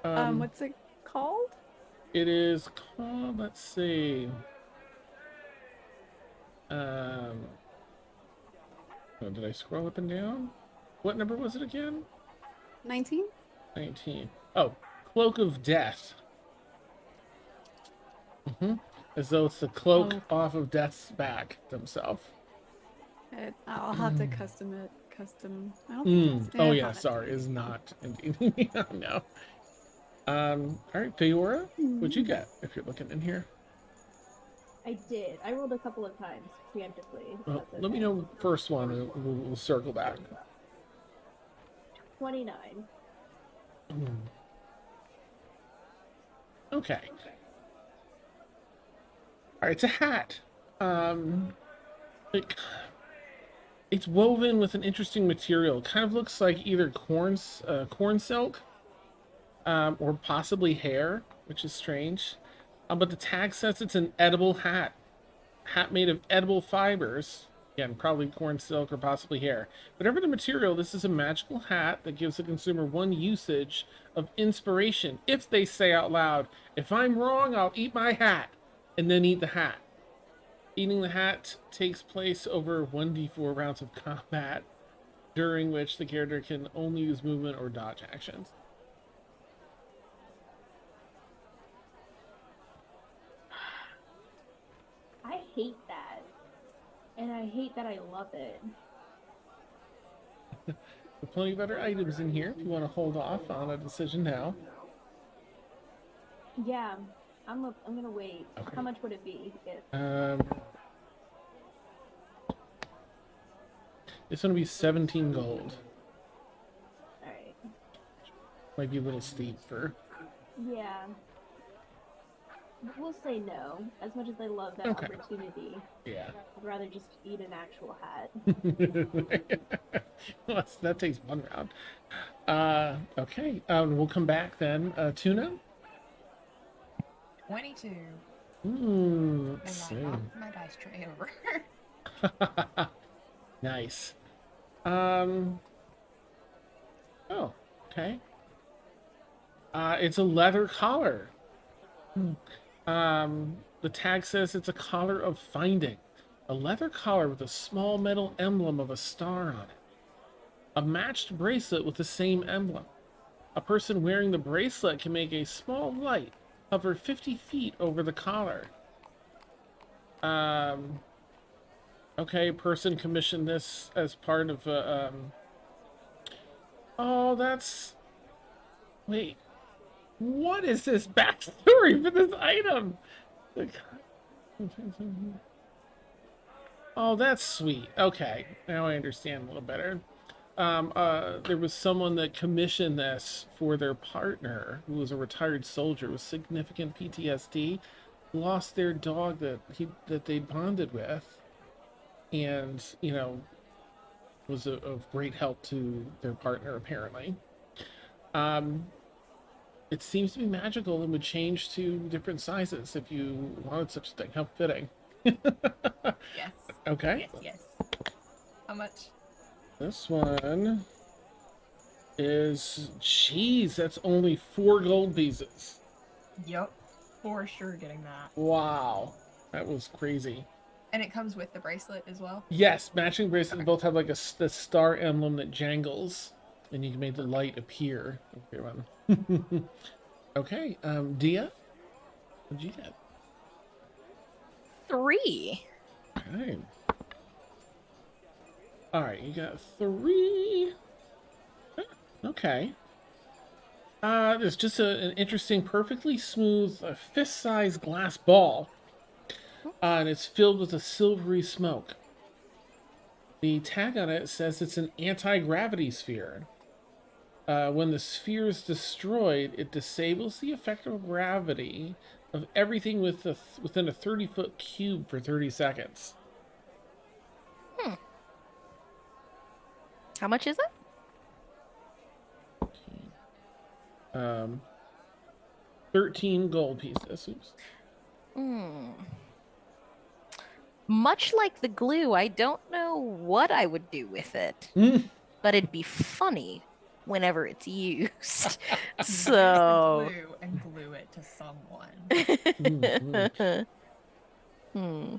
What's it called? It is called, let's see. Oh, did I scroll up and down? What number was it again? 19. 19. Oh, Cloak of Death. As though it's the cloak off of Death's back themselves. I'll have to custom it. I don't think it's, Oh it's yeah, not sorry, is not indeed. No. All right, Feyora, what'd you get if you're looking in here? I did. I rolled a couple of times preemptively. Well, let me know the first one, and we'll circle back. 29. Okay. All right, it's a hat. It's woven with an interesting material. It kind of looks like either corn silk, or possibly hair, which is strange. But the tag says it's an edible hat. Hat made of edible fibers. Again, probably corn silk or possibly hair. Whatever the material, this is a magical hat that gives the consumer one usage of inspiration if they say out loud, "If I'm wrong, I'll eat my hat," and then eat the hat. Eating the hat takes place over 1d4 rounds of combat, during which the character can only use movement or dodge actions. I hate that. And I hate that I love it. There are plenty of other items in here if you want to hold off on a decision now. Yeah, I'm gonna wait. Okay. How much would it be? It's going to be 17 gold. Alright. Might be a little steep for... Yeah. We'll say no. As much as I love that opportunity, Yeah. I'd rather just eat an actual hat. Well, that takes one round. Okay. We'll come back then. Tuna? 22. Let's And see. I knocked my dice tray over. Nice. Oh, okay. It's a leather collar. The tag says it's a collar of finding. A leather collar with a small metal emblem of a star on it. A matched bracelet with the same emblem. A person wearing the bracelet can make a small light hover 50 feet over the collar. Okay, person commissioned this as part of oh, that's... Wait. What is this backstory for this item? Oh, that's sweet. Okay, now I understand a little better. There was someone that commissioned this for their partner, who was a retired soldier with significant PTSD, lost their dog that they bonded with, and was of great help to their partner, apparently. It seems to be magical and would change to different sizes if you wanted such a thing. How fitting. Yes. Okay. Yes. How much? This one is, jeez, that's only 4 gold pieces. Yep. For sure getting that. Wow. That was crazy. And it comes with the bracelet as well? Yes, matching bracelets Okay. both have like the star emblem that jangles, and you can make the light appear. Okay, Dia, what'd you get? 3. Okay. All right, you got 3. Okay. There's just an interesting, perfectly smooth, fist-sized glass ball, and it's filled with a silvery smoke. The tag on it says it's an anti-gravity sphere. When the sphere is destroyed, it disables the effect of gravity of everything within a 30-foot cube for 30 seconds. How much is it? 13 gold pieces. Oops. Much like the glue, I don't know what I would do with it, but it'd be funny whenever it's used. So Use the glue and glue it to someone.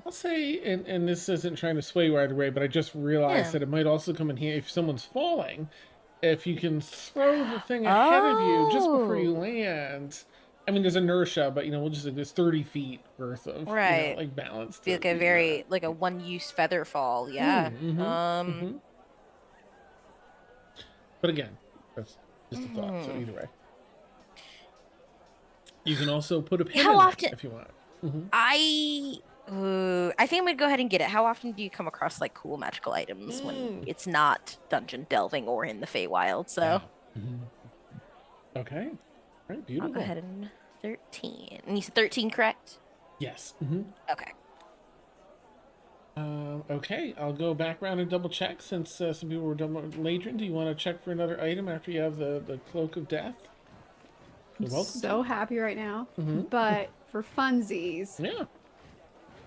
I'll say, and this isn't trying to sway you either way, but I just realized Yeah. that it might also come in handy if someone's falling. If you can throw the thing ahead of you just before you Oh. land. I mean, there's inertia, but we'll just there's 30 feet worth of Right. like balance. Be like a very like a one-use feather fall. Yeah. But again, that's just a thought. So either way, you can also put a pin How in often- it if you want. I think I'm gonna go ahead and get it. How often do you come across like cool magical items when it's not dungeon delving or in the Feywild? So Okay. All right, beautiful. I'll go ahead and 13. And you said 13, correct? Yes. Okay. Okay, I'll go back around and double check since some people were done. Laedrin, do you want to check for another item after you have the cloak of death? You're welcome. So happy right now. But for funsies, Yeah.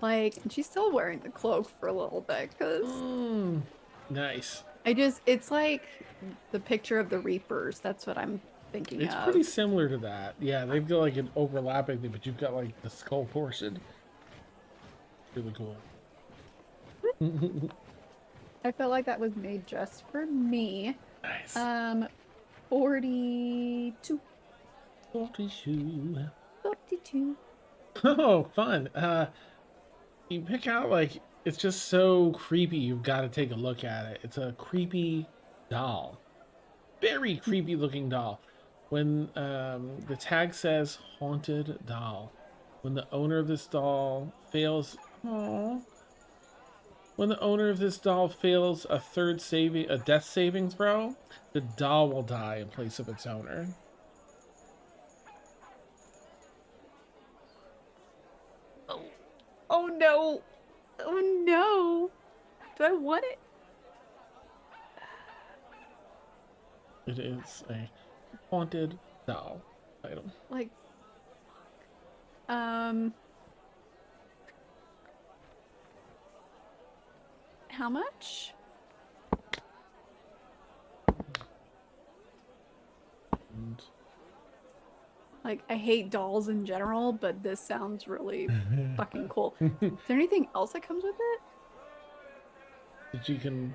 like, she's still wearing the cloak for a little bit because Nice. it's like the picture of the Reapers. That's what I'm thinking It's of. pretty similar to that. Yeah, they've got like an overlapping thing, but you've got like the skull portion. Really cool. I felt like that was made just for me. Nice. 42. 42. 42. Oh, fun. You pick out like it's just so creepy. You've got to take a look at it. It's a creepy doll, very creepy looking doll. When the tag says haunted doll, when the owner of this doll fails, when the owner of this doll fails a death saving throw, the doll will die in place of its owner. Oh no. Oh no. Do I want it? It is a haunted doll item. Like, how much? And Like, I hate dolls in general, but this sounds really fucking cool. Is there anything else that comes with it? that you can,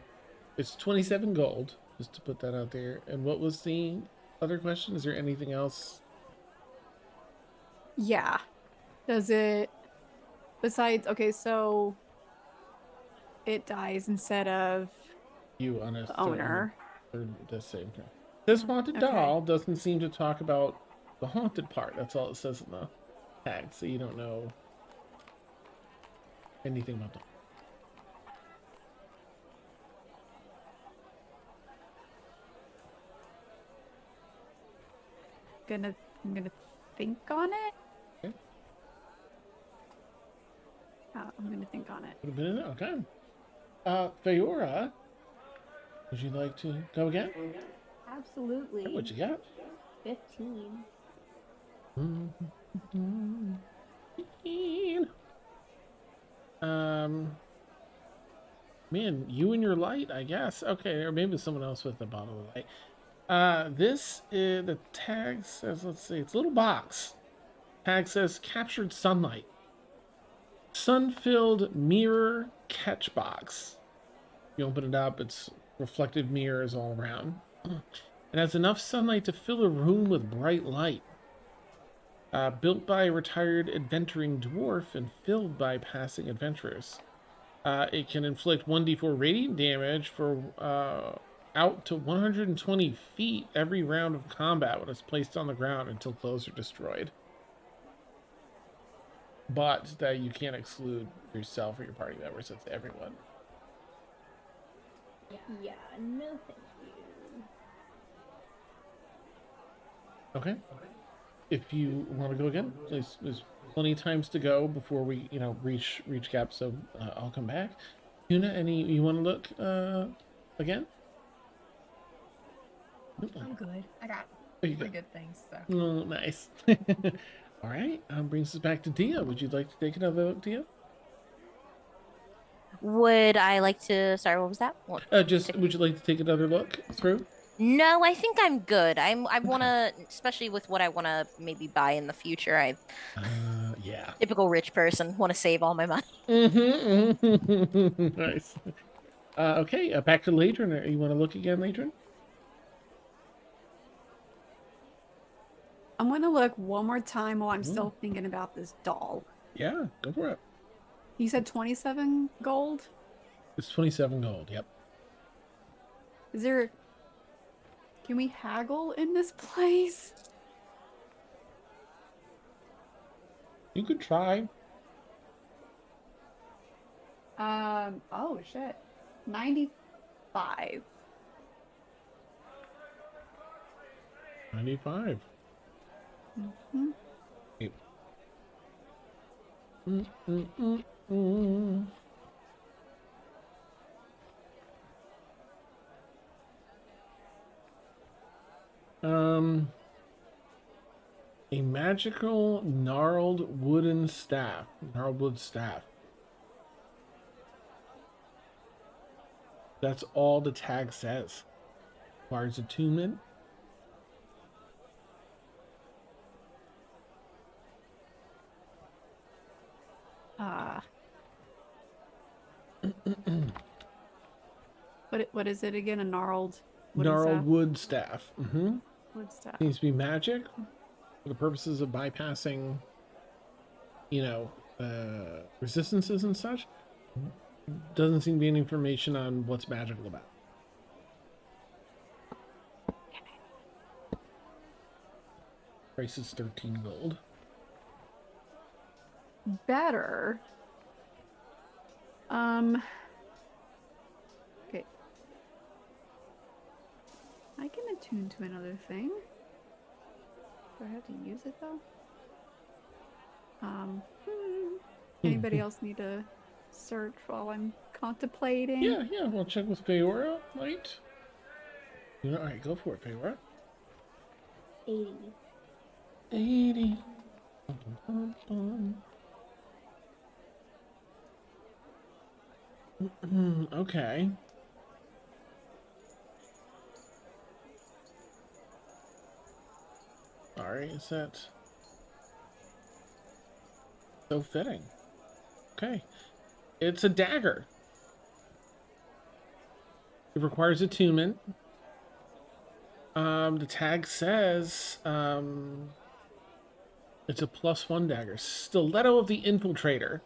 it's 27 gold, just to put that out there. And what was the other question? Is there anything else? Yeah. Does it, besides, okay, so it dies instead of You on a the owner. third the same time. This haunted Okay. doll doesn't seem to talk about the haunted part. That's all it says in the tag, so you don't know anything about that. I'm gonna think on it. Okay. I'm gonna think on it. Would have been in there? Okay. Feyora, Would you like to go again? Absolutely. What you got? 15. Man, you and your light, I guess. Okay, or maybe someone else with the bottle of light. This is the tag says, let's see, it's a little box. Tag says captured sunlight. Sun-filled mirror catch box. You open it up, it's reflective mirrors all around. It has enough sunlight to fill a room with bright light. Built by a retired adventuring dwarf and filled by passing adventurers. It can inflict 1d4 radiant damage for out to 120 feet every round of combat when it's placed on the ground until clothes are destroyed. But that you can't exclude yourself or your party members, it's everyone. Yeah, no thank you. Okay. If you want to go again, there's plenty of times to go before we, reach gap. So I'll come back. Tuna, you want to look again? I'm good. I got pretty good things. So. Oh, nice. All right. Brings us back to Dia. Would you like to take another look, Dia? Would I like to? Sorry, what was that? Would you like to take another look through? No, I think I'm good. I want to, especially with what I want to maybe buy in the future. Yeah. Typical rich person, want to save all my money. Nice. Okay, back to Laedrin. You want to look again, Laedrin? I'm going to look one more time while I'm still thinking about this doll. Yeah, go for it. You said 27 gold? It's 27 gold, yep. Can we haggle in this place? You could try. Oh shit. 95. 95. Mm-hmm. Yep. A magical gnarled wood staff. That's all the tag says. Requires attunement. What is it again? A gnarled wood staff. Mm-hmm. Wood staff. Needs to be magic for the purposes of bypassing, resistances and such. Doesn't seem to be any information on what's magical about. Price is 13 gold. Better. Okay. I can attune to another thing. Do I have to use it though? Anybody else need to search while I'm contemplating? Yeah, we'll check with Feyora, right? Alright, go for it, Feyora. 80. 80. Okay. Alright, is that so fitting? Okay. It's a dagger. It requires attunement. The tag says it's a +1 dagger. Stiletto of the Infiltrator.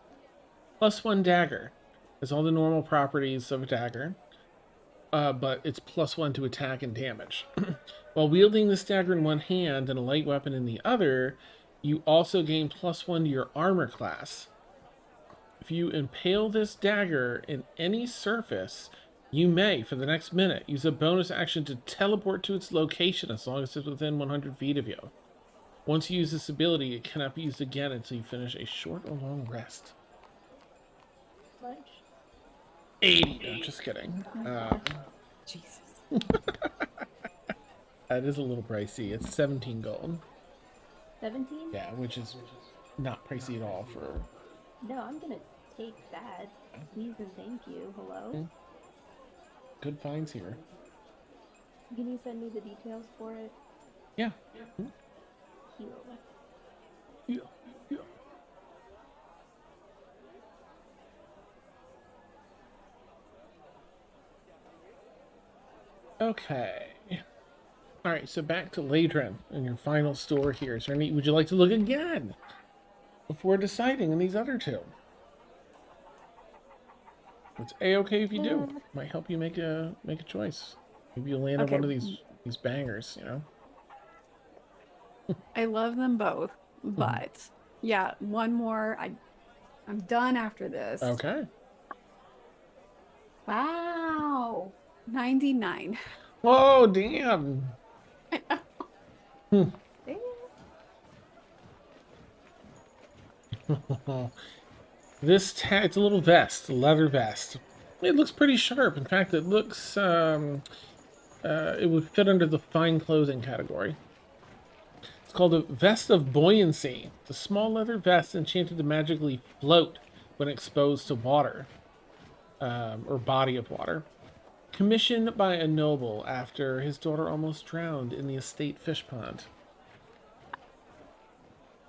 +1 dagger. Has all the normal properties of a dagger. But it's +1 to attack and damage. While wielding this dagger in one hand and a light weapon in the other, you also gain +1 to your armor class. If you impale this dagger in any surface, you may, for the next minute, use a bonus action to teleport to its location as long as it's within 100 feet of you. Once you use this ability, it cannot be used again until you finish a short or long rest. Much? 80. No, just kidding. Jesus. That is a little pricey. It's 17 gold. 17? Yeah, which is not pricey at all for. No, I'm gonna take that. Please and thank you. Hello? Good finds here. Can you send me the details for it? Yeah. Heal. Yeah. Yeah. Okay. All right, so back to Laedrin and your final store here. Is there any? Would you like to look again before deciding on these other two? It's a-okay if you do. Might help you make a choice. Maybe you'll land on one of these bangers. You know. I love them both, but yeah, one more. I'm done after this. Okay. Wow. 99. Oh damn. Damn. It's a little vest, a leather vest. It looks pretty sharp. In fact, it looks it would fit under the fine clothing category. It's called a vest of buoyancy. It's a small leather vest enchanted to magically float when exposed to water, or body of water. Commissioned by a noble after his daughter almost drowned in the estate fish pond.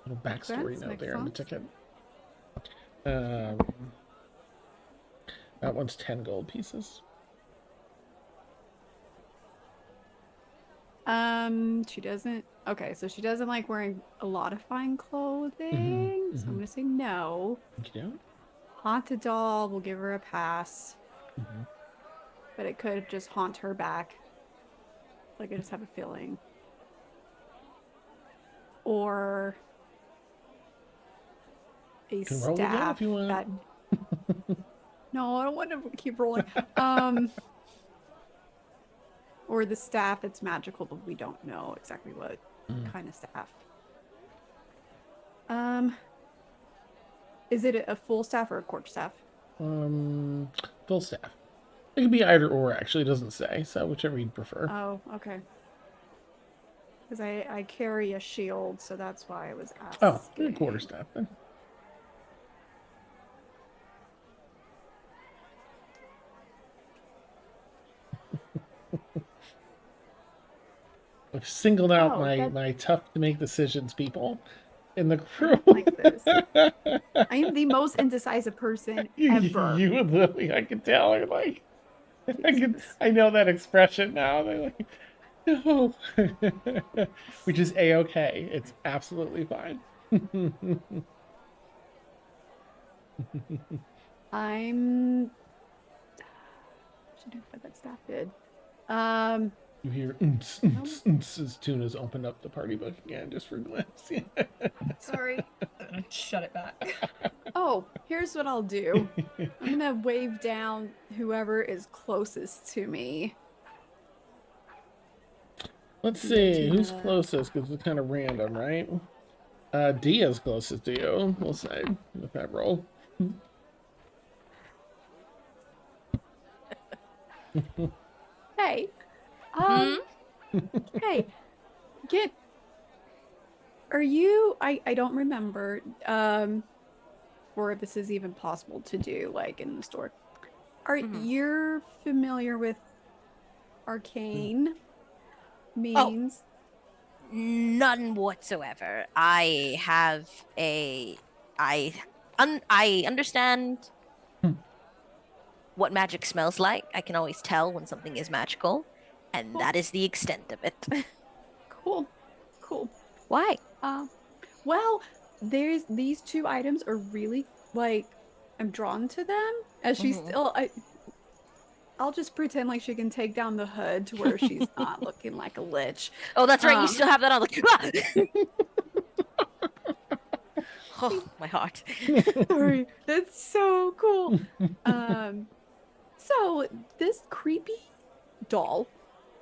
Little backstory note there on the ticket. That one's 10 gold pieces. She doesn't. Okay, so she doesn't like wearing a lot of fine clothing. So I'm gonna say no. You Haunted doll, we'll give her a pass. But it could just haunt her back. Like I just have a feeling. Or a can roll again staff if you want. that. No, I don't want to keep rolling. Or the staff that's magical, but we don't know exactly what kind of staff. Is it a full staff or a quarter staff? Full staff. It could be either or, actually. It doesn't say, so whichever you'd prefer. Oh, okay. Because I carry a shield, so that's why I was asking. Oh, you're a quarter staff then. I've singled out my tough to make decisions people in the crew. Like this. I am the most indecisive person ever. You and Lily, I can tell, are like, I know that expression now. They're like, no, which is a-okay. It's absolutely fine. I'm. Should have what that staff did. You hear as Tuna's opened up the party book again just for a glimpse. Sorry. Shut it back. Oh, here's what I'll do. I'm gonna wave down whoever is closest to me. Let's see who's closest, because it's kind of random, right? Dia's closest to you, we'll say, with that roll. Hey. Hey. Are you I don't remember or if this is even possible to do like in the store. Are you familiar with arcane means? None whatsoever. I understand what magic smells like. I can always tell when something is magical, and that is the extent of it. Cool. Why? Well, these two items are really like I'm drawn to them. As she's still, I'll just pretend like she can take down the hood to where she's not looking like a lich. Oh, that's right. You still have that on the. Oh, my heart. Sorry, that's so cool. So this creepy doll.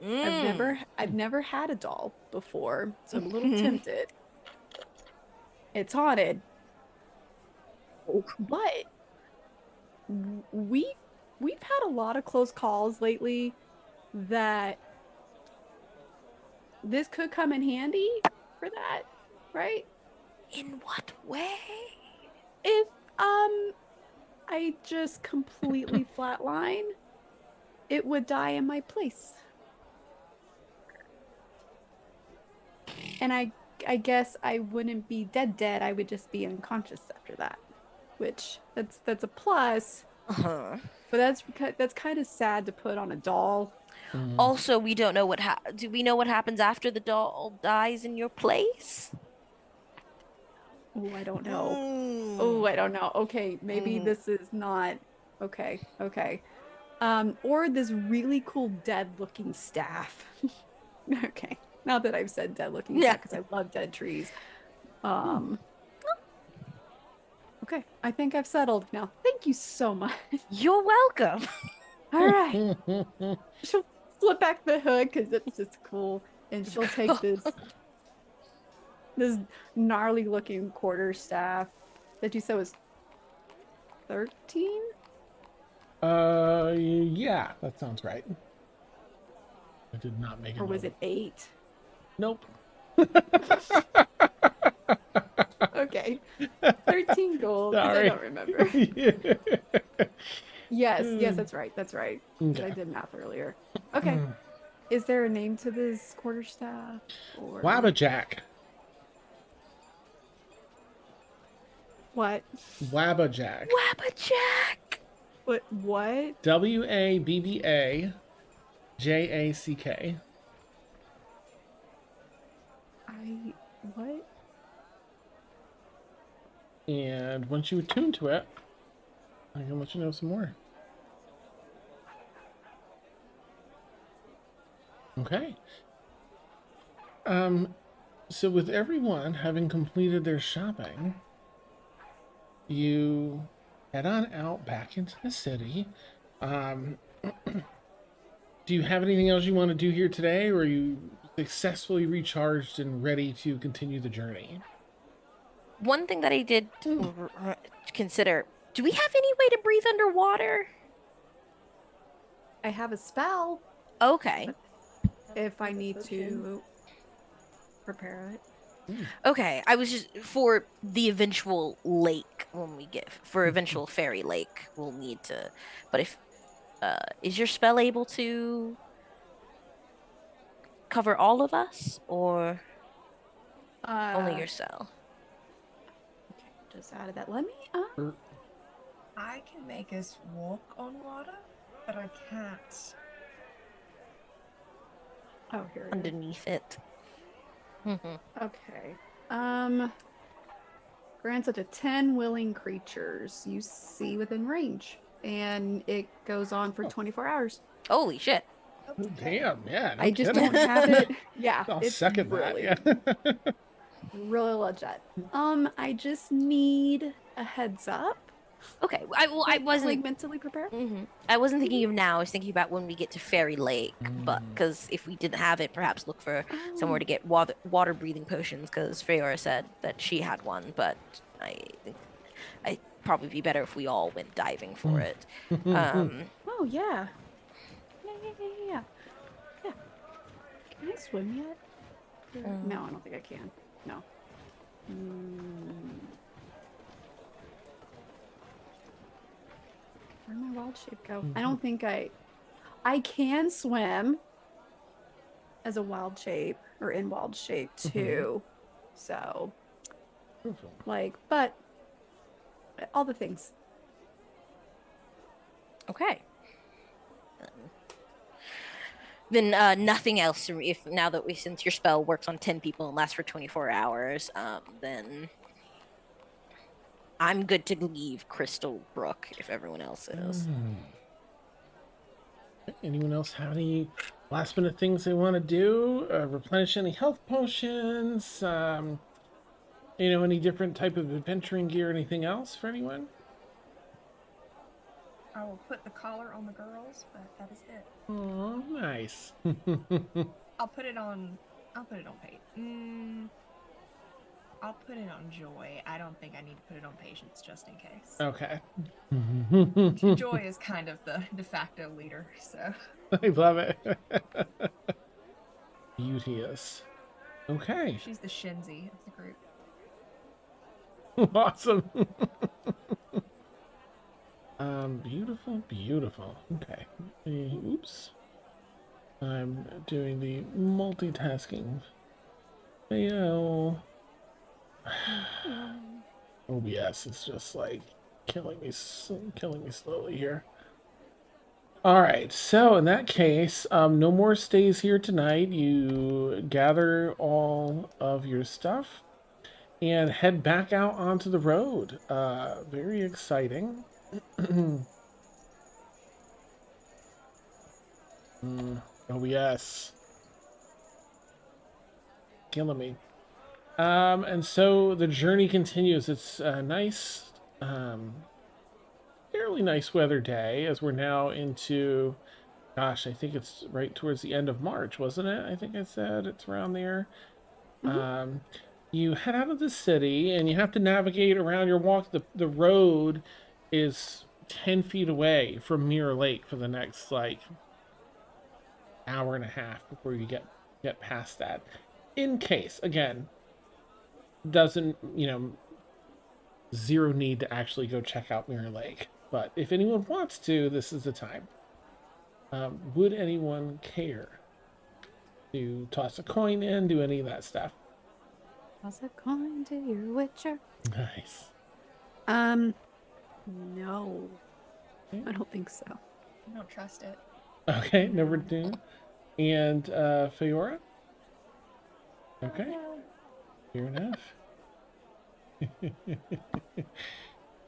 I've never had a doll before, so I'm a little tempted. It's haunted, but we've had a lot of close calls lately that this could come in handy for that, right? In what way? If I just completely flatline, it would die in my place. And I guess I wouldn't be dead. I would just be unconscious after that, which that's a plus. Uh-huh. But that's kind of sad to put on a doll. Also, we don't know do we know what happens after the doll dies in your place? Oh, I don't know. Mm. Oh, I don't know. Okay, maybe Mhm. this is not okay. Okay. Or this really cool dead-looking staff. Okay. Now that I've said dead-looking Yeah. staff, because I love dead trees. Okay, I think I've settled now. Thank you so much. You're welcome. All right. She'll flip back the hood because it's just cool, and she'll take this gnarly looking quarterstaff that you said was 13? Yeah, that sounds right. I did not make it. Or was it 8? Nope. Okay. 13 gold, because I don't remember. Yes, that's right. That's right. Okay. I did math earlier. Okay. Is there a name to this quarterstaff? Or Wabbajack. what? Wabbajack. Wabbajack. What? Wabbajack. What? And once you attune to it, I can let you know some more. Okay. So with everyone having completed their shopping, you head on out back into the city. Do you have anything else you want to do here today, or are you successfully recharged and ready to continue the journey? One thing that I did consider, do we have any way to breathe underwater? I have a spell Okay. if I need to prepare it. Okay, I was just for the eventual lake when we get for eventual fairy lake, we'll need to. But if is your spell able to cover all of us or only yourself? Okay, just added that. Let me I can make us walk on water, but I can't. Oh, here it is. Underneath it. Okay. Grants up to 10 willing creatures you see within range, and it goes on for 24 hours. Holy shit! Oh, damn, yeah. No I just kidding. don't have it. Yeah, I'll it's second really, that. Yeah. really legit. I just need a heads up. Okay, I wasn't like mentally prepared. I wasn't thinking of now. I was thinking about when we get to Fairy Lake, but because if we didn't have it, perhaps look for somewhere to get water breathing potions. Because Feyora said that she had one, but I think I'd probably be better if we all went diving for it. Oh yeah. Yeah. Can I swim yet? No, I don't think I can. No. Where'd my wild shape go? I don't think I can swim as a wild shape or in wild shape too. So like, but all the things. Okay. Then nothing else. If now that since your spell works on 10 people and lasts for 24 hours, then I'm good to leave Crystalbrooke if everyone else is. Anyone else have any last minute things they want to do? Replenish any health potions? Any different type of adventuring gear? Anything else for anyone? I will put the collar on the girls, but that is it. Oh, nice. I'll put it on Faete. I'll put it on Joy. I don't think I need to put it on Patience just in case. Okay. Joy is kind of the de facto leader, so. I love it. Beauteous. Okay. She's the Shinzi of the group. Awesome. Beautiful, beautiful. Okay. Oops. I'm doing the multitasking. Fail. OBS is just like killing me slowly here. All right, so in that case, no more stays here tonight. You gather all of your stuff and head back out onto the road. Very exciting. Oh yes, killing me. And so the journey continues. It's a nice, fairly nice weather day as we're now into, gosh, I think it's right towards the end of March, wasn't it? I think I said it's around there. You head out of the city and you have to navigate around your walk. The road is 10 feet away from Mirror Lake for the next like hour and a half before you get past that. In case, again, doesn't, zero need to actually go check out Mirror Lake. But if anyone wants to, this is the time. Would anyone care to toss a coin in, do any of that stuff? Toss a coin to your witcher. Nice. No. I don't think so. I don't trust it. Okay, never do. And Feyora? Okay. Fair enough.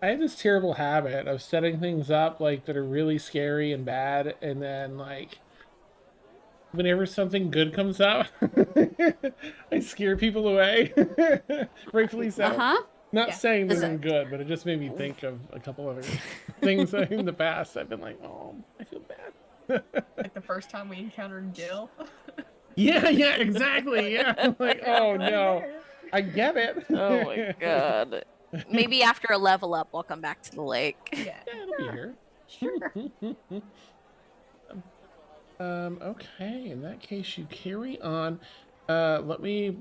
I have this terrible habit of setting things up like that are really scary and bad, and then like whenever something good comes out, I scare people away. Rightfully so. Not saying they're good, but it just made me think of a couple other things in the past. I've been like, oh, I feel bad. Like the first time we encountered Gil. Yeah, exactly. Yeah. I'm like, oh no. I get it. Oh my god. Maybe after a level up, we'll come back to the lake. Yeah, it'll be here. Sure. Okay, in that case, you carry on. Let me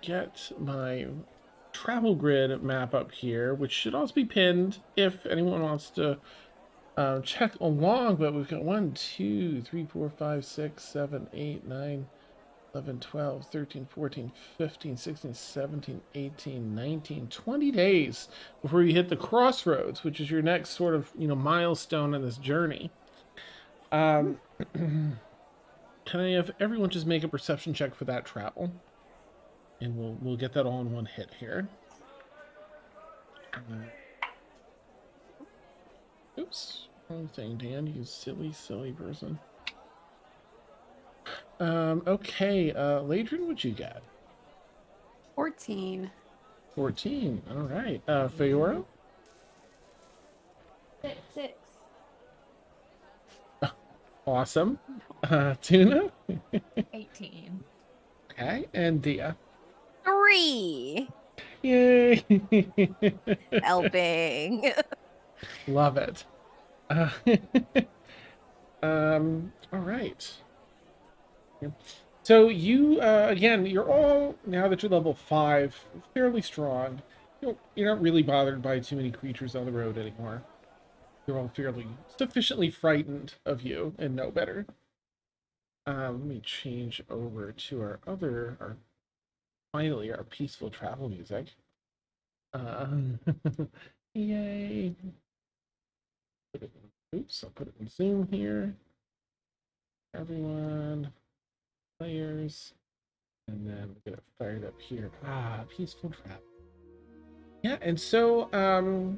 get my travel grid map up here, which should also be pinned if anyone wants to check along. But we've got 1, 2, 3, 4, 5, 6, 7, 8, 9, 11, 12, 13, 14, 15, 16, 17, 18, 19, 20 days before you hit the crossroads, which is your next sort of, milestone in this journey. Can I have everyone just make a perception check for that travel? And we'll get that all in one hit here. Oops. Wrong thing, Dan. You silly person. Okay, Laedrin, what you got? 14. 14. All right. Feyora? 6. Awesome. Tuna? 18. Okay, and Dia. 3. Yay! Helping. Love it. All right. So you, again, you're all, now that you're level 5, fairly strong. You're not really bothered by too many creatures on the road anymore. They're all fairly sufficiently frightened of you and know better. Let me change over to finally, our peaceful travel music. Yay. Oops, I'll put it in Zoom here. Everyone, players, and then we'll get it fired up here. Peaceful travel. Yeah, and so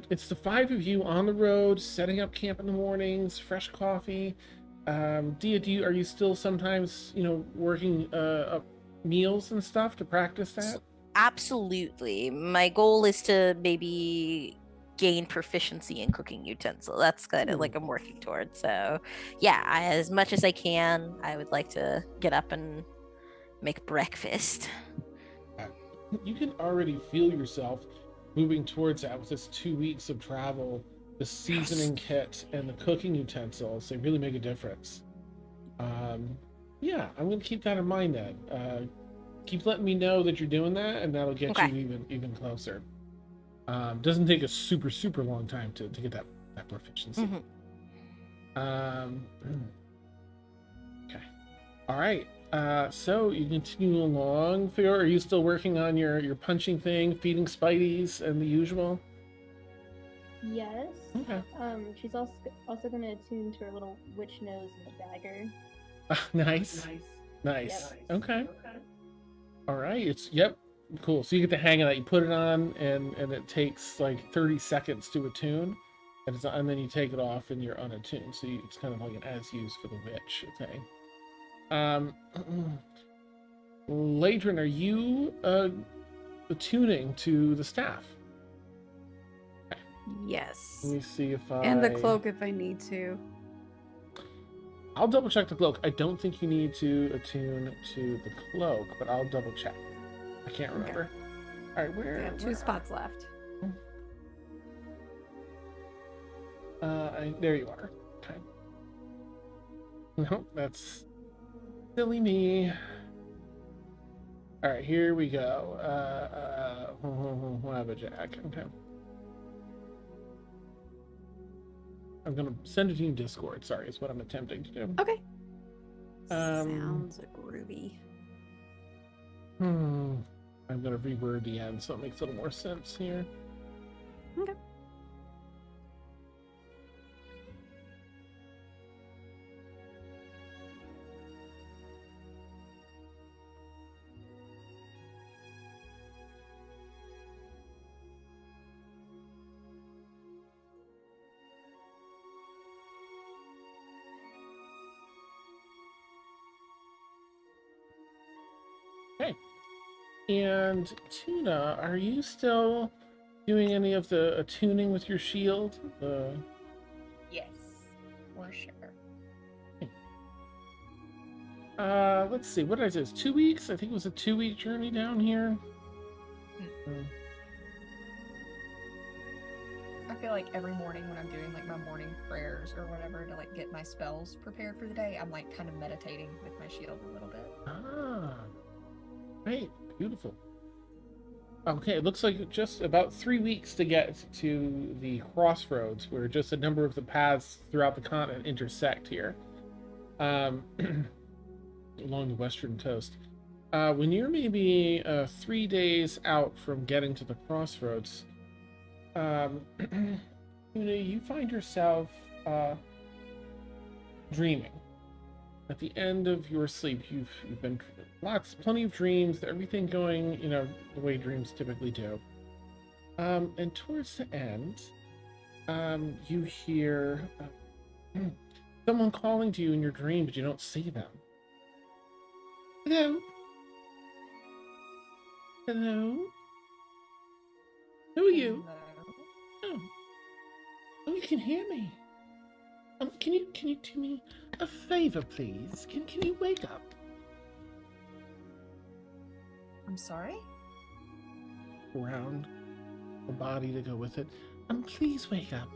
it's the 5 of you on the road, setting up camp in the mornings, fresh coffee. Dia, are you still sometimes, working up meals and stuff to practice that? Absolutely. My goal is to maybe gain proficiency in cooking utensil. That's kind of like I'm working towards. So yeah, as much as I can, I would like to get up and make breakfast. You can already feel yourself moving towards that with this 2 weeks of travel. The seasoning kit and the cooking utensils, they really make a difference. Yeah, I'm gonna keep that in mind then. Keep letting me know that you're doing that, and that'll get Okay. you even closer. Doesn't take a super long time to get that proficiency. Okay. All right. So you continue along. Feyora, are you still working on your punching thing, feeding Spideys, and the usual? Yes. Okay. She's also gonna attune to her little witch nose and the dagger. Nice. Yep. Okay. All right. Yep. Cool. So you get the hang of that. You put it on, and it takes like 30 seconds to attune, and then you take it off, and you're unattuned. So it's kind of like an as used for the witch. Okay. Laedrin, are you attuning to the staff? Yes. Let me see if I... And the cloak if I need to. I'll double check the cloak. I don't think you need to attune to the cloak, but I'll double check. I can't remember. All right, I have 2 spots left. There you are. Okay. Nope, that's silly me. All right, here we go. We'll have a jack. Okay. I'm gonna send it to you in Discord. Sorry, is what I'm attempting to do. Okay. Um, Sounds groovy. I'm gonna reword the end so it makes a little more sense here. Okay. Okay. And Tuna, are you still doing any of the attuning with your shield? Yes, for sure. Let's see. What did I say? It's 2 weeks. I think it was a 2-week journey down here. I feel like every morning when I'm doing like my morning prayers or whatever to like get my spells prepared for the day, I'm like kind of meditating with my shield a little bit. Ah, great, beautiful. Okay, it looks like just about 3 weeks to get to the crossroads where just a number of the paths throughout the continent intersect here. Along the western coast. When you're maybe 3 days out from getting to the crossroads, you find yourself dreaming. At the end of your sleep, you've been plenty of dreams, everything going, the way dreams typically do. And towards the end, you hear someone calling to you in your dream, but you don't see them. Hello? Hello? Who are you? Hello? Oh, you can hear me. Can you do me a favor, please? Can you wake up? I'm sorry? Around the body to go with it. Please wake up.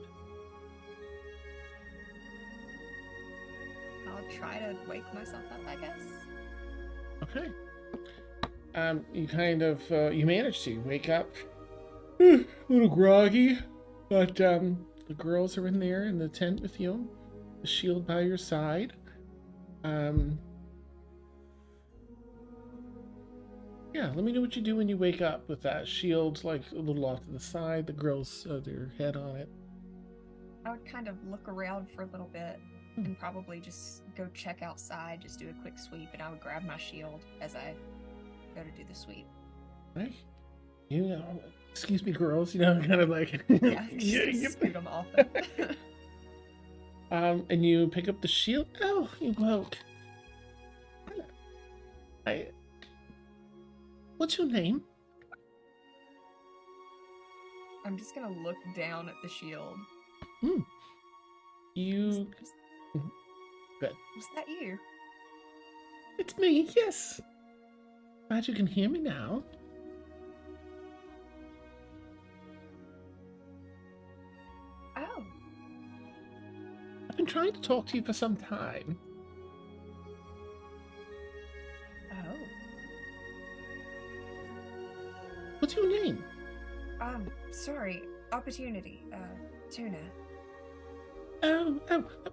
I'll try to wake myself up, I guess. Okay. You kind of you manage to wake up. A little groggy, but the girls are in there in the tent with you. The shield by your side. Yeah, let me know what you do when you wake up with that shield, like a little off to the side. The girls, their head on it. I would kind of look around for a little bit and probably just go check outside, just do a quick sweep, and I would grab my shield as I go to do the sweep. Right? Excuse me, girls, kind of like... Yeah, just scoot them off. And you pick up the shield. Oh, you woke. What's your name? I'm just gonna look down at the shield. You... Good. Was that you? It's me, yes. Glad you can hear me now. Oh. I've been trying to talk to you for some time. sorry. Opportunity. Tuna. Oh,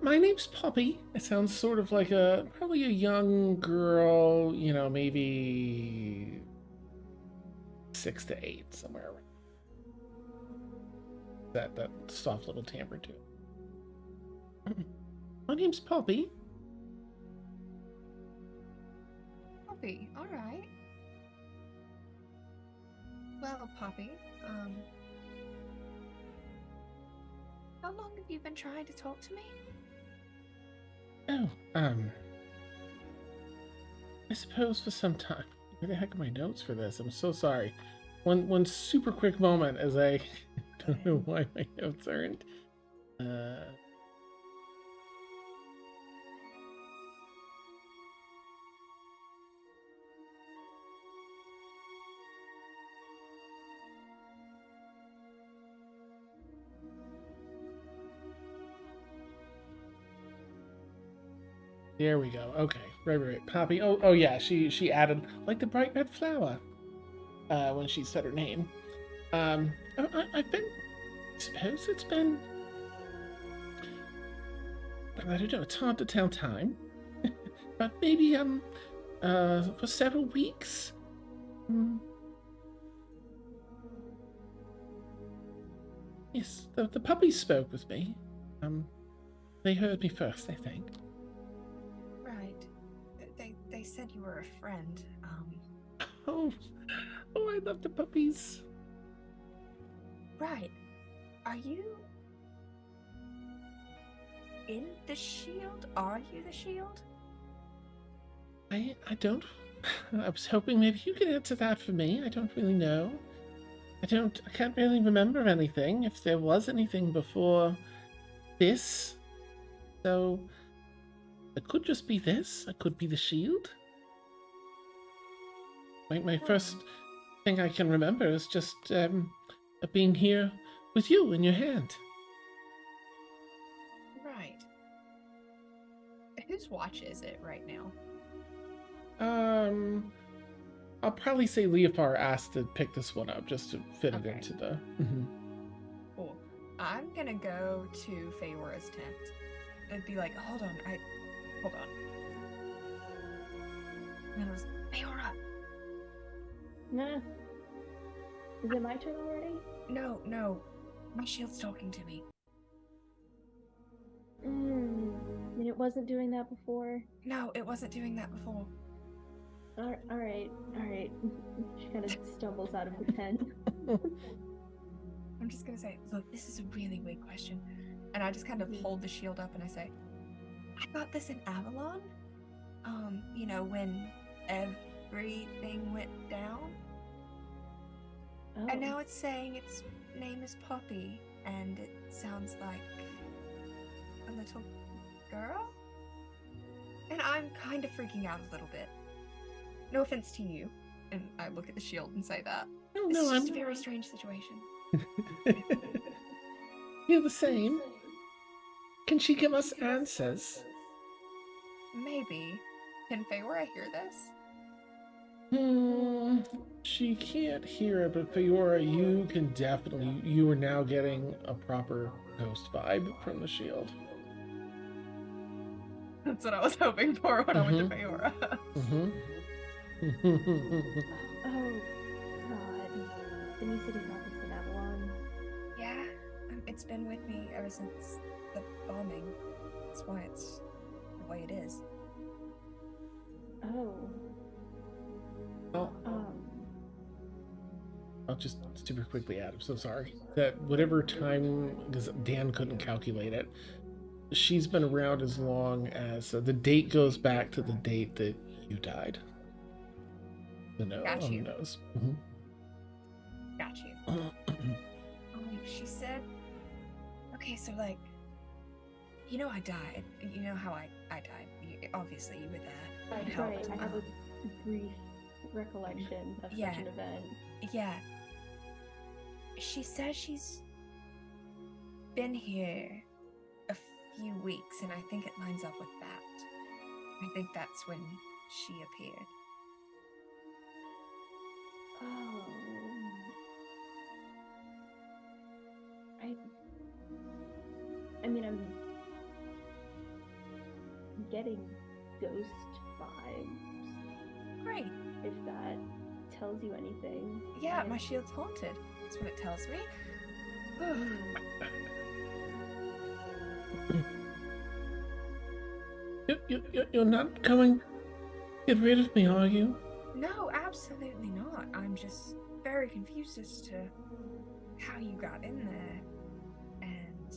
my name's Poppy. It sounds sort of like probably a young girl, maybe 6 to 8, somewhere around that soft little timbre to it. My name's Poppy. Poppy, alright. Well, Poppy, how long have you been trying to talk to me? Oh, I suppose for some time. Where the heck are my notes for this? I'm so sorry. One super quick moment as I don't know why my notes aren't. There we go. Okay, right. Poppy. Oh yeah. She added like the bright red flower when she said her name. I've been. I suppose it's been. I don't know. It's hard to tell time, but maybe for several weeks. Yes, the puppies spoke with me. They heard me first, I think. Right. They said you were a friend. Oh, I love the puppies. Right. Are you in the shield? Are you the shield? I don't. I was hoping maybe you could answer that for me. I don't really know. I can't really remember anything, if there was anything before this. So, it could just be this. It could be the shield. My first thing I can remember is just being here with you in your hand. Right. Whose watch is it right now? I'll probably say Leofar asked to pick this one up just to fit it Okay. into the. Cool. I'm gonna go to Feyora's tent. It'd be like, hold on. And it was Feyora. Nah. Is it my turn already? No. My shield's talking to me. And it wasn't doing that before? No, it wasn't doing that before. Alright. She kind of stumbles out of the tent. I'm just gonna say, look, this is a really weird question. And I just kind of hold the shield up and I say, I got this in Avalon. When everything went down. Oh. And now it's saying its name is Poppy, and it sounds like a little girl? And I'm kind of freaking out a little bit. No offense to you. And I look at the shield and say that. Oh, It's no, just I'm. a very strange situation. You're the same. Can she give us answers? Maybe. Can Feyora hear this? She can't hear it, but Feyora, you can definitely. You are now getting a proper ghost vibe from the shield. That's what I was hoping for when I went to Feyora. Oh, God. Then you said you got this in Avalon. Yeah. It's been with me ever since the bombing. That's why it's the way it is. Oh. Well, I'll just super quickly add, I'm so sorry, that whatever time, because Dan couldn't calculate it, she's been around as long as the date goes back to the date that you died. The nose. Got you. Nose. Got you. She said, okay, so I died. You know how I died. Obviously, you were there. You Right. helped. I have a brief recollection of Yeah. such an event. Yeah. She says she's been here a few weeks, and I think it lines up with that. I think that's when she appeared. Oh. I mean, I'm getting ghost vibes. Great. If that tells you anything. Yeah, And- my shield's haunted. That's what it tells me. You're not going to get rid of me, are you? No, absolutely not. I'm just very confused as to how you got in there. And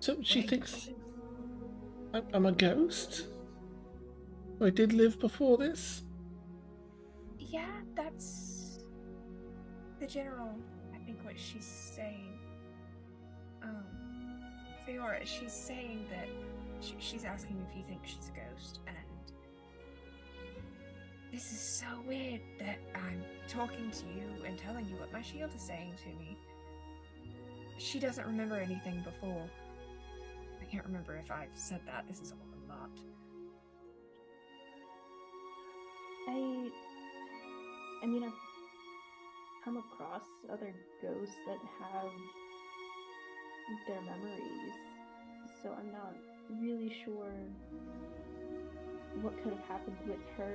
So she Wait. thinks I'm a ghost? I did live before this? yeah, that's the general, I think, what she's saying. Feyora, she's saying that she's asking if you think she's a ghost, and this is so weird that I'm talking to you and telling you what my shield is saying to me. She doesn't remember anything before. I can't remember if I've said that. This is all a lot. I mean, I've come across other ghosts that have their memories, so I'm not really sure what could have happened with her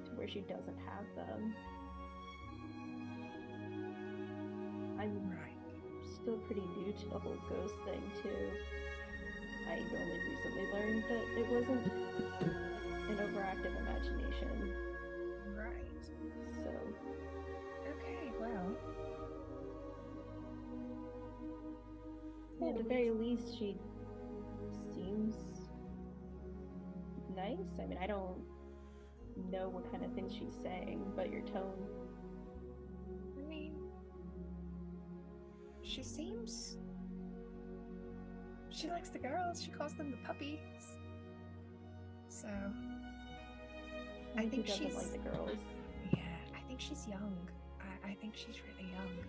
to where she doesn't have them. I'm Right. still pretty new to the whole ghost thing, too. I only recently learned that it wasn't an overactive imagination, Right. so Okay, well. at the very least, she seems nice. I mean, I don't know what kind of things she's saying, but your tone. I mean, she seems. She likes the girls. She calls them the puppies. So. I Who think doesn't she's. like the girls. Yeah, I think she's young. I think she's really young.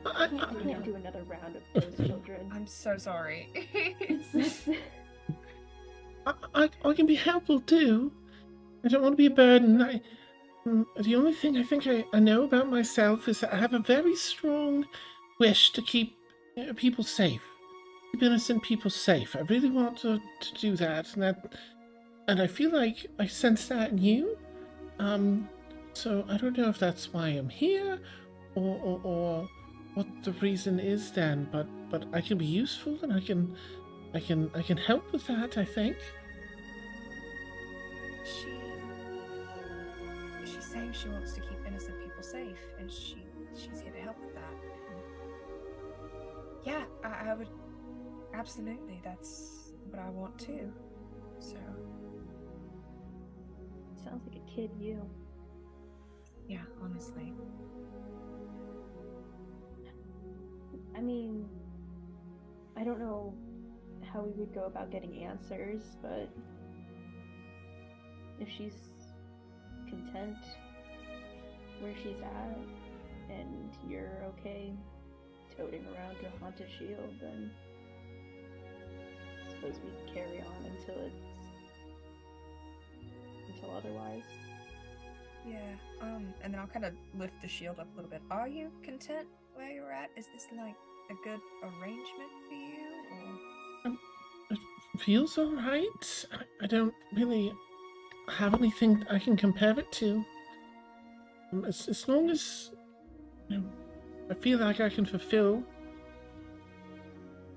I can't do another round of those children. I'm so sorry. I can be helpful too. I don't want to be a burden. The only thing I think I know about myself is that I have a very strong wish to keep people safe. Keep innocent people safe. I really want to do that, and I feel like I sense that in you. So I don't know if that's why I'm here, or what the reason is then. But I can be useful, and I can help with that, I think. She's saying she wants to keep innocent people safe, and she's here to help with that. Yeah, I would absolutely. That's what I want too. So Sounds like a kid, you. yeah, honestly. I mean, I don't know how we would go about getting answers, but if she's content where she's at and you're okay toting around a haunted shield, then I suppose we carry on until otherwise. Yeah. And then I'll kind of lift the shield up a little bit. Are you content where you're at? Is this like a good arrangement for you? Or... It feels all right. I don't really have anything I can compare it to. As long as I feel like I can fulfill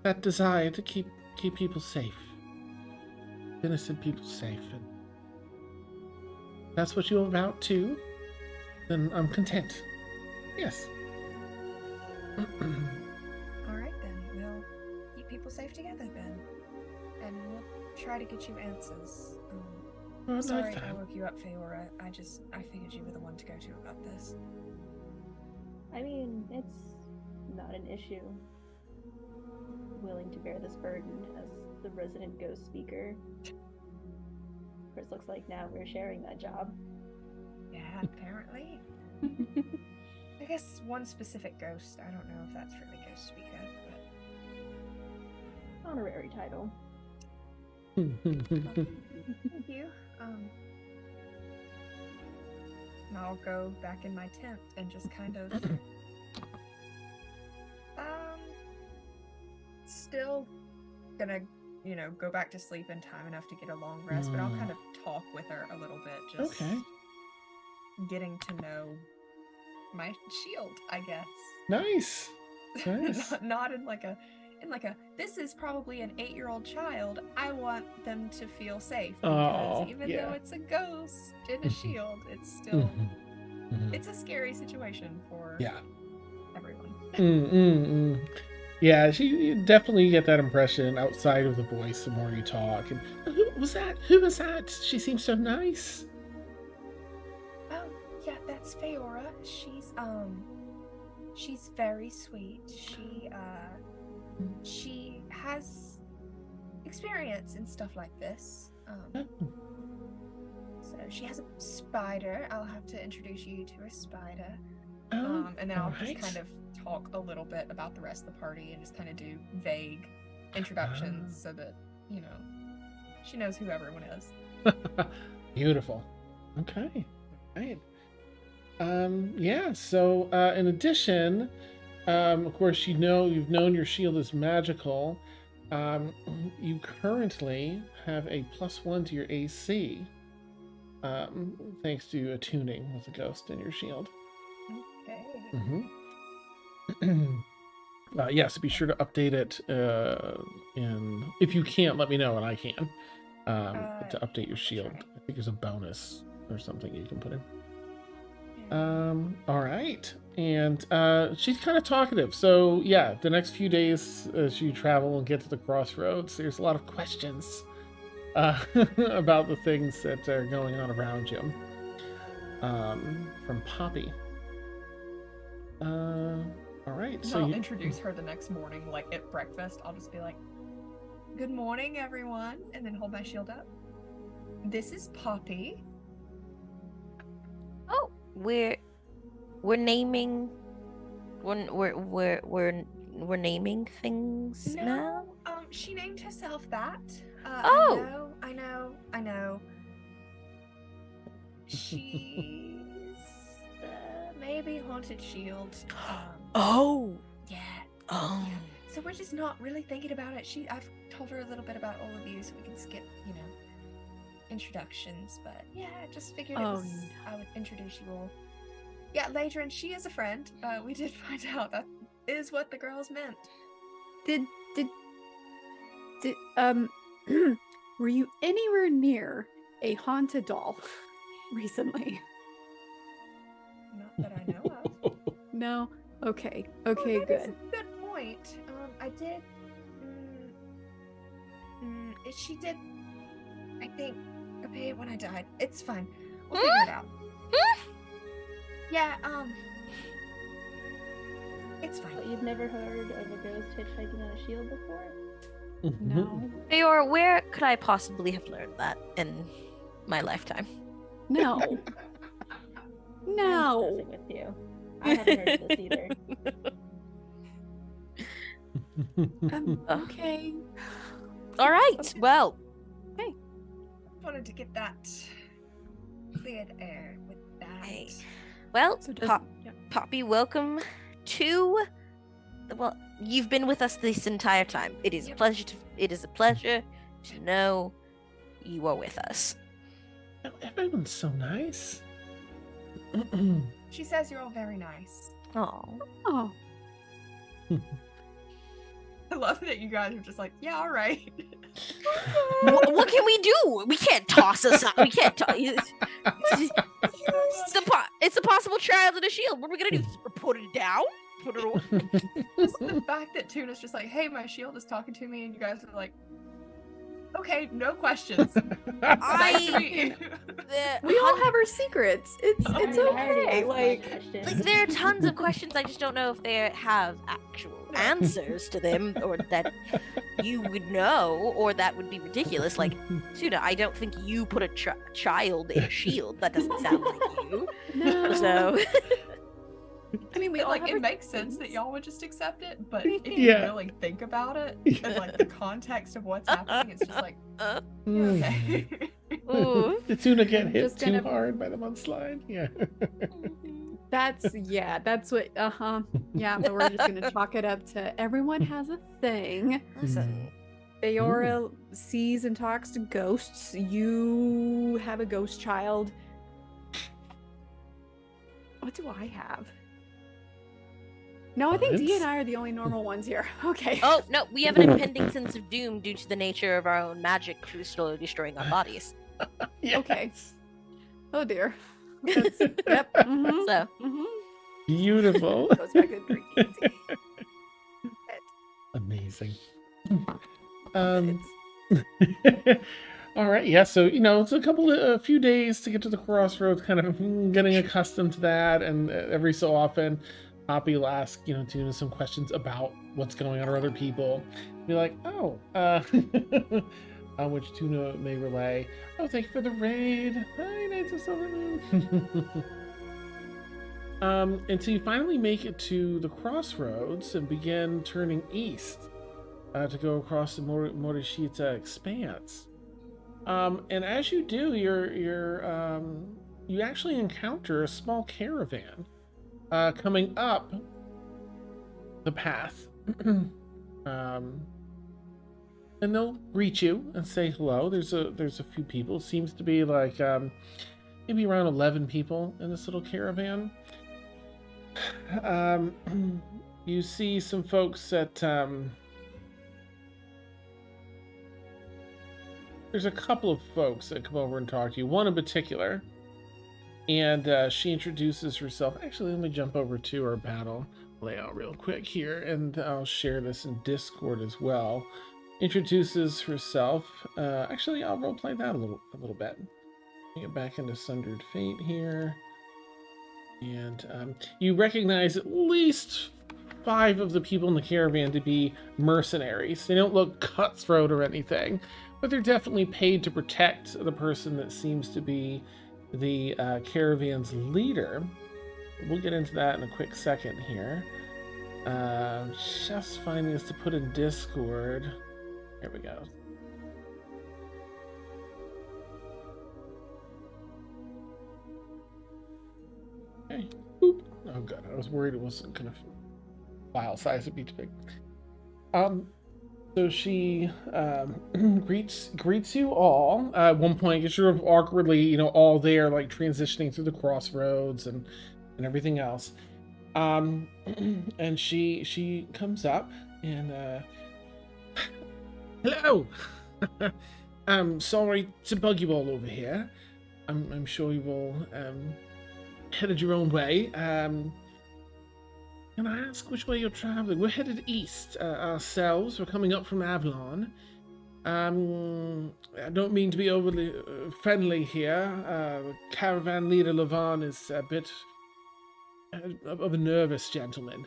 that desire to keep people safe, innocent people safe, and that's what you're about too, then I'm content. Yes. All right then. We'll keep people safe together then, and we'll try to get you answers. Well, I'd Sorry like that. I woke you up, Feyora. I figured you were the one to go to about this. I mean, it's not an issue. Willing to bear this burden as the resident ghost speaker. Of course, looks like now we're sharing that job. Yeah, apparently. I guess one specific ghost. I don't know if that's really ghost speaker, but Honorary title. thank you. And I'll go back in my tent and just kind of still gonna, go back to sleep in time enough to get a long rest, but I'll kind of talk with her a little bit, just Okay. getting to know my shield, I guess. Nice. Nice. Not in like a this is probably an 8-year-old child. I want them to feel safe because even though it's a ghost in a shield, it's still it's a scary situation for everyone. Yeah, you definitely get that impression outside of the voice the more you talk. And who was that? Who was that? She seems so nice. Oh, yeah, that's Feyora. She's very sweet. She has experience in stuff like this. So she has a spider. I'll have to introduce you to a spider. And then I'll alright. just kind of talk a little bit about the rest of the party and just kind of do vague introductions so that, she knows who everyone is. Beautiful. Okay. Right. Yeah, so in addition, of course, you've known your shield is magical. You currently have a +1 to your AC, thanks to attuning with a ghost in your shield. Okay. Yes, be sure to update it if you can't, let me know and I can. To update your shield. I think there's a bonus or something you can put in. All right. And she's kind of talkative. So yeah, the next few days as you travel and get to the crossroads, there's a lot of questions about the things that are going on around you. From Poppy. All right. So I'll introduce her the next morning, like at breakfast. I'll just be like, "Good morning, everyone," and then hold my shield up. This is Poppy. Oh, we're naming. We're naming things now. She named herself that. Oh. I know. She's maybe haunted shield. Oh. Yeah. Oh. So we're just not really thinking about it. I've told her a little bit about all of you, so we can skip, introductions. But yeah, I just figured I would introduce you all. Yeah, Laedrin, she is a friend. We did find out that is what the girls meant. Did were you anywhere near a haunted doll recently? Not that I know of. No? Okay. Oh, Okay, that is good. a good point. I did. She did. I think. Okay, when I died, it's fine. We'll figure it out. Yeah. It's fine. But you've never heard of a ghost hitchhiking on a shield before? No. Feyora, where could I possibly have learned that in my lifetime? No. I'm No. messing with you. I haven't heard of this either. Okay. All right. Okay. Well, Wanted to get that cleared air with that. Hey. well, So does, Poppy, welcome to. Well, you've been with us this entire time. It is a pleasure. It is a pleasure to know you are with us. Everyone's so nice. She says you're all very nice. Oh. Oh. I love that you guys are just like, yeah, all right. What can we do? We can't toss us out. We can't toss. It's a possible child in a shield. What are we gonna do? Put it down? Put it away? Just the fact that Tuna's just like, hey, my shield is talking to me, and you guys are like, okay, no questions. Nice to meet you. We all have our secrets. It's I already okay. asked my Like question. there are tons of questions. I just don't know if they have actual answers to them, or that you would know, or that would be ridiculous. Like, Tuna, I don't think you put a child in a shield. That doesn't sound like you. no. So, I mean, we all Like, have it our makes sense that things. y'all would just accept it, but if you Yeah. really think about it, and like the context of what's happening, it's just like, yeah, okay. ooh. Did Tuna get hit Just too gonna- hard by the mudslide? Yeah. That's what, yeah, but we're just gonna chalk it up to everyone has a thing. Listen, Feyora sees and talks to ghosts. You have a ghost child. What do I have? No, I think Dia and I are the only normal ones here. Okay. oh no, we have an impending sense of doom due to the nature of our own magic slowly destroying our bodies. Yes. Okay. Oh dear. Yep. Mm-hmm. So Beautiful. Goes back to the drinking tea. Amazing. All right, yeah, so it's a few days to get to the crossroads, kind of getting accustomed to that, and every so often Poppy will ask Tuna some questions about what's going on or other people. Be like, which Tuna may relay, thank you for the raid, hi Knights of Silver Moon. Until you finally make it to the crossroads and begin turning east to go across the Morishita expanse. And as you do, you actually encounter a small caravan coming up the path. And they'll greet you and say hello. There's a few people. It seems to be like maybe around 11 people in this little caravan. You see some folks that there's a couple of folks that come over and talk to you. One in particular, and she introduces herself. Actually, let me jump over to our battle layout real quick here, and I'll share this in Discord as well. Introduces herself. Actually, I'll roleplay that a little bit. Get back into Sundered Fate here. And you recognize at least 5 of the people in the caravan to be mercenaries. They don't look cutthroat or anything, but they're definitely paid to protect the person that seems to be the caravan's leader. We'll get into that in a quick second here. Just finding this to put in Discord. Here we go. Okay. Boop. Oh god, I was worried it wasn't gonna file size would be too big. So she greets you all. At one point, you're sort of awkwardly, all there, like transitioning through the crossroads and everything else. And she comes up and hello. I'm sorry to bug you all over here. I'm sure you all headed your own way. Can I ask which way you're traveling? We're headed east ourselves. We're coming up from Avalon. I don't mean to be overly friendly here. Caravan leader Lavan is a bit of a nervous gentleman.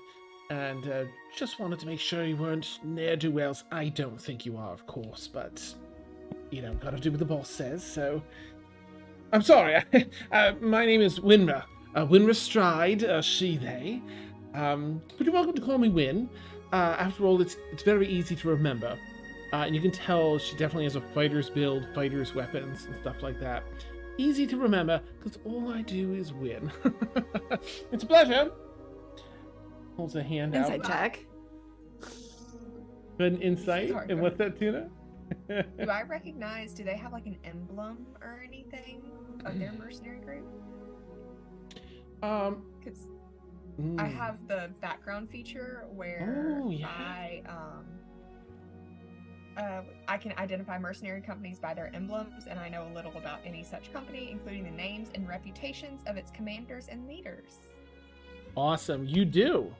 And just wanted to make sure you weren't ne'er-do-wells. I don't think you are, of course, but, gotta do what the boss says, so... I'm sorry. My name is Winra. Winra Stride, she, they. But you're welcome to call me Win. After all, it's very easy to remember. And you can tell she definitely has a fighter's build, fighter's weapons, and stuff like that. Easy to remember, because all I do is win. It's a pleasure. Holds a hand out. Insight check. An insight? Sorry, And what's that, Tuna? Do I recognize, do they have like an emblem or anything of their mercenary group? Because I have the background feature where I can identify mercenary companies by their emblems, and I know a little about any such company, including the names and reputations of its commanders and leaders. Awesome, you do.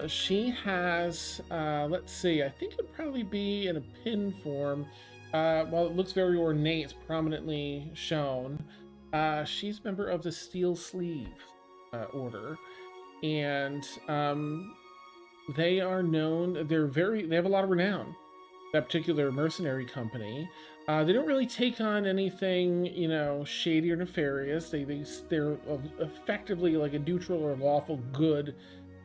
She has, let's see, I think it'd probably be in a pin form. While it looks very ornate, it's prominently shown. She's a member of the Steel Sleeve Order, and they are known. They have a lot of renown. That particular mercenary company. They don't really take on anything, shady or nefarious. They're effectively like a neutral or lawful good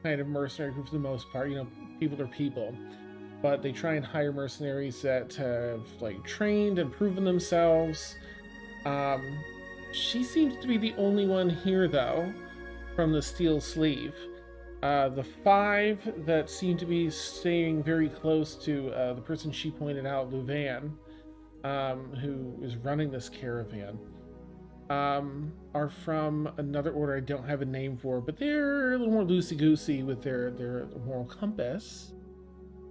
kind of mercenary group for the most part. People are people, but they try and hire mercenaries that have like trained and proven themselves. She seems to be the only one here though from the steel sleeve. The 5 that seem to be staying very close to the person she pointed out, Louvain, who is running this caravan, are from another order I don't have a name for, but they're a little more loosey-goosey with their moral compass.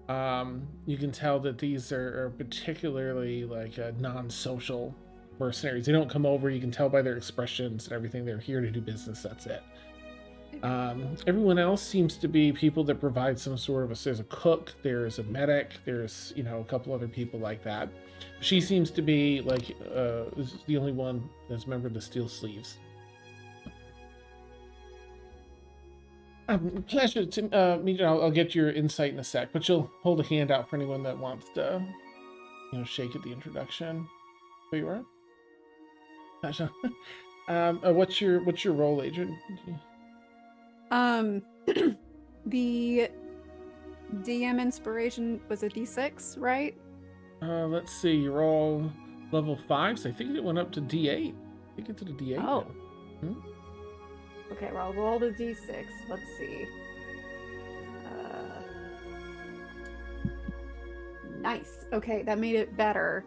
You can tell that these are particularly like non-social mercenaries. They don't come over. You can tell by their expressions and everything. They're here to do business. That's it. Everyone else seems to be people that provide some sort of there's a cook, there's a medic, there's, you know, a couple other people like that. She seems to be like is the only one that's a member of the Steel Sleeves. Pleasure to meet you. I'll get your insight in a sec, but you'll hold a hand out for anyone that wants to, you know, shake at the introduction. There you are. Pleasure. What's your role, Laedrin? The DM inspiration was a D6, right? Let's see. You're all level 5, so I think it went up to D8. I think it's at a D8 Oh. now. Okay, well, I'll roll the D6. Let's see. Nice. Okay, that made it better.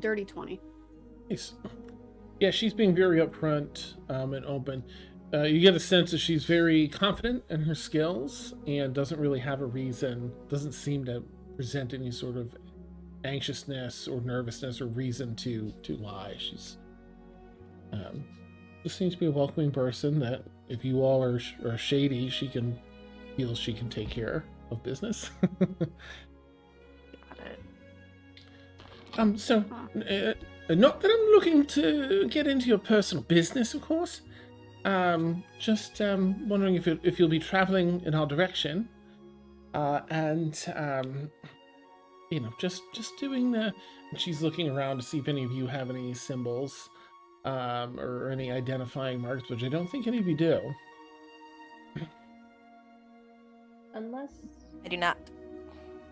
Dirty 20. Nice. Yeah, she's being very upfront and open. You get a sense that she's very confident in her skills and doesn't really have a reason, doesn't seem to present any sort of anxiousness or nervousness or reason to lie. She's just seems to be a welcoming person that if you all are shady, she feels she can take care of business. Got it. So, not that I'm looking to get into your personal business, of course. Just wondering if you'll be traveling in our direction, and you know, just doing the. And she's looking around to see if any of you have any symbols, or any identifying marks, which I don't think any of you do. Unless I do not.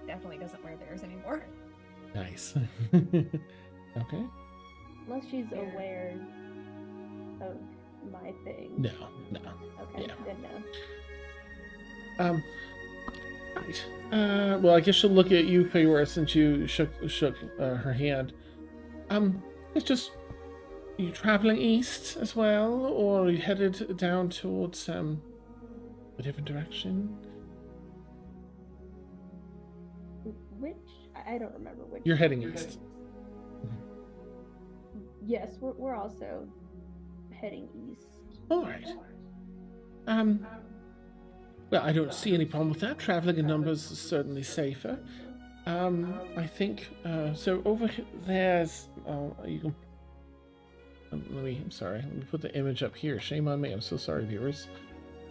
Definitely doesn't wear theirs anymore. Nice. Okay. unless she's aware of my thing. No. Okay, yeah. then no. Right. Well, I guess she'll look at you, Feyora, since you shook her hand. It's just, are you traveling east as well, or are you headed down towards a different direction? Which I don't remember which. You're heading east. Yes, we're also heading east. All right. Well, I don't see any problem with that. Traveling in numbers is certainly safer. I think so. Over there's you can. I'm sorry. Let me put the image up here. Shame on me. I'm so sorry, viewers.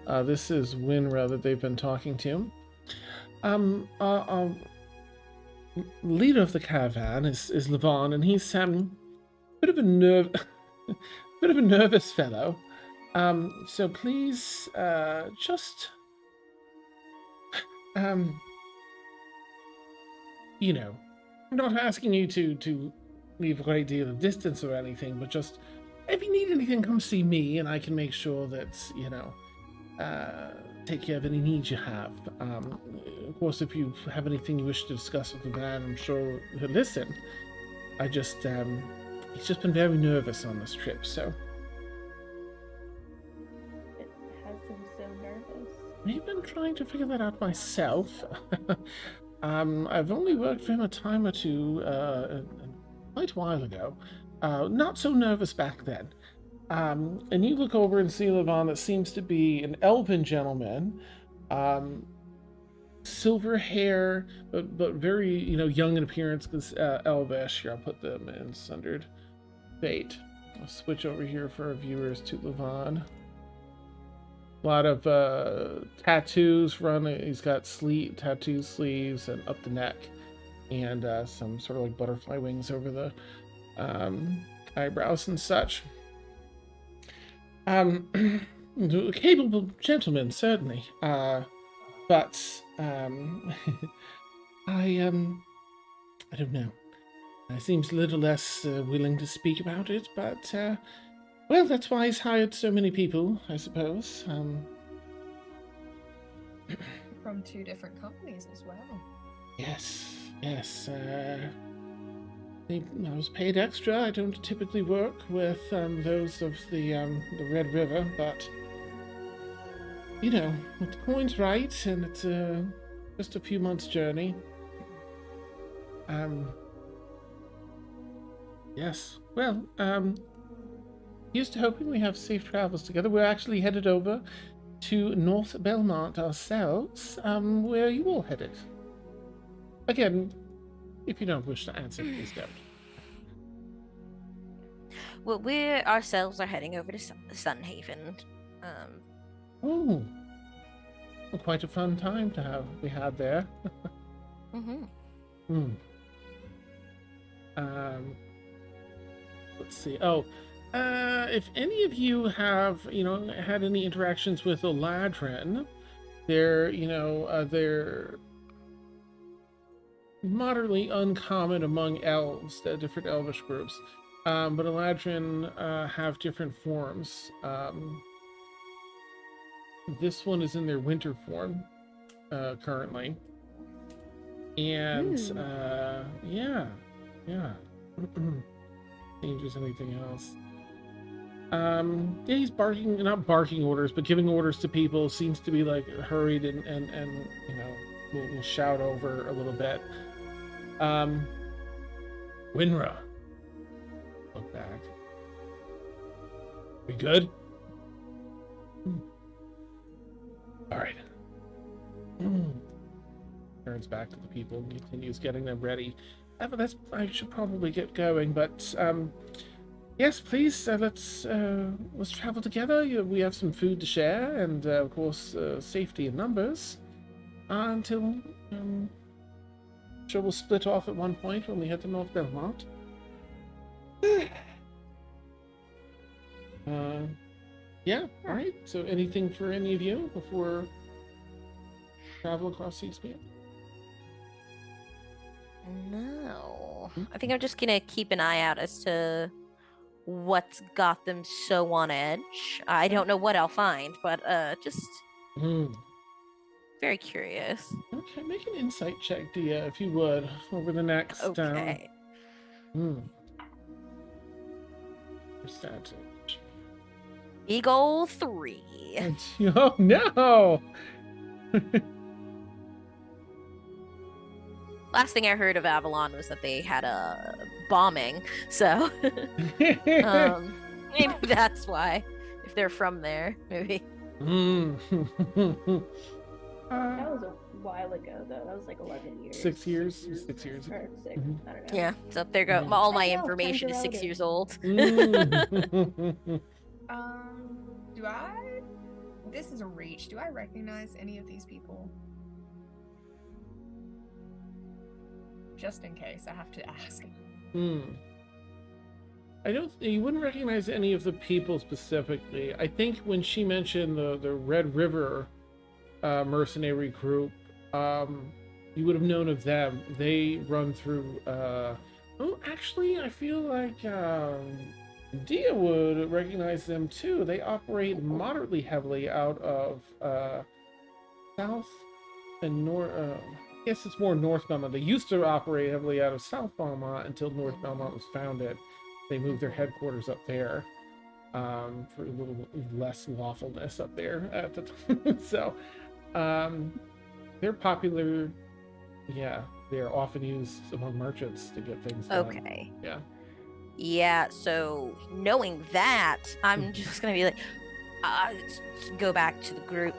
This is Winra that they've been talking to. Leader of the caravan is Levon, and he's bit of a nervous fellow. So please, just you know, I'm not asking you to leave a great deal of distance or anything, but just if you need anything, come see me, and I can make sure that, you know, take care of any needs you have. Of course, if you have anything you wish to discuss with the man, I'm sure he'll listen. I just, he's just been very nervous on this trip, so. It has him so nervous. I've been trying to figure that out myself. I've only worked for him a time or two, quite a while ago. Not so nervous back then. And you look over and see Levon that seems to be an elven gentleman. Silver hair, but very, you know, young in appearance, because elvish. Here, I'll put them in Sundered. Faete. I'll switch over here for our viewers to Levon. A lot of tattoos he's got tattoo sleeves and up the neck, and some sort of like butterfly wings over the eyebrows and such. Capable gentleman, certainly. But I don't know. seems a little less willing to speak about it, but, well, that's why he's hired so many people, I suppose. From 2 different companies as well. Yes. I was paid extra. I don't typically work with those of the Red River, but if the coin's right, and it's just a few months' journey. Yes. Well, here's to hoping we have safe travels together. We're actually headed over to North Belmont ourselves. Where are you all headed? Again, if you don't wish to answer, please don't. Well, we ourselves are heading over to Sunhaven. Oh, well, quite a fun time we had there. Let's see. Oh, if any of you have, had any interactions with Laedrin, they're moderately uncommon among elves, the different elvish groups. But Laedrin have different forms. This one is in their winter form currently. And yeah. Changes anything else. Yeah, he's not barking orders, but giving orders to people. Seems to be like hurried and will shout over a little bit. Winra. Look back. We good? All right. Turns back to the people and continues getting them ready. I should probably get going, but yes, please, let's travel together. We have some food to share, and of course, safety in numbers. Until sure we'll split off at one point when we head to North Belmont. Yeah, all right. So anything for any of you before travel across the expanse? No. I think I'm just gonna keep an eye out as to what's got them so on edge. I don't know what I'll find, but just very curious. Okay, make an insight check, Dia, if you would, over the next Okay. Percentage. Big ol' 3. Oh no! Last thing I heard of Avalon was that they had a bombing, so maybe that's why. If they're from there, maybe. That was a while ago, though. That was like 11 years. 6 years? 6 years. Or 6, I don't know. Yeah, so there go. All my I know, information is time's 6 years old. Do I? This is a reach. Do I recognize any of these people? Just in case, I have to ask. You wouldn't recognize any of the people specifically. I think when she mentioned the Red River mercenary group, you would have known of them. They run through actually I feel like Dia would recognize them too. They operate moderately heavily out of South and North. I guess it's more North Belmont. They used to operate heavily out of South Belmont until North Belmont was founded. They moved their headquarters up there for a little less lawfulness up there at the time. So they're popular. Yeah, they are often used among merchants to get things done. Okay. Yeah. Yeah, so knowing that, I'm just gonna be like, let's go back to the group.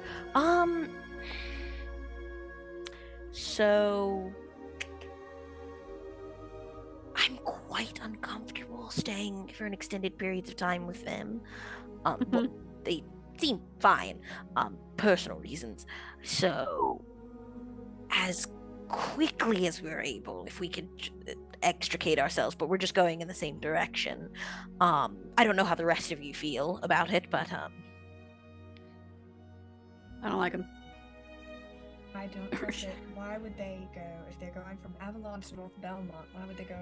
So I'm quite uncomfortable staying for an extended periods of time with them. Well, they seem fine. Personal reasons. So as quickly as we're able, if we could extricate ourselves, but we're just going in the same direction. I don't know how the rest of you feel about it, but I don't like them. I don't trust it. Why would they go, if they're going from Avalon to North Belmont, why would they go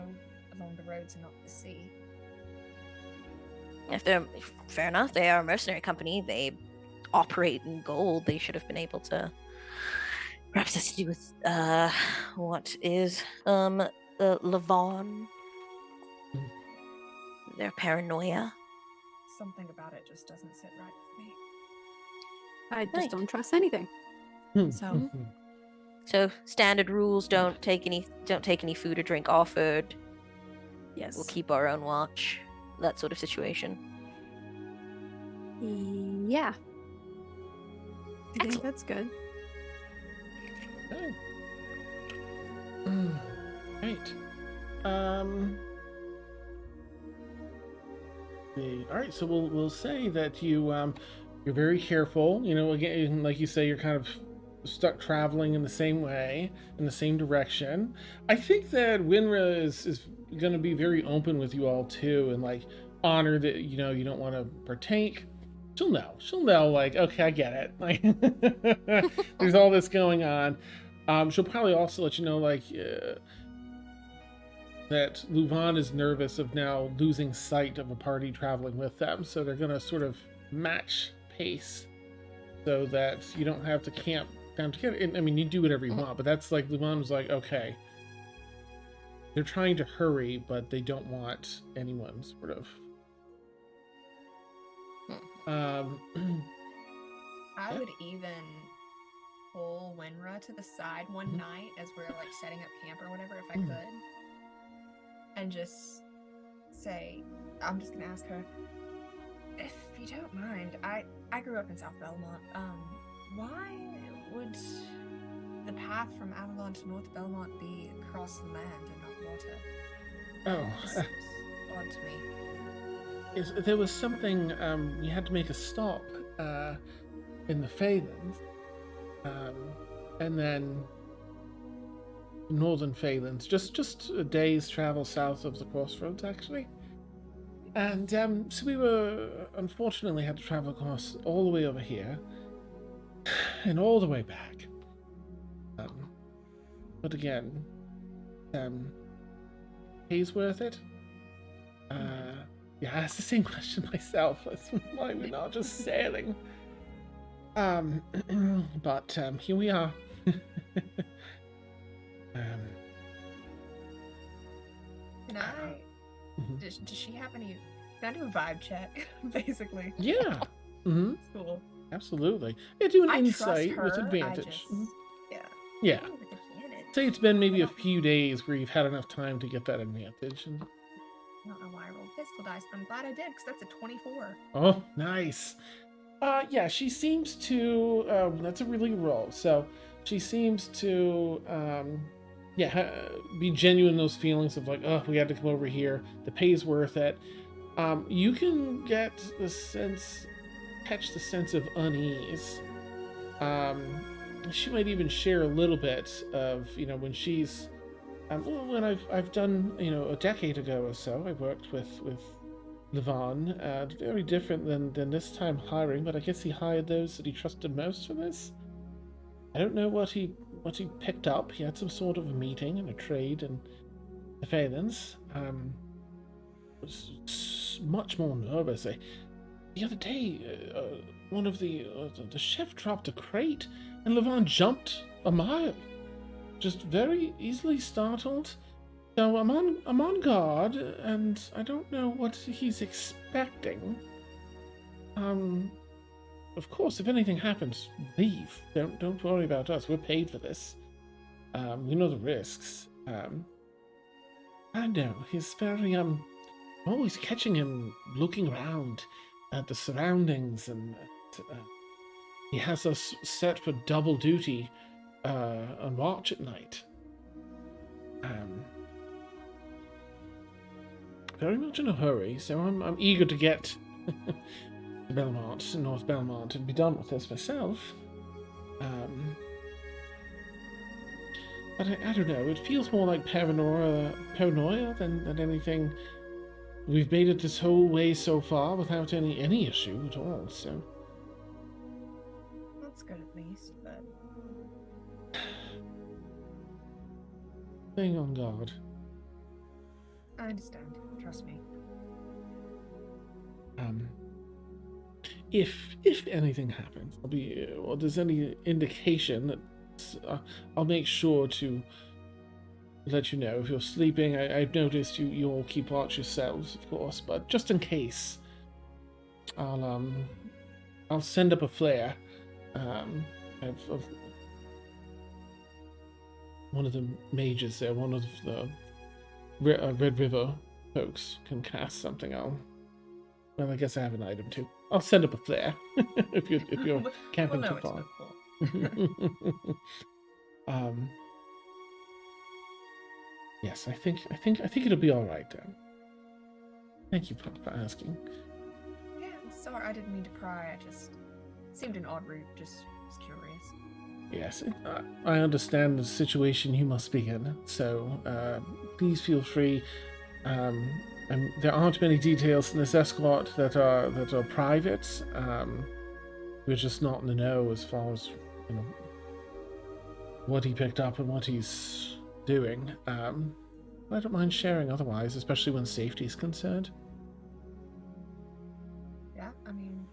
along the roads and not the sea. Fair enough, they are a mercenary company. They operate in gold. They should have been able to. Perhaps it's to do with what is Levon. Their paranoia. Something about it just doesn't sit right with me. I just Right. don't trust anything. So So standard rules: don't take any food or drink offered. yes. We'll keep our own watch. That sort of situation. Yeah. I think Excellent. that's good. Okay. Right. All right, so we'll say that you're very careful. You know, again, like you say, you're kind of stuck traveling in the same way, in the same direction. I think that Winra is going to be very open with you all too, and like honor that you don't want to partake. She'll know. Like, okay, I get it. Like, there's all this going on. She'll probably also let you know, like, that Louvain is nervous of now losing sight of a party traveling with them, so they're gonna sort of match pace, so that you don't have to camp down together. And, I mean, you do whatever you want, but that's like Louvain was like, okay, they're trying to hurry, but they don't want anyone sort of. I would even pull Winra to the side one night as we're like setting up camp or whatever, if I could, and just say, I'm just gonna ask her, if you don't mind, I grew up in South Belmont. Why would the path from Avalon to North Belmont be across the land and not water? This Oh, seems odd to me. there was something. We had to make a stop in the Phalanx, and then northern Phalanx, just a day's travel south of the crossroads, actually. And so we unfortunately had to travel across all the way over here and all the way back. But again, pay's worth it. Yeah, I asked the same question myself. That's why we're not just sailing. But here we are. Can I? Does she have any? Can I do a vibe check, basically? Yeah. Mm-hmm. Cool. Absolutely. Yeah, do an I insight trust with her, advantage. Yeah. Yeah. Ooh, with advantage. Say it's been maybe a few days where you've had enough time to get that advantage. And... I don't know why I rolled physical dice, but I'm glad I did, because that's a 24. Oh, nice. Yeah, she seems to. That's a really good roll. So she seems to, be genuine in those feelings of like, oh, we had to come over here. The pay's worth it. You can get the sense, catch the sense of unease. She might even share a little bit of, when she's, when I've done, a decade ago or so, I worked with Levon, very different than this time hiring, but I guess he hired those that he trusted most for this. I don't know what he picked up. He had some sort of a meeting and a trade and the Phalanx. Was much more nervous. The other day, one of the chef dropped a crate, and Levon jumped a mile, just very easily startled. So I'm on guard, and I don't know what he's expecting. Of course, if anything happens, leave. Don't worry about us. We're paid for this. We know the risks. I know he's very I'm always catching him looking around at the surroundings, and he has us set for double duty on watch at night. Very much in a hurry, so I'm eager to get to Belmont, North Belmont, and be done with this myself. But I don't know, it feels more like paranoia than anything. We've made it this whole way so far without any issue at all, so... That's good at least, but... Staying on guard. I understand. Trust me. If anything happens, or there's any indication that I'll make sure to let you know. If you're sleeping, I've noticed you all keep watch yourselves, of course, but just in case, I'll send up a flare. I've one of the mages there, one of the Red River folks can cast something. Well, I guess I have an item too. I'll send up a flare if you're camping Well, no, too far. Yes, I think it'll be all right then. Thank you for asking. Yeah, I'm sorry. I didn't mean to pry. I just seemed an odd route. Just was curious. Yes, I understand the situation you must be in. So please feel free. There aren't many details in this escort that are private. We're just not in the know as far as what he picked up and what he's doing. I don't mind sharing otherwise, especially when safety is concerned. Yeah, I mean,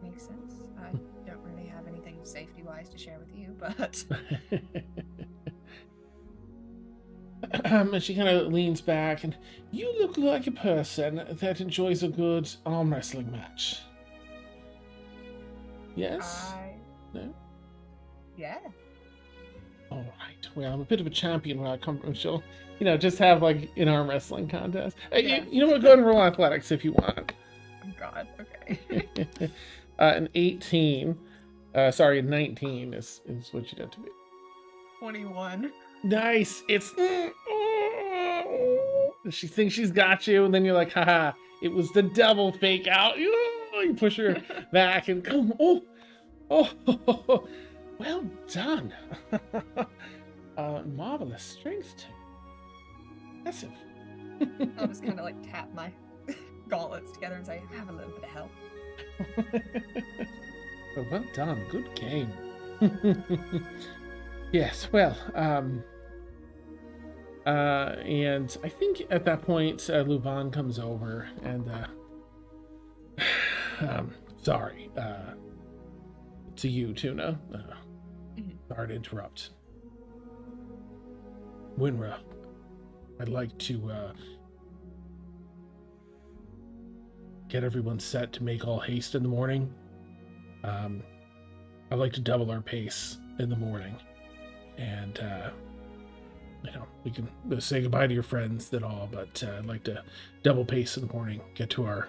makes sense. I don't really have anything safety-wise to share with you, but And she kind of leans back, and you look like a person that enjoys a good arm wrestling match. Yes? No? Yeah. All right. Well, I'm a bit of a champion when I come from. She'll, just have like an arm wrestling contest. Yeah. You know what? Go ahead and roll athletics if you want. Oh God. Okay. An 18. Sorry, 19 is what you got to be. 21. Nice. It's. She thinks she's got you, and then you're like, haha, it was the double fake out. You push her back and come. Oh, well done. Marvelous strength too. Impressive. I'll just kind of like tap my gauntlets together and say, have a little bit of help. Well done. Good game. Yes, well, and I think at that point, Luvan comes over and, sorry, to you, Tuna. Sorry to interrupt. Winra, I'd like to, get everyone set to make all haste in the morning. I'd like to double our pace in the morning. And, we can say goodbye to your friends and all, but I'd like to double pace in the morning, get to where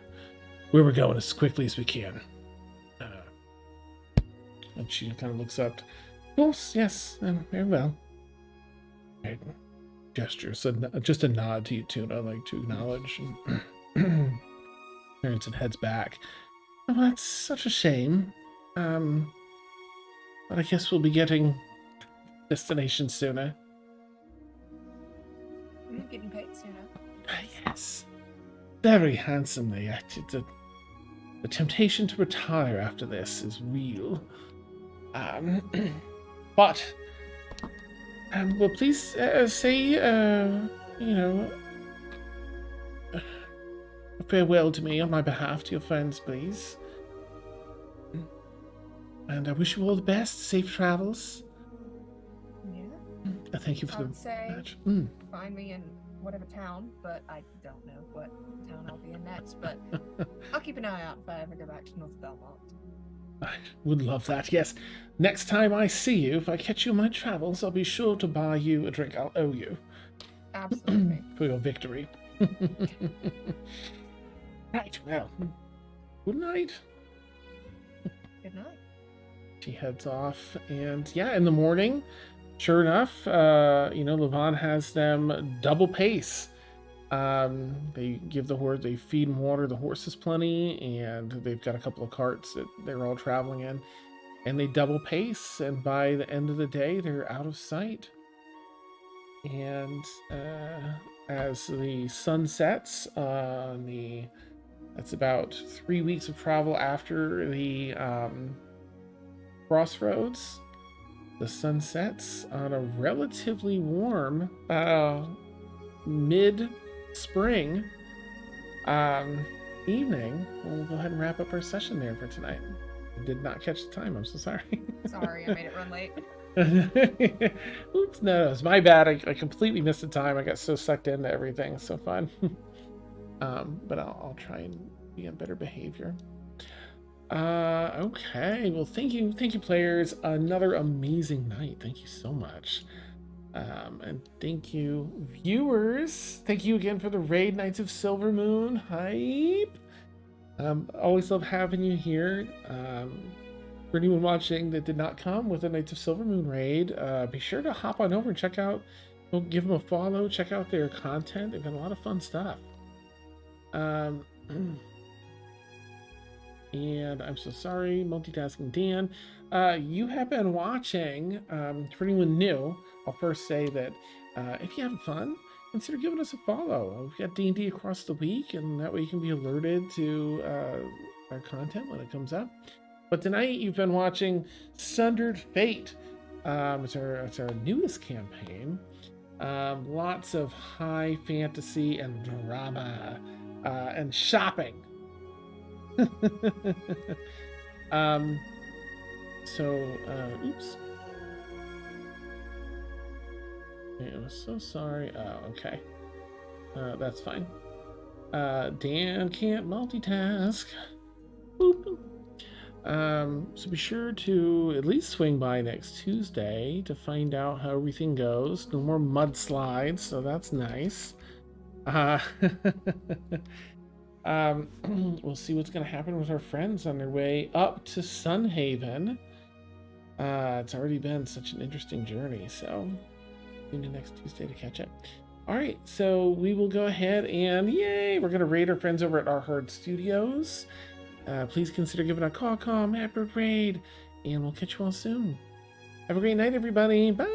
we're going as quickly as we can. And she kind of looks up. Of course, yes, very well. Right. Gestures, just a nod to you, Tuna, like to acknowledge, and turns and heads back. Oh, that's such a shame. But I guess we'll be getting destination sooner. We're getting paid sooner. Yes. Very handsomely. The temptation to retire after this is real. But well, please say, farewell to me on my behalf to your friends, please. And I wish you all the best. Safe travels. Yeah. Thank you for I would say match. find me in whatever town, but I don't know what town I'll be in next. But I'll keep an eye out if I ever go back to North Belmont. I would love that, yes. Next time I see you, if I catch you on my travels, I'll be sure to buy you a drink. I'll owe you. Absolutely. For your victory. Right, well. Good night. Good night. She heads off, and yeah, in the morning, sure enough, Levon has them double pace. They give they feed and water the horses plenty, and they've got a couple of carts that they're all traveling in, and they double pace, and by the end of the day, they're out of sight. And as the sun sets that's about 3 weeks of travel after the crossroads, the sun sets on a relatively warm mid spring evening, we'll go ahead and wrap up our session there for tonight. I did not catch the time. I'm so sorry. Sorry, I made it run late. Oops, no, it's my bad. I completely missed the time. I got so sucked into everything. It's so fun. But I'll try and be on better behavior. Okay. Well, thank you, players. Another amazing night. Thank you so much. And thank you, viewers. Thank you again for the raid, Knights of Silver Moon. Hype. Always love having you here. For anyone watching that did not come with the Knights of Silver Moon raid, be sure to hop on over and check out, give them a follow, check out their content. They've got a lot of fun stuff. And I'm so sorry, multitasking Dan. You have been watching, for anyone new, I'll first say that if you have fun, consider giving us a follow. We've got D&D across the week, and that way you can be alerted to our content when it comes up. But tonight you've been watching Sundered Faete. It's our newest campaign. Lots of high fantasy and drama and shopping. Oops. I'm so sorry. Oh, okay. That's fine. Dan can't multitask. Boop. So be sure to at least swing by next Tuesday to find out how everything goes. No more mudslides, so that's nice. We'll see what's going to happen with our friends on their way up to Sunhaven. It's already been such an interesting journey, so tune in next Tuesday to catch up. All right, so we will go ahead and yay, we're going to raid our friends over at Our Herd Studios. Please consider giving a call, after raid, and we'll catch you all soon. Have a great night, everybody. Bye.